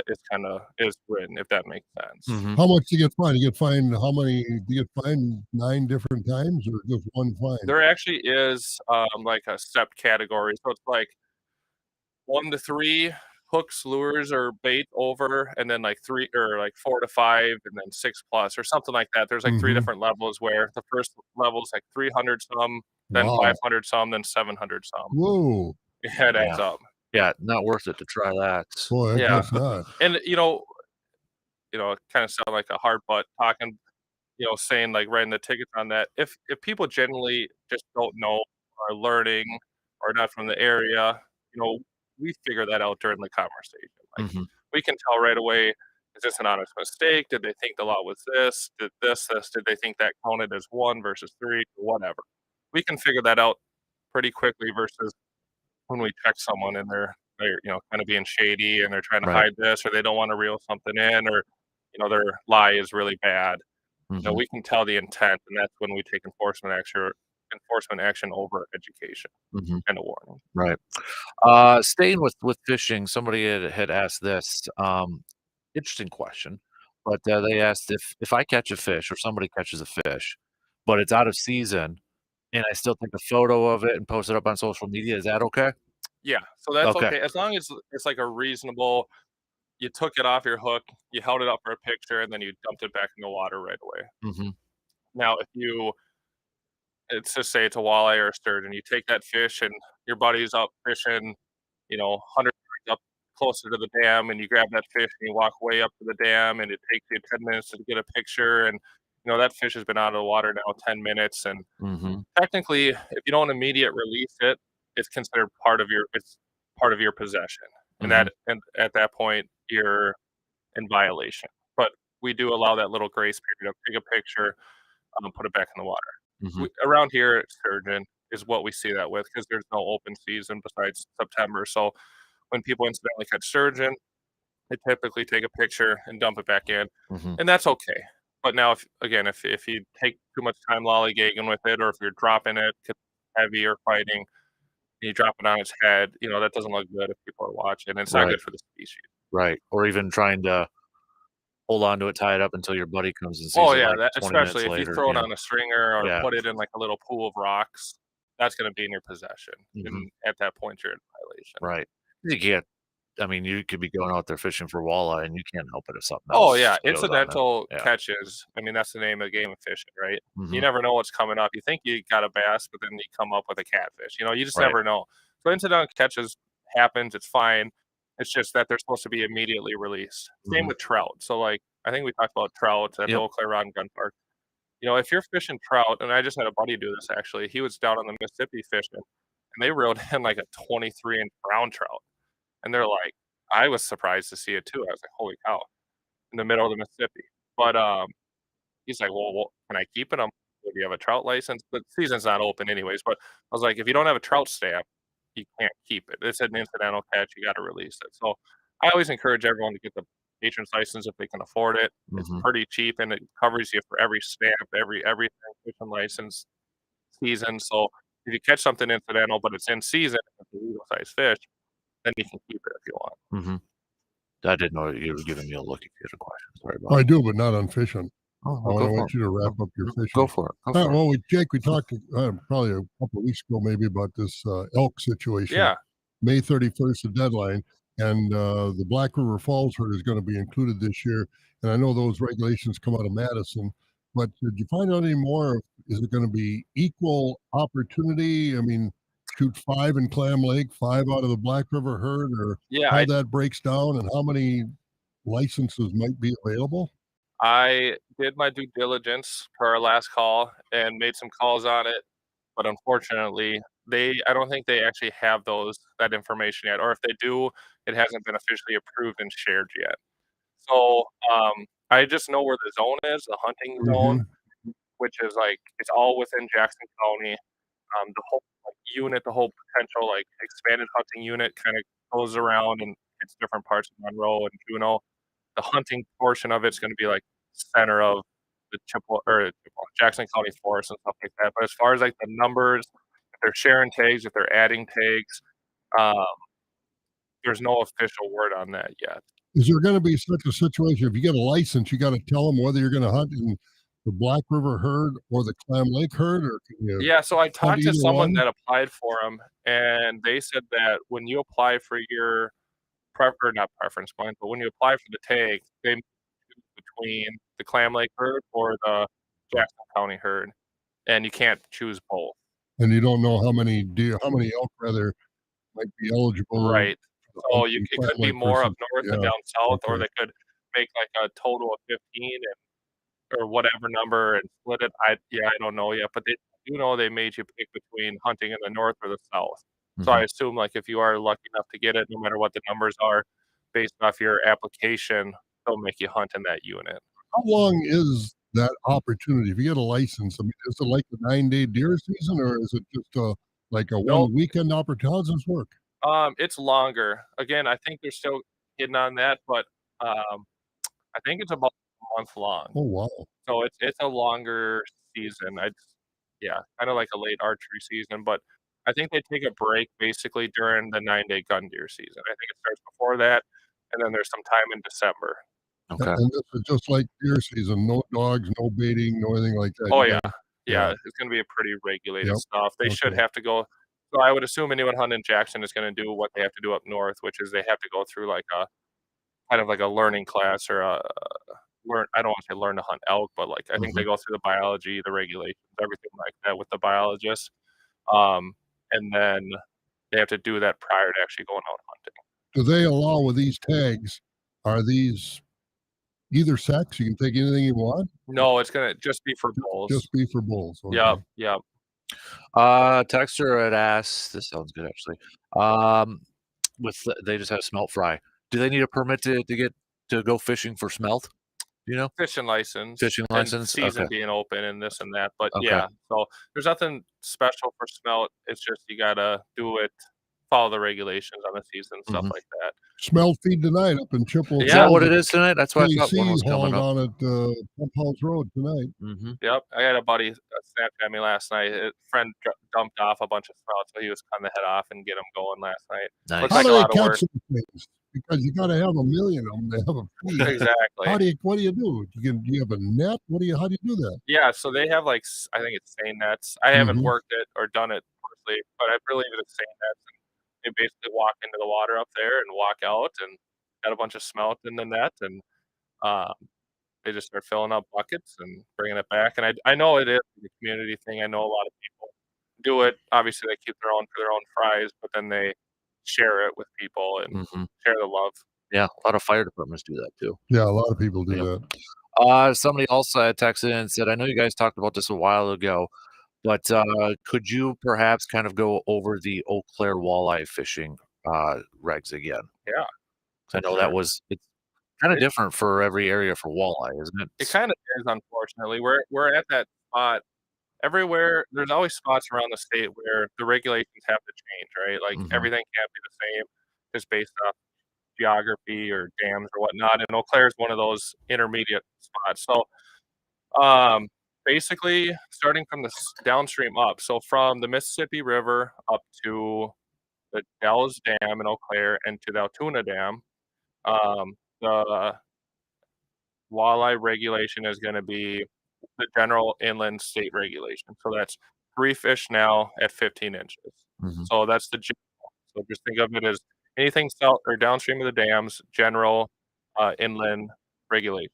is written, if that makes sense. Mm-hmm. How much do you get fined? You get fined how many? Do you get fined 9 different times or just 1 fine? There actually is like a stepped category. So it's like 1 to 3 hooks, lures, or bait over, and then like 3 or like 4 to 5, and then 6 plus or something like that. There's like 3 Mhm. different levels where the first level is like 300 some, then Wow. 500 some, then 700 some. Whoa. Yeah, it adds up. Yeah, not worth it to try that. Boy, I Yeah. guess not. And it kind of sound like a hard butt talking, saying like writing the tickets on that. If people generally just don't know or learning or not from the area, we figure that out during the conversation. Like Mm-hmm. we can tell right away, is this an honest mistake? Did they think the law was this? Did this? Did they think that counted as 1 versus 3? Whatever. We can figure that out pretty quickly versus when we check someone and they're kind of being shady and they're trying to Right. hide this or they don't want to reel something in or their lie is really bad. Mm-hmm. We can tell the intent, and that's when we take enforcement action over education Mm-hmm. and a warning. Right. Staying with fishing, somebody had asked this interesting question, but they asked if I catch a fish or somebody catches a fish, but it's out of season, and I still take a photo of it and post it up on social media, is that okay? Yeah, so that's Okay. okay as long as it's like a reasonable. You took it off your hook, you held it up for a picture, and then you dumped it back in the water right away. Mm-hmm. Now, if it's just say it's a walleye or a sturgeon, you take that fish and your buddy's up fishing, 100 yards up closer to the dam, and you grab that fish and you walk way up to the dam, and it takes you 10 minutes to get a picture, and that fish has been out of the water now 10 minutes, and Mm-hmm. technically, if you don't immediate release it, it's considered part of your possession, and at that point you're in violation. But we do allow that little grace period of take a picture, put it back in the water. Mm-hmm. Around here, it's sturgeon. is what we see that with, because there's no open season besides September. So when people incidentally catch sturgeon, they typically take a picture and dump it back in, and that's okay. But now, if you take too much time lollygagging with it, or if you're dropping it 'cause it's heavy or fighting, and you drop it on its head, that doesn't look good if people are watching. It's not good for the species. Right. Or even trying to hold on to it, tie it up until your buddy comes and sees Oh it yeah, like 20 minutes especially if you later. throw it on a stringer or Yeah. put it in like a little pool of rocks, that's going to be in your possession, and at that point you're in violation. Right. You can't. I mean, you could be going out there fishing for walleye, and you can't help it if something else. Oh yeah, goes on there. incidental Yeah. catches. I mean, that's the name of the game of fishing, right? You never know what's coming up. You think you got a bass, but then you come up with a catfish. You just Right. never know. So incidental catches happens. It's fine. It's just that they're supposed to be immediately released. Same with trout. So like I think we talked about trout at the Eau Claire Rod and Gun Park. If you're fishing trout, and I just had a buddy do this actually. He was down on the Mississippi fishing, and they reeled in like a 23-inch brown trout, and they're like, I was surprised to see it too. I was like, holy cow, in the middle of the Mississippi. But he's like, well, can I keep it? Do you have a trout license? The season's not open anyways. But I was like, if you don't have a trout stamp, you can't keep it. It's an incidental catch. You got to release it. So I always encourage everyone to get the patron's license if they can afford it. It's pretty cheap, and it covers you for every stamp, everything, fishing license, season. So if you catch something incidental, but it's in season, it's a legal size fish, then you can keep it if you want. I didn't know you were giving me a look if you had a question. Sorry about I do, but not on fishing. Oh, I want you to wrap up your fishing. Go for it. Well, Jake, we talked probably a couple of weeks ago maybe about this elk situation. Yeah. May 31st, the deadline, and the Black River Falls herd is going to be included this year. And I know those regulations come out of Madison, but did you find out any more? Is it going to be equal opportunity? I mean, shoot 5 in Clam Lake, 5 out of the Black River herd, or how that breaks down, and how many licenses might be available? I did my due diligence for our last call and made some calls on it, but unfortunately, I don't think they actually have that information yet, or if they do, it hasn't been officially approved and shared yet. So I just know where the zone is, the hunting zone, which is like it's all within Jackson County. The whole unit, the whole potential expanded hunting unit, kind of goes around and hits different parts of Monroe and Juneau. The hunting portion of it's going to be like center of the Jackson County Forest and stuff like that. But as far as like the numbers, if they're sharing tags, if they're adding tags, there's no official word on that yet. Is there going to be such a situation? If you get a license, you got to tell them whether you're going to hunt in the Black River herd or the Clam Lake herd, or can you? Yeah, so I talked to someone one? that applied for them, and they said that when you apply for your not preference point, but when you apply for the tag, they choose between the Clam Lake herd or the Jackson County herd, and you can't choose both. And you don't know how many elk rather might be eligible. Right. So it could be more up north and down south, or they could make like a total of 15 or whatever number and split it. I don't know yet, but they do know they made you pick between hunting in the north or the south. So I assume like if you are lucky enough to get it, no matter what the numbers are, based off your application, they'll make you hunt in that unit. How long is that opportunity? If you get a license, I mean, is it like the 9-day deer season, or is it just like a one weekend opportunity? How does this work? It's longer. Again, I think they're still getting on that, but I think it's about a month long. Oh wow! So it's a longer season. Kind of like a late archery season, but I think they take a break basically during the 9-day gun deer season. I think it starts before that, and then there's some time in December. Okay. And this is just like deer season. No dogs, no baiting, no anything like that. Oh yeah. It's going to be a pretty regulated stuff. They should have to go. So I would assume anyone hunting Jackson is going to do what they have to do up north, which is they have to go through like a kind of like a learning class or I don't want to say learn to hunt elk, but like I think they go through the biology, the regulations, everything like that with the biologists. And then they have to do that prior to actually going out hunting. Do they allow with these tags? Are these either sex? You can take anything you want? No, it's going to just be for bulls. Just be for bulls. Okay. Yep. Texter had asked, this sounds good actually. They just had a smelt fry. Do they need a permit to go fishing for smelt? You know, fishing license, license, season okay. being open and this and that. But Okay. yeah, so there's nothing special for smelt. It's just you gotta do it, follow the regulations on the season, stuff like that. Smelt feed tonight up in Chippewa. Is that what it is tonight? That's what I thought one KC was coming hauled up. on at Pump House Road tonight. Yep, I had a buddy Snapchat me last night. A friend dumped off a bunch of smelt, so he was cutting the head off and get them going last night. Nice. Looks How like do a they lot of work. catch these things? Because you got to have 1 million of them to have a feed. Exactly. What do you do? Do you have a net? How do you do that? Yeah, so they have like, I think it's seine nets. I haven't worked it or done it personally, but I believe it's seine nets. And they basically walk into the water up there and walk out and got a bunch of smelt in the net, and they just start filling up buckets and bringing it back. And I know it is a community thing. I know a lot of people do it. Obviously, they keep their own for their own fries, but then they share it with people and share the love. Yeah, a lot of fire departments do that too. Yeah, a lot of people do that. Somebody else had texted in and said, I know you guys talked about this a while ago, but could you perhaps kind of go over the Eau Claire walleye fishing regs again? Yeah. I know that it's kind of different for every area for walleye, isn't it? It kind of is, unfortunately. We're at that spot everywhere. There's always spots around the state where the regulations have to change, right? Like everything can't be the same just based off geography or dams or whatnot. And Eau Claire is one of those intermediate spots. So basically starting from the downstream up, so from the Mississippi River up to the Dells Dam in Eau Claire and to the Altoona Dam, the walleye regulation is going to be the general inland state regulation. So that's 3 fish now at 15 inches. So that's the general. So just think of it as anything south or downstream of the dams, general inland regulation.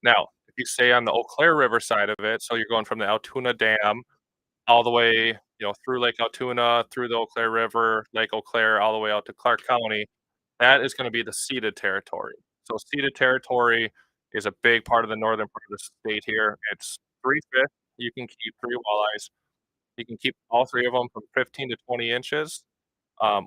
Now, if you stay on the Eau Claire River side of it, so you're going from the Altoona Dam all the way, through Lake Altoona, through the Eau Claire River, Lake Eau Claire, all the way out to Clark County, that is going to be the ceded territory. So ceded territory is a big part of the northern part of the state here. It's 3 fish. You can keep 3 walleyes. You can keep all 3 of them from 15 to 20 inches,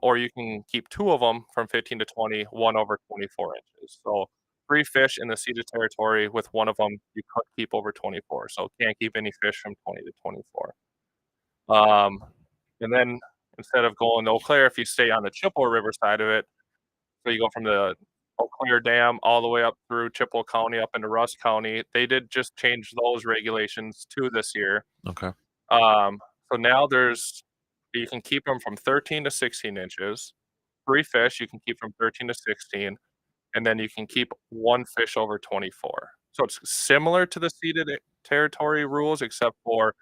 or you can keep 2 of them from 15 to 20, 1 over 24 inches. So 3 fish in the ceded territory with 1 of them you could keep over 24. So can't keep any fish from 20 to 24. And then instead of going to Eau Claire, if you stay on the Chippewa River side of it, so you go from the Eau Claire Dam all the way up through Chippewa County up into Rusk County. They did just change those regulations too this year. Okay. So now you can keep them from 13 to 16 inches. 3 fish you can keep from 13 to 16, and then you can keep 1 fish over 24. So it's similar to the ceded territory rules, except for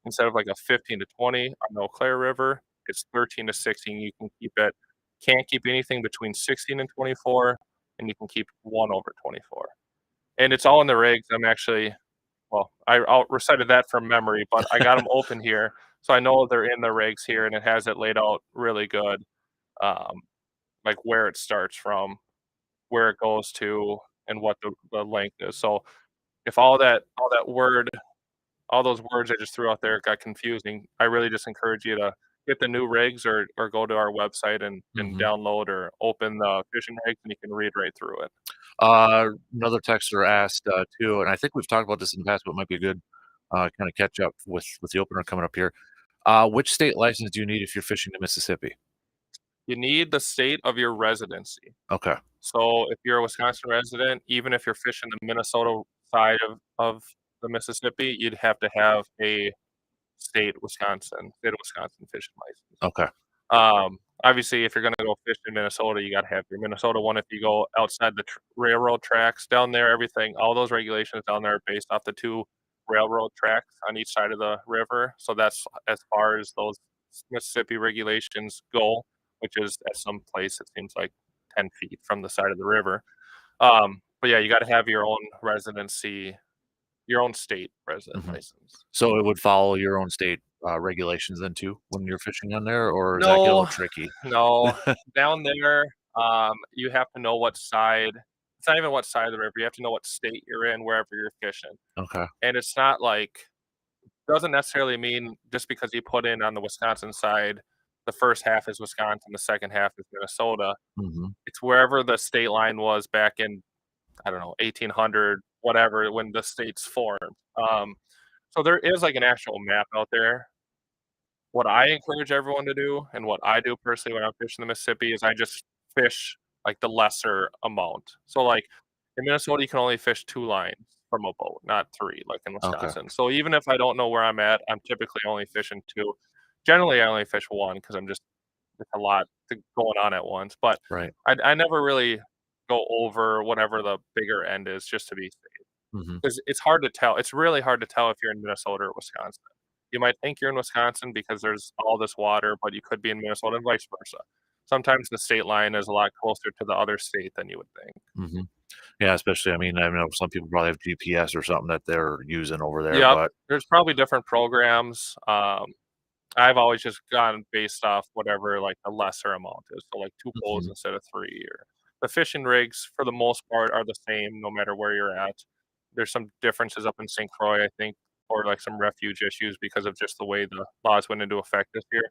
instead of like a 15 to 20 on the Eau Claire River, it's 13 to 16. You can keep it. Can't keep anything between 16 and 24, and you can keep 1 over 24. And it's all in the regs. I recited that from memory, but I got them open here, so I know they're in the regs here, and it has it laid out really good, like where it starts from, where it goes to, and what the length is. So if all those words I just threw out there got confusing, I really just encourage you to get the new regs or go to our website and download or open the fishing regs, and you can read right through it. Another texter asked too, and I think we've talked about this in the past, but it might be a good kind of catch up with the opener coming up here. Which state license do you need if you're fishing in Mississippi? You need the state of your residency. Okay. So if you're a Wisconsin resident, even if you're fishing the Minnesota side of the Mississippi, you'd have to have a state of Wisconsin fishing license. Okay. Obviously, if you're going to go fish in Minnesota, you got to have your Minnesota one. If you go outside the railroad tracks down there, all those regulations down there are based off the 2 railroad tracks on each side of the river. So that's as far as those Mississippi regulations go, which is at some place it seems like 10 feet from the side of the river. But yeah, you got to have your own residency, your own state resident license. So it would follow your own state regulations then too when you're fishing on there, or is that get a little tricky? No, down there, you have to know what side. It's not even what side of the river. You have to know what state you're in wherever you're fishing. Okay. And it's not like, doesn't necessarily mean just because you put in on the Wisconsin side, the first half is Wisconsin, the second half is Minnesota. It's wherever the state line was back in I don't know, 1800, whatever, when the states formed. So there is like an actual map out there. What I encourage everyone to do, and what I do personally when I'm fishing the Mississippi, is I just fish like the lesser amount. So like in Minnesota, you can only fish 2 lines from a boat, not 3, like in Wisconsin. So even if I don't know where I'm at, I'm typically only fishing 2. Generally, I only fish 1 because it's a lot going on at once. But Right. I never really go over whatever the bigger end is just to be safe. Because it's hard to tell. It's really hard to tell if you're in Minnesota or Wisconsin. You might think you're in Wisconsin because there's all this water, but you could be in Minnesota and vice versa. Sometimes the state line is a lot closer to the other state than you would think. Yeah, especially, I mean, I know some people probably have GPS or something that they're using over there. Yeah, But there's probably different programs. I've always just gone based off whatever like the lesser amount is. So like 2 poles instead of 3. Or the fishing rigs, for the most part, are the same no matter where you're at. There's some differences up in St. Croix, I think, or like some refuge issues because of just the way the laws went into effect this year.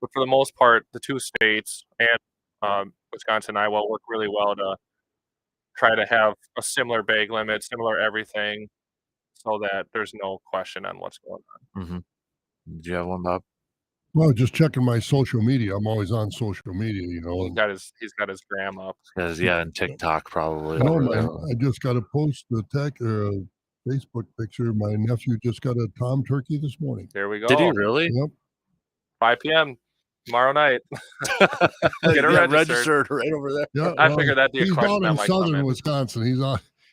But for the most part, the 2 states and Wisconsin and Iowa work really well to try to have a similar bag limit, similar everything, so that there's no question on what's going on. Do you have one, Bob? Well, just checking my social media. I'm always on social media, you know. He's got his gram up. Yeah, and TikTok probably. No, man, I just got to post the Facebook picture. My nephew just got a tom turkey this morning. There we go. Did he really? Yep. 5 p.m. tomorrow night. Get her registered right over there. Yeah, I figured that'd be a he's question down that in might come southern in. Wisconsin.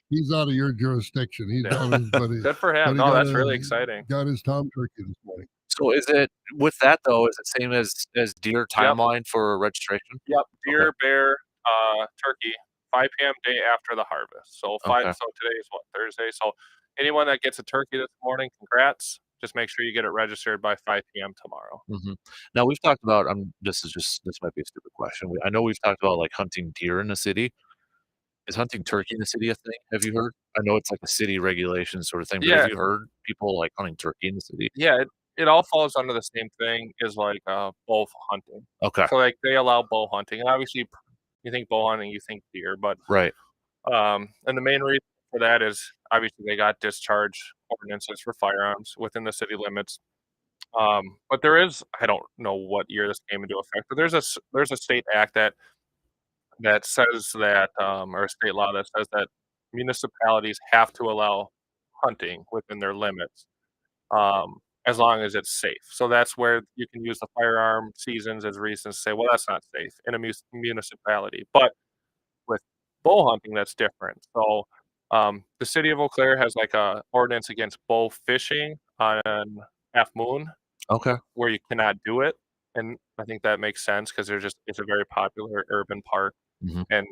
He's out of your jurisdiction. He's down, Good for him. No, that's really exciting. Got his tom turkey this morning. So is it with that though? Is it same as deer timeline for registration? Yep, deer, bear, turkey, 5 p.m. day after the harvest. So So today is what, Thursday. So anyone that gets a turkey this morning, congrats. Just make sure you get it registered by 5 p.m. tomorrow. Now we've talked about. This might be a stupid question. I know we've talked about like hunting deer in the city. Is hunting turkey in the city a thing? Have you heard? I know it's like a city regulation sort of thing, but have you heard people like hunting turkey in the city? Yeah, it all falls under the same thing as like bow hunting. Okay. So like they allow bow hunting, and obviously you think bow hunting, you think deer, but right. And the main reason for that is obviously they got discharge ordinances for firearms within the city limits. But there is, I don't know what year this came into effect, but there's a state act that says that, or a state law that says that municipalities have to allow hunting within their limits, as long as it's safe. So that's where you can use the firearm seasons as reasons to say, well, that's not safe in a municipality. But with bow hunting, that's different. So the city of Eau Claire has like a ordinance against bow fishing on half moon. Okay. Where you cannot do it. And I think that makes sense because it's a very popular urban park and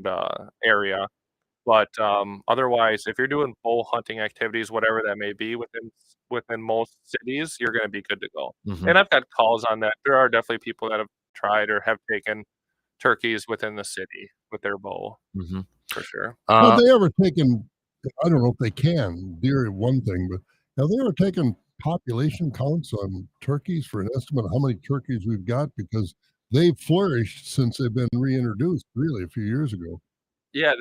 area. But otherwise, if you're doing bow hunting activities, whatever that may be within most cities, you're going to be good to go. And I've got calls on that. There are definitely people that have tried or have taken turkeys within the city with their bow, for sure. Have they ever taken? I don't know if they can. Deer is one thing, but have they ever taken population counts on turkeys for an estimate of how many turkeys we've got? Because they've flourished since they've been reintroduced, really, a few years ago. Yeah,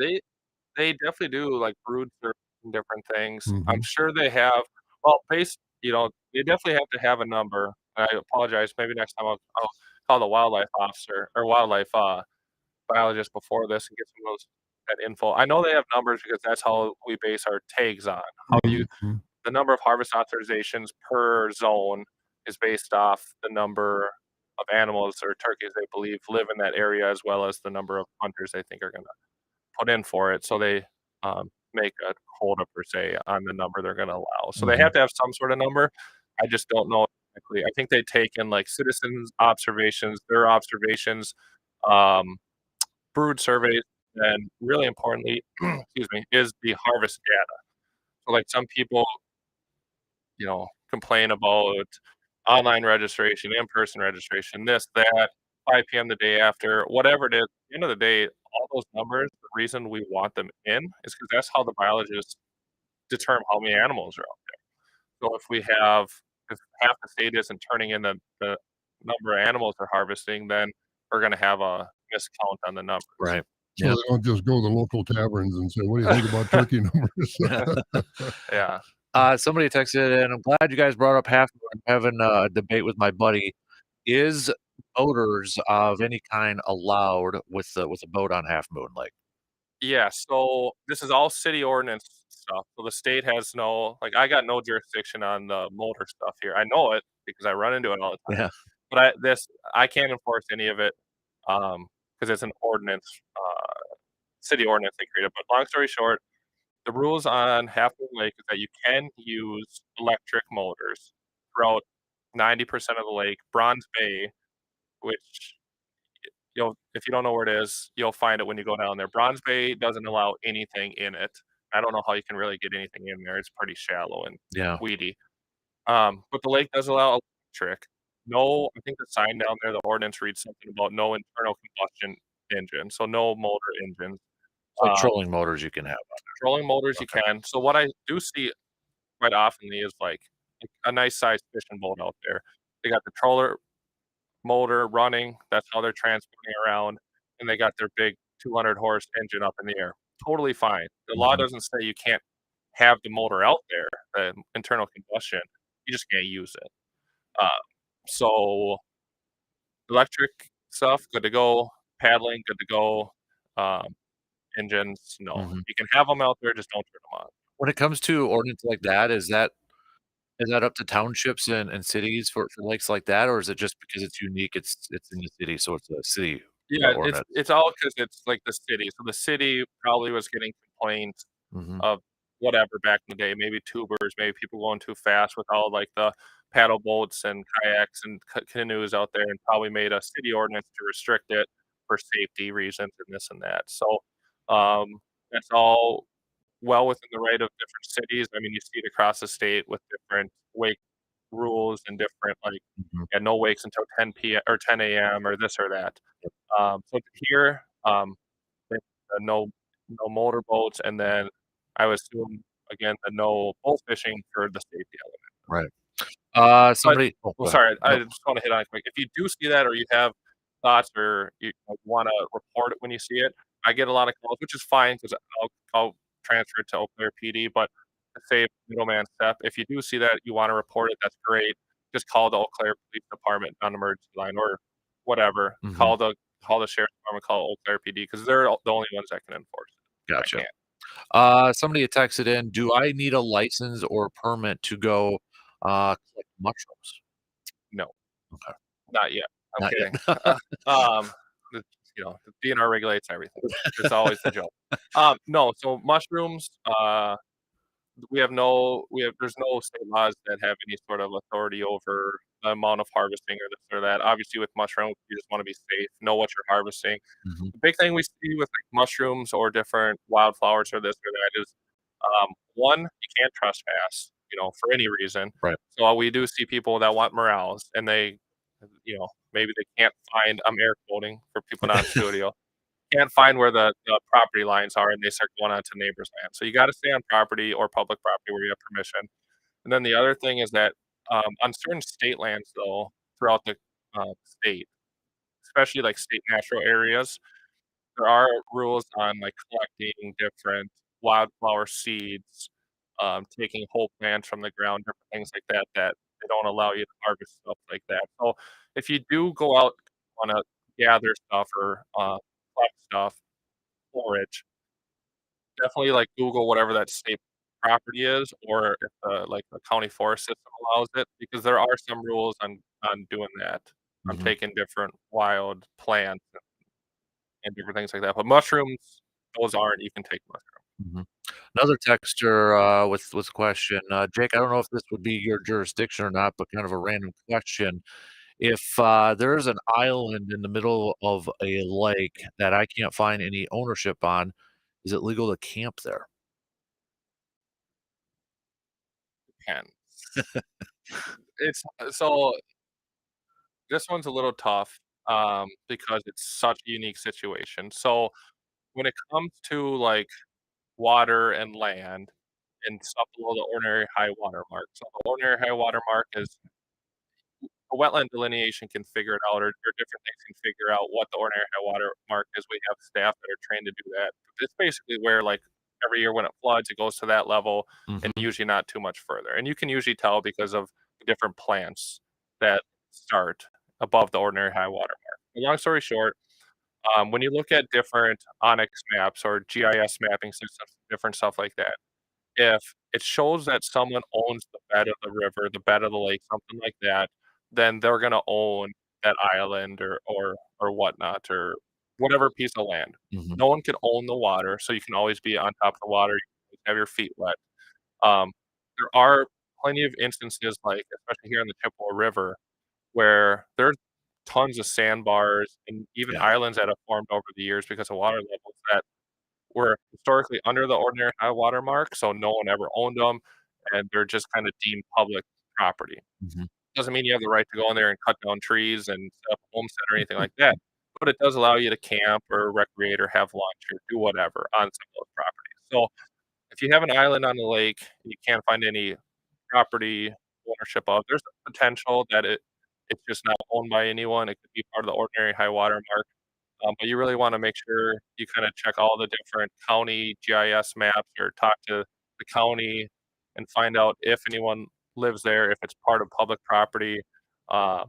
they definitely do like brood and different things. I'm sure they have. Well, they definitely have to have a number. I apologize. Maybe next time I'll call the wildlife officer or wildlife biologist before this and get some of that info. I know they have numbers because that's how we base our tags on. The number of harvest authorizations per zone is based off the number of animals or turkeys they believe live in that area, as well as the number of hunters they think are going to put in for it. So they make a quota per se on the number they're going to allow. So they have to have some sort of number. I just don't know exactly. I think they take in like citizens' observations, their observations, brood surveys, and really importantly, excuse me, is the harvest data. So like some people, complain about online registration, in-person registration, this, that, 5 p.m. the day after, whatever it is. At the end of the day, all those numbers, the reason we want them in is because that's how the biologists determine how many animals are out there. So if half the state isn't turning in the number of animals they're harvesting, then we're going to have a miscount on the numbers. Right. So Yep. they don't just go to the local taverns and say, "What do you think about turkey numbers?" Yeah. Somebody texted, and I'm glad you guys brought up half moon. I'm having a debate with my buddy. Is motors of any kind allowed with a boat on Half Moon Lake? Yeah, so this is all city ordinance stuff. So the state has no like, I got no jurisdiction on the motor stuff here. I know it because I run into it all the time. Yeah. But I can't enforce any of it, because it's an ordinance, city ordinance they created. But long story short, the rules on Half Moon Lake is that you can use electric motors throughout 90% of the lake. Bronze Bay, which if you don't know where it is, you'll find it when you go down there. Bronze Bay doesn't allow anything in it. I don't know how you can really get anything in there. It's pretty shallow and Yeah. weedy. But the lake does allow electric. No, I think the sign down there, the ordinance reads something about no internal combustion engine, so no motor engines. It's like trolling motors you can have on Trolling motors you Okay. can. So what I do see quite oftenly is like a nice sized fishing boat out there. They got the troller motor running. That's how they're transporting around, and they got their big 200 horse engine up in the air. Totally fine. The law Mhm. doesn't say you can't have the motor out there, the internal combustion. You just can't use it. Uh, so electric stuff, good to go. Paddling, good to go. Um, engines, no. Mhm. You can have them out there, just don't turn them on. When it comes to ordinance like that, is that up to townships and cities for lakes like that, or is it just because it's unique, it's in the city, so it's a city, Yeah, ordinance? it's all because it's like the city. So the city probably was getting complaints Mhm. of whatever back in the day, maybe tubers, maybe people going too fast with all like the paddle boats and kayaks and canoes out there, and probably made a city ordinance to restrict it for safety reasons and this and that. So that's all well within the right of different cities. I mean, you see it across the state with different wake rules and different like Mhm. no wakes until 10 p.m. or 10 a.m. or this or that. So here, with the no motorboats, and then I would assume again the no bull fishing for the safety element. Right. But Somebody oh, well, go ahead. sorry, I No. just want to hit on it quick. If you do see that, or you have thoughts, or you want to report it when you see it, I get a lot of calls, which is fine because I'll transfer it to Eau Claire PD. But to save middleman step, if you do see that, you want to report it, that's great. Just call the Eau Claire Police Department on emergency line or whatever. Mhm. Call the sheriff's department, call Eau Claire PD because they're the only ones that can enforce it. I Gotcha. can't. Somebody had texted in, "Do I need a license or permit to go, collect mushrooms?" No, Okay. not yet. I'm Not kidding. yet. Um, the the DNR regulates everything. It's always a joke. No, so mushrooms, there's no state laws that have any sort of authority over the amount of harvesting or this or that. Obviously, with mushrooms, you just wanna be safe, know what you're harvesting. Mhm. The big thing we see with, like, mushrooms or different wildflowers or this or that is, 1, you can't trespass, for any reason. Right. So, we do see people that want morels, and maybe they can't find I'm air quoting for people not in studio, can't find where the property lines are, and they start going onto neighbors' land. So, you gotta stay on property or public property where you have permission. And then the other thing is that, on certain state lands, though, throughout the, state, especially, like, state natural areas, there are rules on, like, collecting different wildflower seeds, taking whole plants from the ground, different things like that, that they don't allow you to harvest stuff like that. So, if you do go out, wanna gather stuff or, collect stuff, forage, definitely, like, Google whatever that state property is or if the county forest system allows it, because there are some rules on doing that, on Mhm. taking different wild plants and different things like that. But mushrooms, those aren't, you can take mushrooms. Mhm. Another texter, with a question, "Jake, I don't know if this would be your jurisdiction or not, but kind of a random question. If, there's an island in the middle of a lake that I can't find any ownership on, is it legal to camp there?" Can. It's so this one's a little tough, because it's such a unique situation. So, when it comes to, like, water and land and stuff below the ordinary high water mark. So the ordinary high water mark is a wetland delineation can figure it out, or different things can figure out what the ordinary high water mark is. We have staff that are trained to do that. It's basically where, like, every year when it floods, it goes to that level, and usually not too much further. And you can usually tell because of the different plants that start above the ordinary high water mark. Long story short, when you look at different Onyx maps or GIS mapping systems, different stuff like that, if it shows that someone owns the bed of the river, the bed of the lake, something like that, then they're gonna own that island or whatnot, or whatever piece of land. No one can own the water, so you can always be on top of the water, you can have your feet wet. Um, there are plenty of instances, like, especially here in the Chippewa River, where there's tons of sandbars and even islands that have formed over the years because of water levels that were historically under the ordinary high water mark, so no one ever owned them, and they're just kind of deemed public property. Doesn't mean you have the right to go in there and cut down trees and set up a homestead or anything like that, but it does allow you to camp or recreate or have lunch or do whatever on some of those properties. So if you have an island on the lake and you can't find any property ownership of, there's a potential that it's just not owned by anyone. It could be part of the ordinary high water mark. But you really want to make sure you kind of check all the different county GIS maps or talk to the county and find out if anyone lives there, if it's part of public property, um,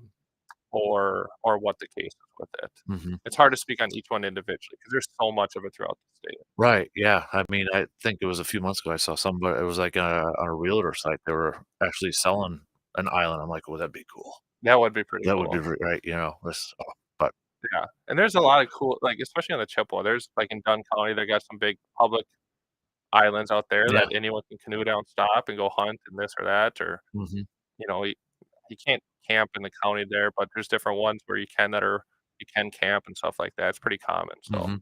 or what the case is with it. It's hard to speak on each one individually because there's so much of it throughout the state. Right. Yeah. I mean, I think it was a few months ago I saw somebody. It was like on a realtor site. They were actually selling an island. I'm like, well, that'd be cool. That would be pretty That cool. would be right. You know, but Yeah, and there's a lot of cool, like, especially on the Chippewa, there's, like, in Dunn County, they got some big public islands out there yeah. that anyone can canoe down, stop, and go hunt and this or that, or, you know, you can't camp in the county there, but there's different ones where you can camp and stuff like that. It's pretty common, so.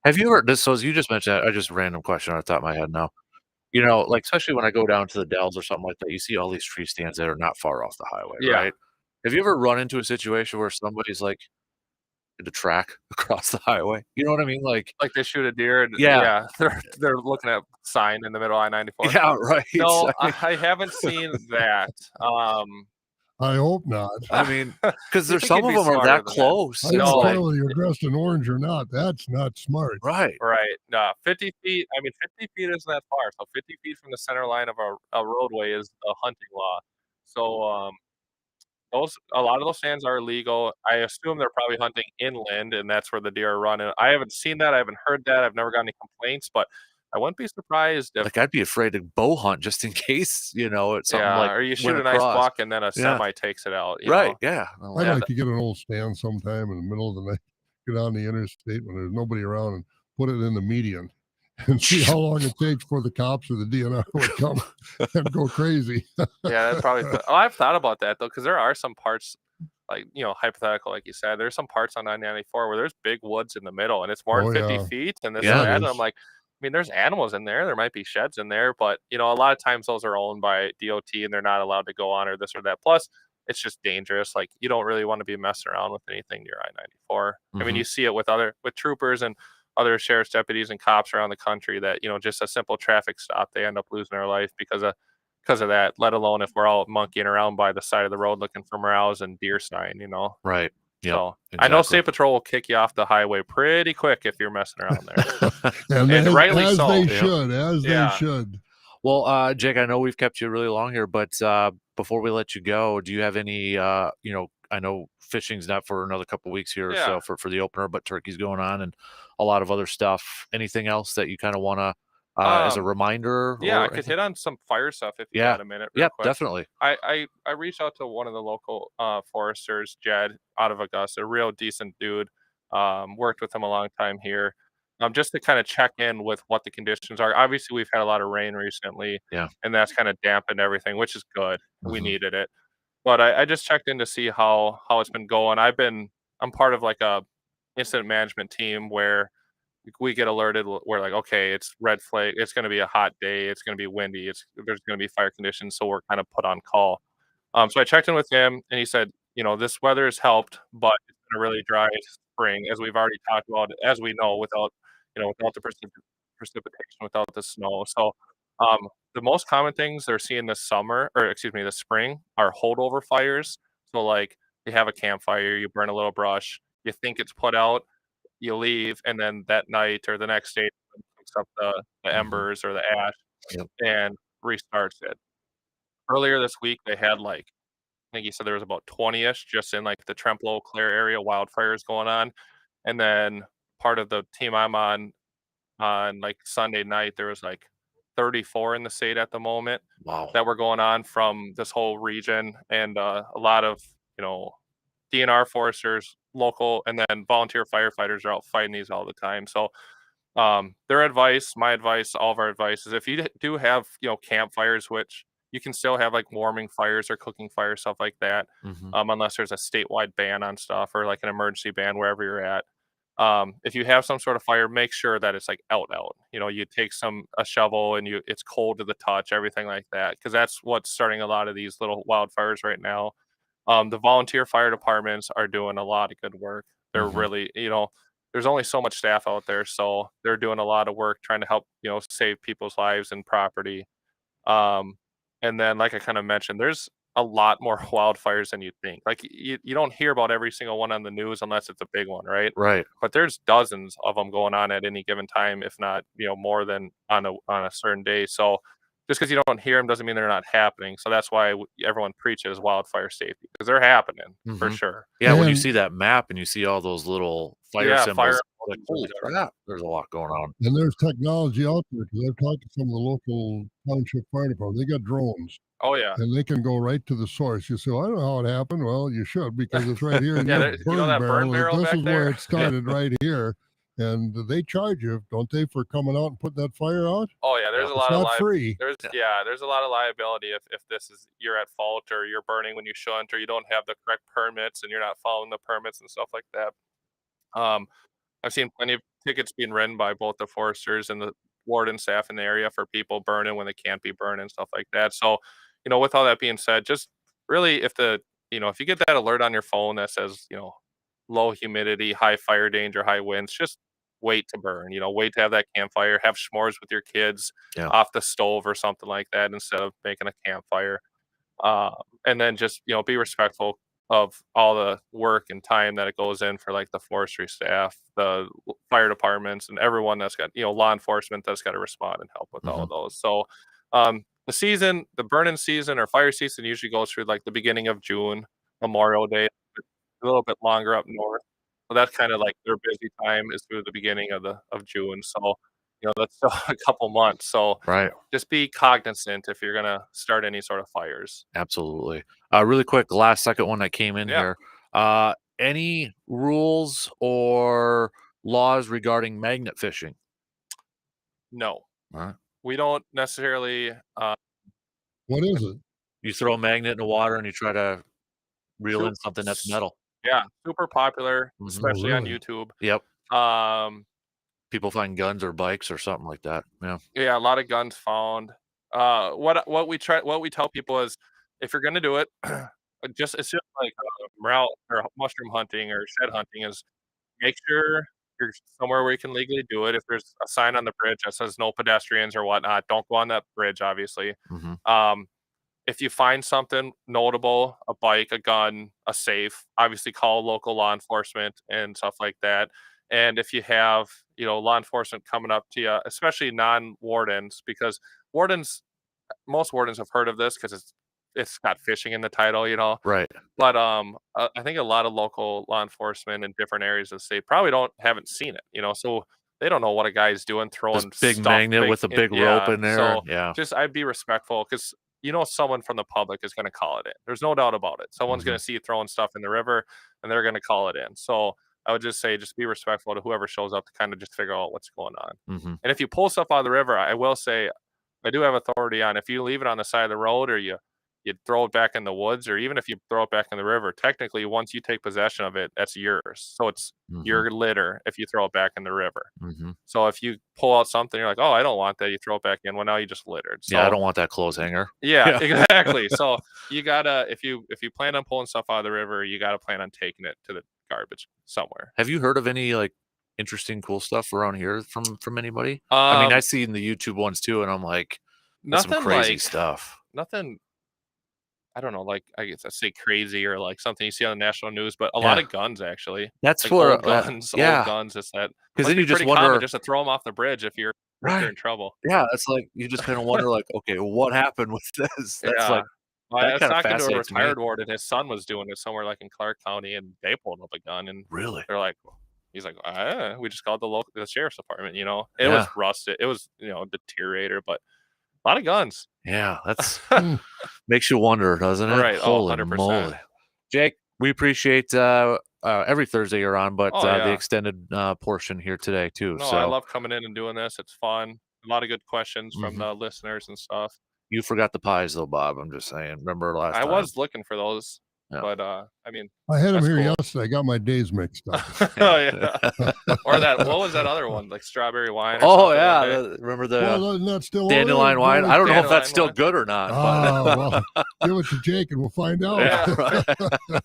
Have you heard this? So as you just mentioned, I just random question on the top of my head now. You know, like especially when I go down to the Dells or something like that, you see all these tree stands that are not far off the highway, Yeah. right? Have you ever run into a situation where somebody's like the track across the highway? You know what I mean? Like they shoot a deer and Yeah. they're looking at sign in the middle of I-94. Yeah, right. No, I mean, I haven't seen that. I hope not. I mean, because You there's think some you'd of be them are smarter that than that. close. I It's don't No. like, care whether you're dressed in orange or not. That's not smart. right. Right. No, 50 feet, I mean, 50 feet isn't that far. So 50 feet from the center line of a roadway is the hunting law. So, a lot of those stands are illegal. I assume they're probably hunting inland, and that's where the deer are running. I haven't seen that. I haven't heard that. I've never gotten any complaints, but I wouldn't be surprised if, Like I'd be afraid to bow hunt just in case, you know, it's something like or you shoot went a nice across. buck and then a semi takes it out. You Right. know? Yeah. I'd Yeah, like to get an old stand sometime in the middle of the night, get on the interstate when there's nobody around and put it in the median and see how long it takes for the cops or the DNR would come and go crazy. Yeah, that's probably. I've thought about that though, because there are some parts, like, you know, hypothetical, like you said, there's some parts on I-94 where there's big woods in the middle, and it's more than 50 feet, and this Yeah, and it that. And is. I'm like, I mean, there's animals in there. There might be sheds in there, but you know, a lot of times those are owned by DOT, and they're not allowed to go on or this or that. Plus, it's just dangerous. Like, you don't really want to be messing around with anything near I-94. I mean, you see it with troopers and other sheriff's deputies and cops around the country that, you know, just a simple traffic stop, they end up losing their life because of that, let alone if we're all monkeying around by the side of the road looking for morels and deer sign, you know. Right. Yep, So I know exactly. State Patrol will kick you off the highway pretty quick if you're messing around there. And And rightly as so. they Yep. should, as Yeah. they should. Well, Jake, I know we've kept you really long here, but before we let you go, do you have any, you know, I know fishing's not for another couple weeks here or so Yeah. for the opener, but turkey's going on and a lot of other stuff. Anything else that you kind of want to, as a reminder? Yeah, or I could anything? hit on some fire stuff if you Yeah. got a minute real Yep, quick. definitely. I reached out to one of the local foresters, Jed, out of Augusta, a real decent dude. Worked with him a long time here. Just to kind of check in with what the conditions are. Obviously, we've had a lot of rain recently, Yeah. and that's kind of dampened everything, which is good. We needed it. But I just checked in to see how it's been going. I'm part of like a incident management team where we get alerted. We're like, okay, it's red flag. It's going to be a hot day. It's going to be windy. There's going to be fire conditions. So we're kind of put on call. So I checked in with him, and he said, you know, this weather has helped, but it's been a really dry spring, as we've already talked about, as we know, without the precipitation, without the snow. So the most common things they're seeing this summer, or excuse me, this spring, are holdover fires. So like you have a campfire, you burn a little brush, you think it's put out, you leave, and then that night or the next day picks up the embers or the ash and restarts it. Earlier this week, they had like I think he said there was about 20-ish just in like the Trempealeau, Clare area wildfires going on, and then part of the team I'm on like Sunday night there was like 34 in the state at the moment Wow. that were going on from this whole region, and a lot of DNR foresters, local, and then volunteer firefighters are out fighting these all the time. So their advice, my advice, all of our advice is if you do have campfires, which you can still have like warming fires or cooking fires, stuff like that, unless there's a statewide ban on stuff or like an emergency ban wherever you're at. If you have some sort of fire, make sure that it's like out. You take a shovel and it's cold to the touch, everything like that, because that's what's starting a lot of these little wildfires right now. The volunteer fire departments are doing a lot of good work. They're really, there's only so much staff out there, so they're doing a lot of work trying to help, save people's lives and property. And then, like I kind of mentioned, there's a lot more wildfires than you think. Like you don't hear about every single one on the news unless it's a big one, right? Right. But there's dozens of them going on at any given time, if not, more than on a certain day. So just because you don't hear them doesn't mean they're not happening. So that's why everyone preaches wildfire safety, because they're happening for sure. Yeah, when you see that map and you see all those little fire symbols, like, holy really crap, there's a lot going on. And there's technology out there, because I've talked to some of the local township fire departments. They got drones. Oh yeah, and they can go right to the source. You say, well, I don't know how it happened. Well, you should, because it's right here. Yeah, you know that burn barrel This back is where there? it started, right here. And they charge you, don't they, for coming out and putting that fire out? Oh yeah, there's a lot It's of not free. There's a lot of liability if this is you're at fault or you're burning when you shouldn't, or you don't have the correct permits and you're not following the permits and stuff like that. I've seen plenty of tickets being written by both the foresters and the warden staff in the area for people burning when they can't be burning and stuff like that. So, with all that being said, just really if if you get that alert on your phone that says, low humidity, high fire danger, high winds, just wait to burn, wait to have that campfire, have s'mores with your kids off the stove or something like that instead of making a campfire. And then just, be respectful of all the work and time that it goes in for like the forestry staff, the fire departments, and everyone that's got, law enforcement that's got to respond and help with all of those. So, the burning season or fire season usually goes through like the beginning of June, Memorial Day, a little bit longer up north. So that's kind of like their busy time is through the beginning of June. So, that's still a couple months. So Right. just be cognizant if you're gonna start any sort of fires. Absolutely. Really quick, the last second one that came in here. Any rules or laws regarding magnet fishing? No. All right. We don't necessarily What is it? You throw a magnet in the water and you try to reel in something that's metal. Yeah, super popular, especially on really? YouTube. Yep. People find guns or bikes or something like that. Yeah. Yeah, a lot of guns found. What we tell people is if you're gonna do it, it's just like morale or mushroom hunting or shed hunting is make sure you're somewhere where you can legally do it. If there's a sign on the bridge that says no pedestrians or whatnot, don't go on that bridge, obviously. If you find something notable, a bike, a gun, a safe, obviously call local law enforcement and stuff like that. And if you have, law enforcement coming up to you, especially non-wardens, because most wardens have heard of this because it's got fishing in the title. Right. But I think a lot of local law enforcement in different areas of the state probably haven't seen it. So they don't know what a guy's doing throwing This big magnet with a big rope in there. So yeah. just I'd be respectful because someone from the public is going to call it in. There's no doubt about it. Someone's going to see you throwing stuff in the river and they're going to call it in. So I would just say, just be respectful to whoever shows up to kind of just figure out what's going on. And if you pull stuff out of the river, I will say I do have authority on if you leave it on the side of the road or you throw it back in the woods, or even if you throw it back in the river, technically once you take possession of it, that's yours. So it's your litter if you throw it back in the river. So if you pull out something, you're like, oh, I don't want that. You throw it back in. Well, now you just littered. So, I don't want that clothes hanger. Yeah, exactly. So you gotta, if you plan on pulling stuff out of the river, you gotta plan on taking it to the garbage somewhere. Have you heard of any like interesting, cool stuff around here from anybody? I mean, I see in the YouTube ones too, and I'm like, that's some crazy stuff. Nothing. I don't know, like, I guess I say crazy or like something you see on the national news, but a lot of guns actually. That's Like for old guns, old guns. It's that 'cause must then be you just pretty common wonder just to throw them off the bridge if you're in right. trouble. Yeah, it's like you just kinda wonder like, "Okay, what happened with this?" That's Yeah. like I that was kinda talking to a fascinates me. retired warden, his son was doing it somewhere like in Clark County, and they pulled up a gun, and Really? they're like he's like, we just called the sheriff's department," you know? It was Yeah. rusted. It was, deteriorator, but a lot of guns. Yeah, that's makes you wonder, doesn't it? Right. Oh, Holy 100%. moly. Jake, we appreciate, every Thursday you're on, but, Oh, the yeah. extended, portion here today too, No, I so love coming in and doing this. It's fun. A lot of good questions from Mhm. the listeners and stuff. You forgot the pies though, Bob, I'm just saying. Remember last I time? was looking for those, Yeah. but, I mean, I had them that's here cool. yesterday. I got my days mixed up. Oh, yeah. Or what was that other one? Like strawberry wine or Oh, something one day? yeah, remember the Well, isn't that still dandelion wine? I don't know if that's Dandelion still wine? good or not, well, give it to Jake and we'll find out. Yeah, right.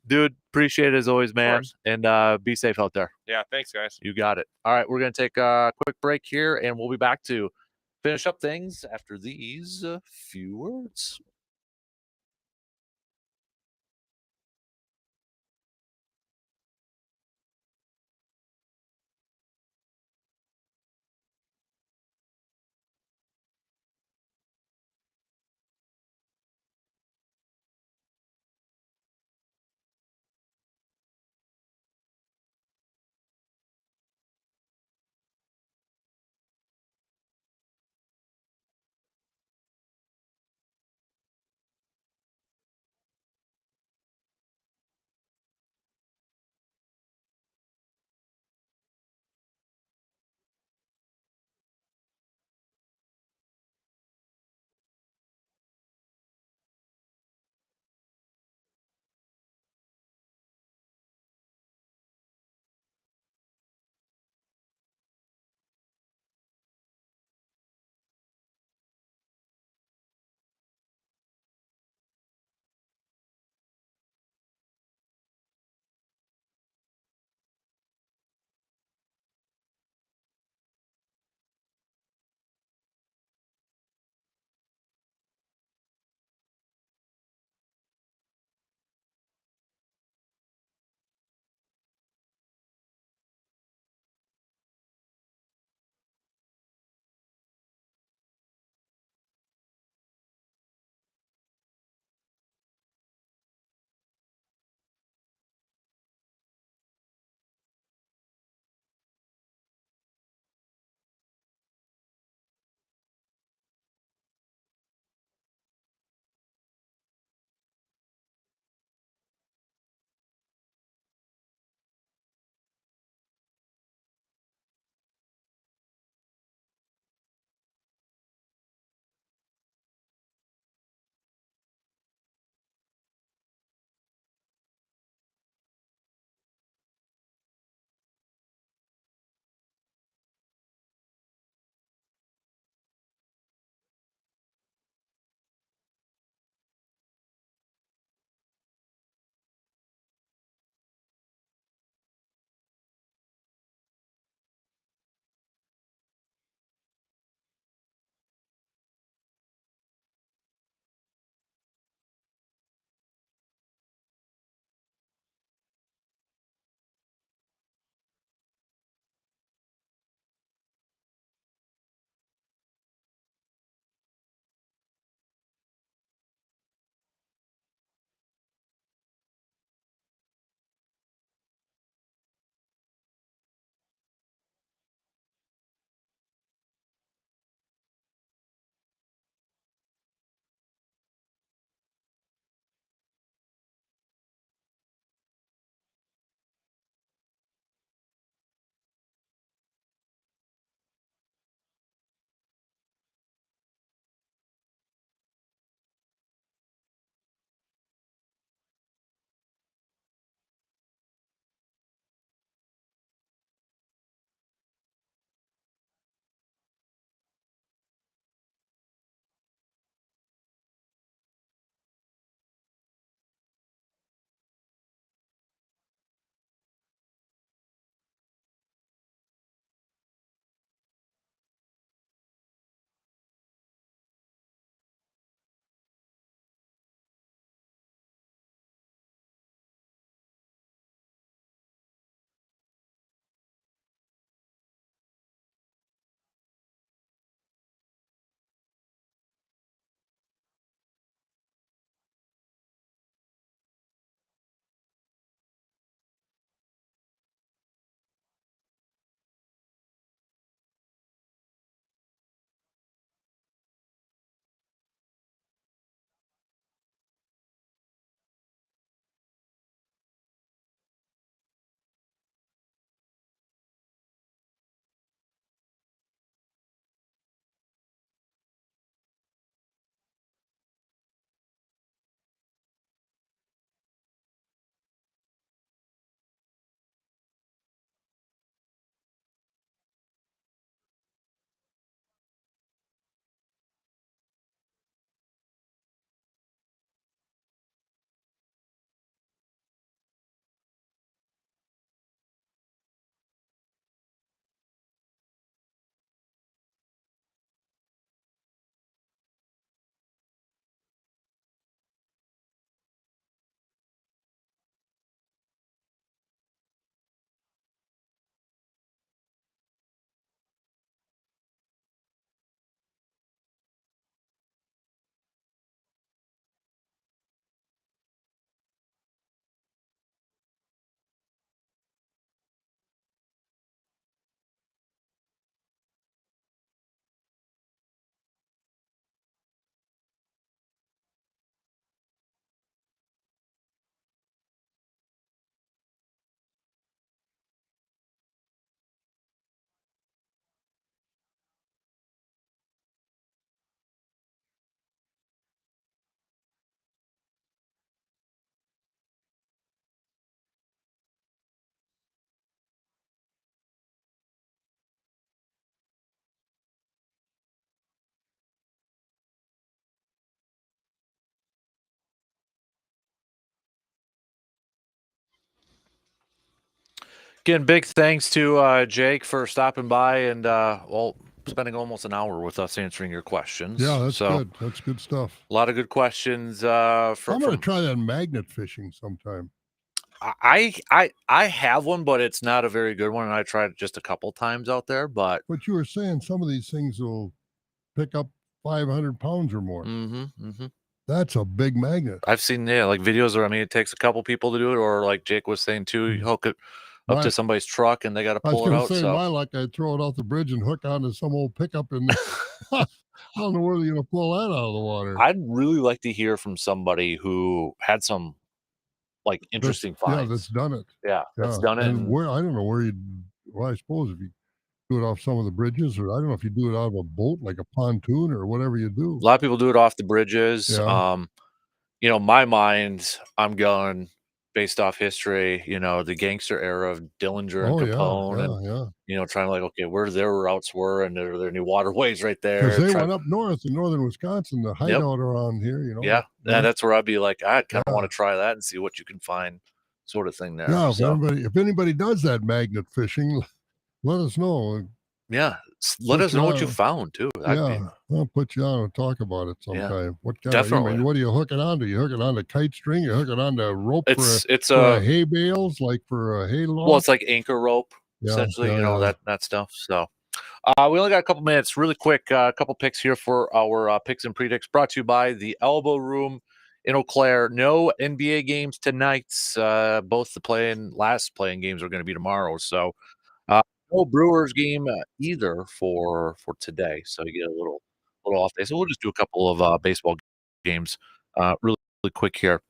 Dude, appreciate it as always, man, course. and, be safe out there. Yeah, thanks, guys. You got it. All right, we're gonna take a quick break here, and we'll be back to finish up things after these, few words. Again, big thanks to Jake for stopping by and spending almost an hour with us answering your questions. Yeah, that's good. That's good stuff. A lot of good questions. I'm going to try that magnet fishing sometime. I have one, but it's not a very good one, and I tried it just a couple times out there. But you were saying some of these things will pick up 500 pounds or more. That's a big magnet. I've seen like videos where it takes a couple people to do it, or like Jake was saying too, you hook it up to somebody's truck and they got to pull it out. I was going to say, my luck, I'd throw it off the bridge and hook onto some old pickup in the. I don't know where you're going to pull that out of the water. I'd really like to hear from somebody who had some interesting finds. Yeah, that's done it. Yeah, that's done it. And where I don't know where you. Well, I suppose if you do it off some of the bridges, or I don't know if you do it out of a boat, like a pontoon, or whatever you do. A lot of people do it off the bridges. Yeah. My mind, I'm going based off history. The gangster era of Dillinger and Capone, and trying to okay, where their routes were, and are there any waterways right there? Because they went up north in northern Wisconsin, the hideout around here. Yeah, that's where I'd be like, I kind of want to try that and see what you can find, sort of thing there. Yeah, if anybody does that magnet fishing, let us know. Yeah, let us know what you found too. I'll put you on and talk about it sometime. Yeah, what kind definitely. What do you hook it onto? You hook it onto kite string? You hook it onto rope it's for hay bales, like for a hay log? Well, it's like anchor rope, essentially. That stuff. So, we only got a couple minutes. Really quick, a couple picks here for our picks and predicts. Brought to you by the Elbow Room in Eau Claire. No NBA games tonight. Both the last playing games are going to be tomorrow. So. No Brewers game either for today, so you get a little off day. So we'll just do a couple of baseball games really quick here.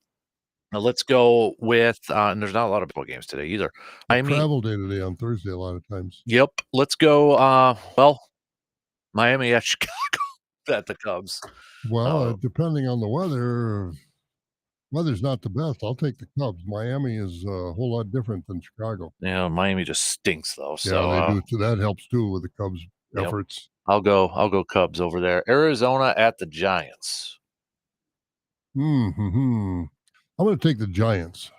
Now let's go with and there's not a lot of baseball games today either. Travel day today on Thursday a lot of times. Yep. Let's go. Miami at Chicago at the Cubs. Well, depending on the weather. Weather's not the best. I'll take the Cubs. Miami is a whole lot different than Chicago. Yeah, Miami just stinks though. So they do. So that helps too with the Cubs' efforts. I'll go Cubs over there. Arizona at the Giants. I'm going to take the Giants.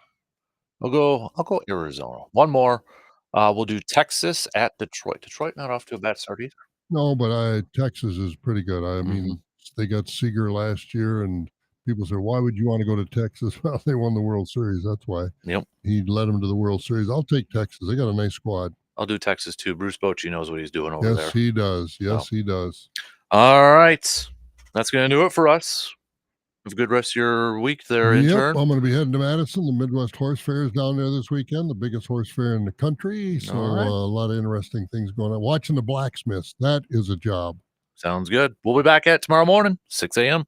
I'll go Arizona. One more. We'll do Texas at Detroit. Detroit not off to a bad start either. No, but Texas is pretty good. I mean, they got Seager last year, and people say, why would you want to go to Texas? Well, they won the World Series. That's why. Yep. He led them to the World Series. I'll take Texas. They got a nice squad. I'll do Texas too. Bruce Bochy knows what he's doing over there. Yes, he does. He does. All right. That's going to do it for us. Have a good rest of your week there, intern. I'm going to be heading to Madison. The Midwest Horse Fair is down there this weekend, the biggest horse fair in the country. So a lot of interesting things going on. Watching the blacksmiths. That is a job. Sounds good. We'll be back at tomorrow morning, 6 a.m.